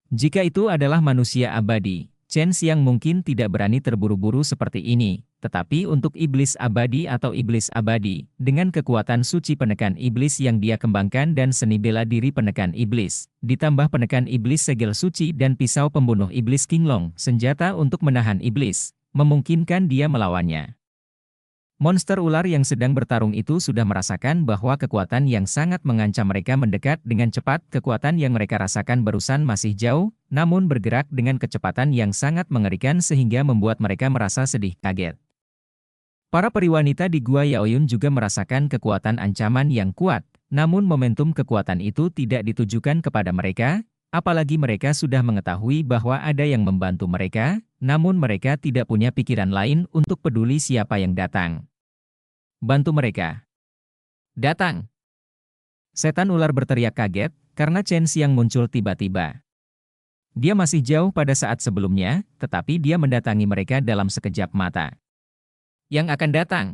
Jika itu adalah manusia abadi, Chen Xiang mungkin tidak berani terburu-buru seperti ini. Tetapi untuk iblis abadi atau iblis abadi, dengan kekuatan suci penekan iblis yang dia kembangkan dan seni bela diri penekan iblis, ditambah penekan iblis segel suci dan pisau pembunuh iblis Qinglong, senjata untuk menahan iblis, memungkinkan dia melawannya. Monster ular yang sedang bertarung itu sudah merasakan bahwa kekuatan yang sangat mengancam mereka mendekat dengan cepat. Kekuatan yang mereka rasakan barusan masih jauh, namun bergerak dengan kecepatan yang sangat mengerikan sehingga membuat mereka merasa sedih kaget. Para peri wanita di Gua Yaoyun juga merasakan kekuatan ancaman yang kuat, namun momentum kekuatan itu tidak ditujukan kepada mereka, apalagi mereka sudah mengetahui bahwa ada yang membantu mereka, namun mereka tidak punya pikiran lain untuk peduli siapa yang datang. "Bantu mereka. Datang!" Setan ular berteriak kaget, karena Chen Xiang muncul tiba-tiba. Dia masih jauh pada saat sebelumnya, tetapi dia mendatangi mereka dalam sekejap mata. "Yang akan datang."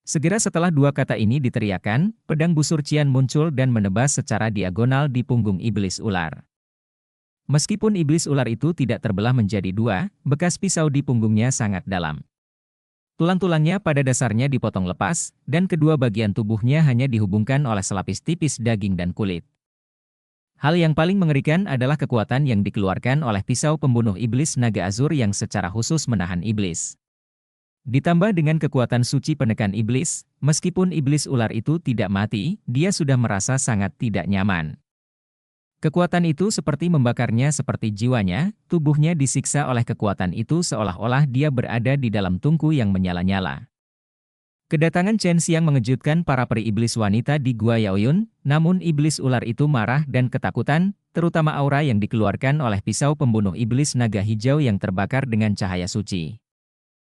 Segera setelah dua kata ini diteriakkan, pedang busur Qian muncul dan menebas secara diagonal di punggung iblis ular. Meskipun iblis ular itu tidak terbelah menjadi dua, bekas pisau di punggungnya sangat dalam. Tulang-tulangnya pada dasarnya dipotong lepas, dan kedua bagian tubuhnya hanya dihubungkan oleh selapis tipis daging dan kulit. Hal yang paling mengerikan adalah kekuatan yang dikeluarkan oleh pisau pembunuh iblis naga azur yang secara khusus menahan iblis. Ditambah dengan kekuatan suci penekan iblis, meskipun iblis ular itu tidak mati, dia sudah merasa sangat tidak nyaman. Kekuatan itu seperti membakarnya seperti jiwanya, tubuhnya disiksa oleh kekuatan itu seolah-olah dia berada di dalam tungku yang menyala-nyala. Kedatangan Chen Xiang mengejutkan para peri iblis wanita di Gua Yaoyun, namun iblis ular itu marah dan ketakutan, terutama aura yang dikeluarkan oleh pisau pembunuh iblis naga hijau yang terbakar dengan cahaya suci.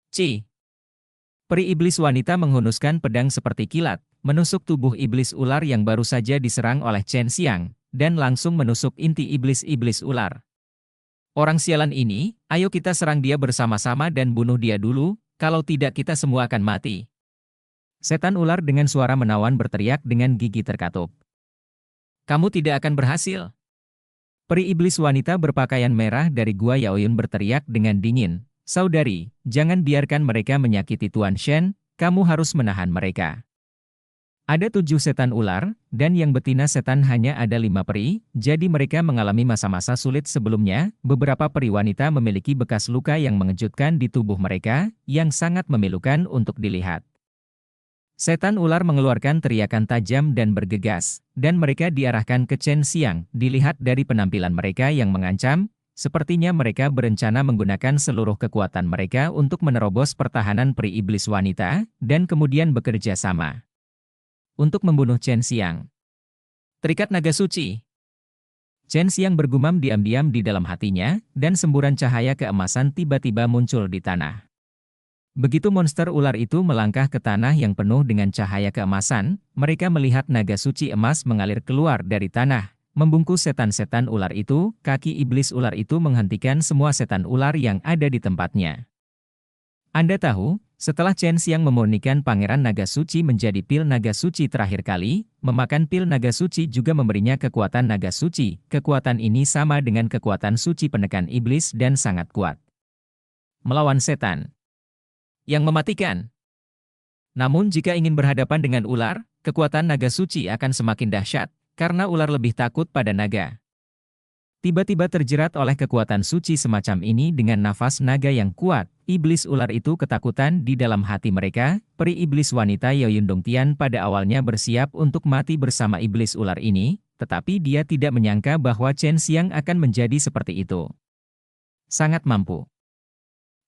Ci. Peri iblis wanita menghunuskan pedang seperti kilat, menusuk tubuh iblis ular yang baru saja diserang oleh Chen Xiang, dan langsung menusuk inti iblis-iblis ular. Orang sialan ini, ayo kita serang dia bersama-sama dan bunuh dia dulu, kalau tidak kita semua akan mati. Setan ular dengan suara menawan berteriak dengan gigi terkatup. Kamu tidak akan berhasil. Peri iblis wanita berpakaian merah dari Gua Yaoyun berteriak dengan dingin. Saudari, jangan biarkan mereka menyakiti Tuan Shen, kamu harus menahan mereka. Ada 7 setan ular, dan yang betina setan hanya ada 5 peri, jadi mereka mengalami masa-masa sulit sebelumnya. Beberapa peri wanita memiliki bekas luka yang mengejutkan di tubuh mereka, yang sangat memilukan untuk dilihat. Setan ular mengeluarkan teriakan tajam dan bergegas, dan mereka diarahkan ke Chen Xiang. Dilihat dari penampilan mereka yang mengancam, sepertinya mereka berencana menggunakan seluruh kekuatan mereka untuk menerobos pertahanan peri iblis wanita, dan kemudian bekerja sama untuk membunuh Chen Xiang. Terikat naga suci. Chen Xiang bergumam diam-diam di dalam hatinya, dan semburan cahaya keemasan tiba-tiba muncul di tanah. Begitu monster ular itu melangkah ke tanah yang penuh dengan cahaya keemasan, mereka melihat naga suci emas mengalir keluar dari tanah, membungkus setan-setan ular itu. Kaki iblis ular itu menghentikan semua setan ular yang ada di tempatnya. Anda tahu, setelah Chen Xiang memurnikan Pangeran Naga Suci menjadi pil naga suci terakhir kali, memakan pil naga suci juga memberinya kekuatan naga suci. Kekuatan ini sama dengan kekuatan suci penekan iblis dan sangat kuat. Melawan setan yang mematikan. Namun jika ingin berhadapan dengan ular, kekuatan naga suci akan semakin dahsyat, karena ular lebih takut pada naga. Tiba-tiba terjerat oleh kekuatan suci semacam ini dengan nafas naga yang kuat, iblis ular itu ketakutan di dalam hati mereka. Peri iblis wanita Yaoyun Dongtian pada awalnya bersiap untuk mati bersama iblis ular ini, tetapi dia tidak menyangka bahwa Chen Xiang akan menjadi seperti itu. Sangat mampu.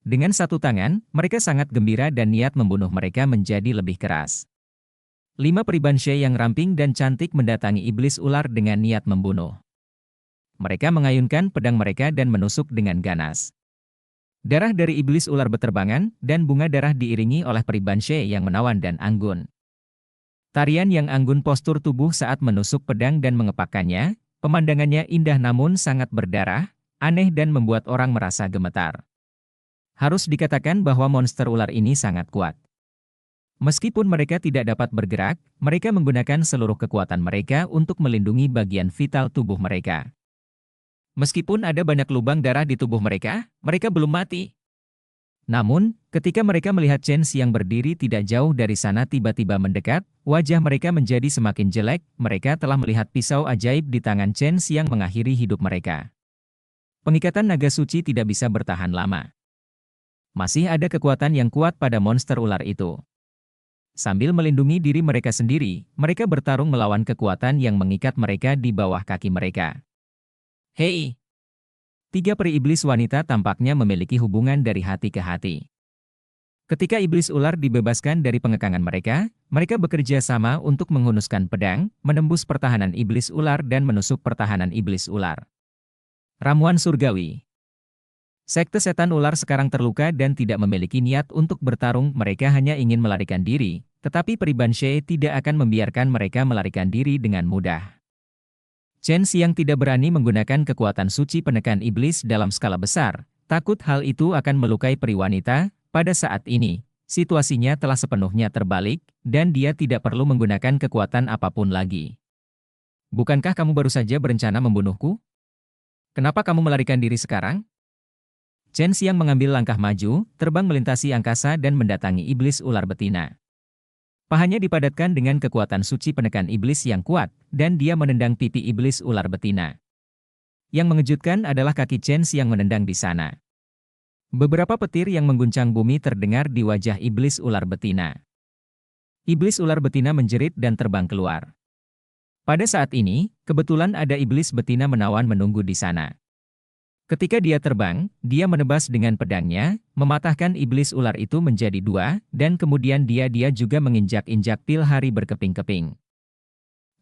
Dengan satu tangan, mereka sangat gembira dan niat membunuh mereka menjadi lebih keras. 5 peribanshe yang ramping dan cantik mendatangi iblis ular dengan niat membunuh. Mereka mengayunkan pedang mereka dan menusuk dengan ganas. Darah dari iblis ular beterbangan, dan bunga darah diiringi oleh peribanshe yang menawan dan anggun. Tarian yang anggun postur tubuh saat menusuk pedang dan mengepakkannya, pemandangannya indah namun sangat berdarah, aneh dan membuat orang merasa gemetar. Harus dikatakan bahwa monster ular ini sangat kuat. Meskipun mereka tidak dapat bergerak, mereka menggunakan seluruh kekuatan mereka untuk melindungi bagian vital tubuh mereka. Meskipun ada banyak lubang darah di tubuh mereka, mereka belum mati. Namun, ketika mereka melihat Chen Xiang berdiri tidak jauh dari sana tiba-tiba mendekat, wajah mereka menjadi semakin jelek. Mereka telah melihat pisau ajaib di tangan Chen Xiang mengakhiri hidup mereka. Pengikatan naga suci tidak bisa bertahan lama. Masih ada kekuatan yang kuat pada monster ular itu. Sambil melindungi diri mereka sendiri, mereka bertarung melawan kekuatan yang mengikat mereka di bawah kaki mereka. Hei! 3 peri iblis wanita tampaknya memiliki hubungan dari hati ke hati. Ketika iblis ular dibebaskan dari pengekangan mereka, mereka bekerja sama untuk menghunuskan pedang, menembus pertahanan iblis ular dan menusuk pertahanan iblis ular. Ramuan surgawi. Sekte setan ular sekarang terluka dan tidak memiliki niat untuk bertarung, mereka hanya ingin melarikan diri, tetapi peribanshe tidak akan membiarkan mereka melarikan diri dengan mudah. Chen Xiang tidak berani menggunakan kekuatan suci penekan iblis dalam skala besar, takut hal itu akan melukai peri wanita. Pada saat ini, situasinya telah sepenuhnya terbalik, dan dia tidak perlu menggunakan kekuatan apapun lagi. Bukankah kamu baru saja berencana membunuhku? Kenapa kamu melarikan diri sekarang? Chen Xiang mengambil langkah maju, terbang melintasi angkasa dan mendatangi iblis ular betina. Pahanya dipadatkan dengan kekuatan suci penekan iblis yang kuat, dan dia menendang pipi iblis ular betina. Yang mengejutkan adalah kaki Chen Xiang menendang di sana. Beberapa petir yang mengguncang bumi terdengar di wajah iblis ular betina. Iblis ular betina menjerit dan terbang keluar. Pada saat ini, kebetulan ada iblis betina menawan menunggu di sana. Ketika dia terbang, dia menebas dengan pedangnya, mematahkan iblis ular itu menjadi dua, dan kemudian dia juga menginjak-injak pil hari berkeping-keping.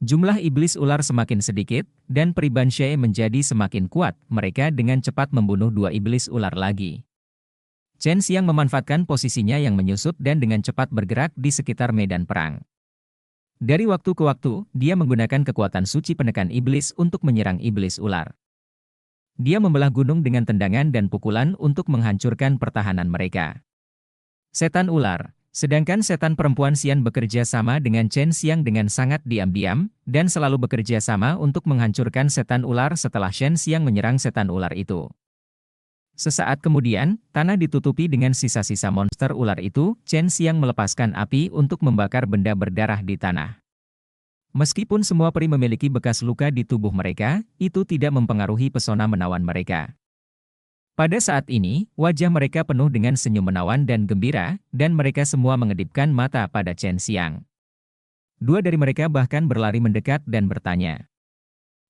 Jumlah iblis ular semakin sedikit, dan Pribanshae menjadi semakin kuat. Mereka dengan cepat membunuh dua iblis ular lagi. Chen Xiang memanfaatkan posisinya yang menyusut dan dengan cepat bergerak di sekitar medan perang. Dari waktu ke waktu, dia menggunakan kekuatan suci penekan iblis untuk menyerang iblis ular. Dia membelah gunung dengan tendangan dan pukulan untuk menghancurkan pertahanan mereka. Setan ular, sedangkan setan perempuan Xian bekerja sama dengan Chen Xiang dengan sangat diam-diam, dan selalu bekerja sama untuk menghancurkan setan ular setelah Chen Xiang menyerang setan ular itu. Sesaat kemudian, tanah ditutupi dengan sisa-sisa monster ular itu. Chen Xiang melepaskan api untuk membakar benda berdarah di tanah. Meskipun semua peri memiliki bekas luka di tubuh mereka, itu tidak mempengaruhi pesona menawan mereka. Pada saat ini, wajah mereka penuh dengan senyum menawan dan gembira, dan mereka semua mengedipkan mata pada Chen Xiang. Dua dari mereka bahkan berlari mendekat dan bertanya,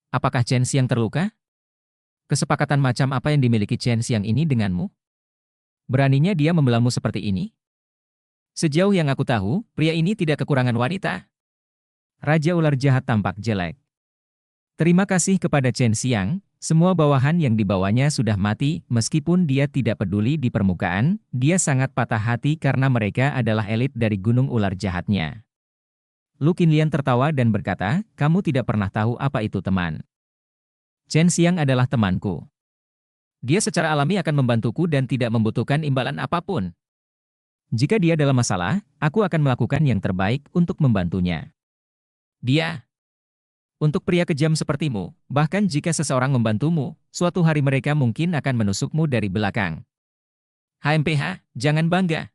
"Apakah Chen Xiang terluka? Kesepakatan macam apa yang dimiliki Chen Xiang ini denganmu? Beraninya dia membelamu seperti ini?" "Sejauh yang aku tahu, pria ini tidak kekurangan wanita." Raja ular jahat tampak jelek. Terima kasih kepada Chen Xiang, semua bawahan yang dibawanya sudah mati. Meskipun dia tidak peduli di permukaan, dia sangat patah hati karena mereka adalah elit dari gunung ular jahatnya. Lu Qinlian tertawa dan berkata, "Kamu tidak pernah tahu apa itu teman. Chen Xiang adalah temanku. Dia secara alami akan membantuku dan tidak membutuhkan imbalan apapun. Jika dia dalam masalah, aku akan melakukan yang terbaik untuk membantunya. Dia, untuk pria kejam sepertimu, bahkan jika seseorang membantumu, suatu hari mereka mungkin akan menusukmu dari belakang. HMPH, jangan bangga.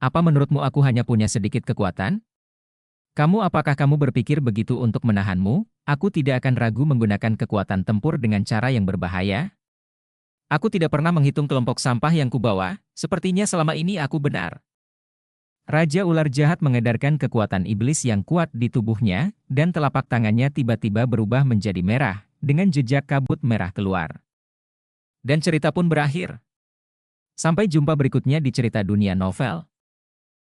Apa menurutmu aku hanya punya sedikit kekuatan? Apakah kamu berpikir begitu untuk menahanmu? Aku tidak akan ragu menggunakan kekuatan tempur dengan cara yang berbahaya. Aku tidak pernah menghitung kelompok sampah yang kubawa, sepertinya selama ini aku benar." Raja ular jahat mengedarkan kekuatan iblis yang kuat di tubuhnya, dan telapak tangannya tiba-tiba berubah menjadi merah, dengan jejak kabut merah keluar. Dan cerita pun berakhir. Sampai jumpa berikutnya di cerita dunia novel.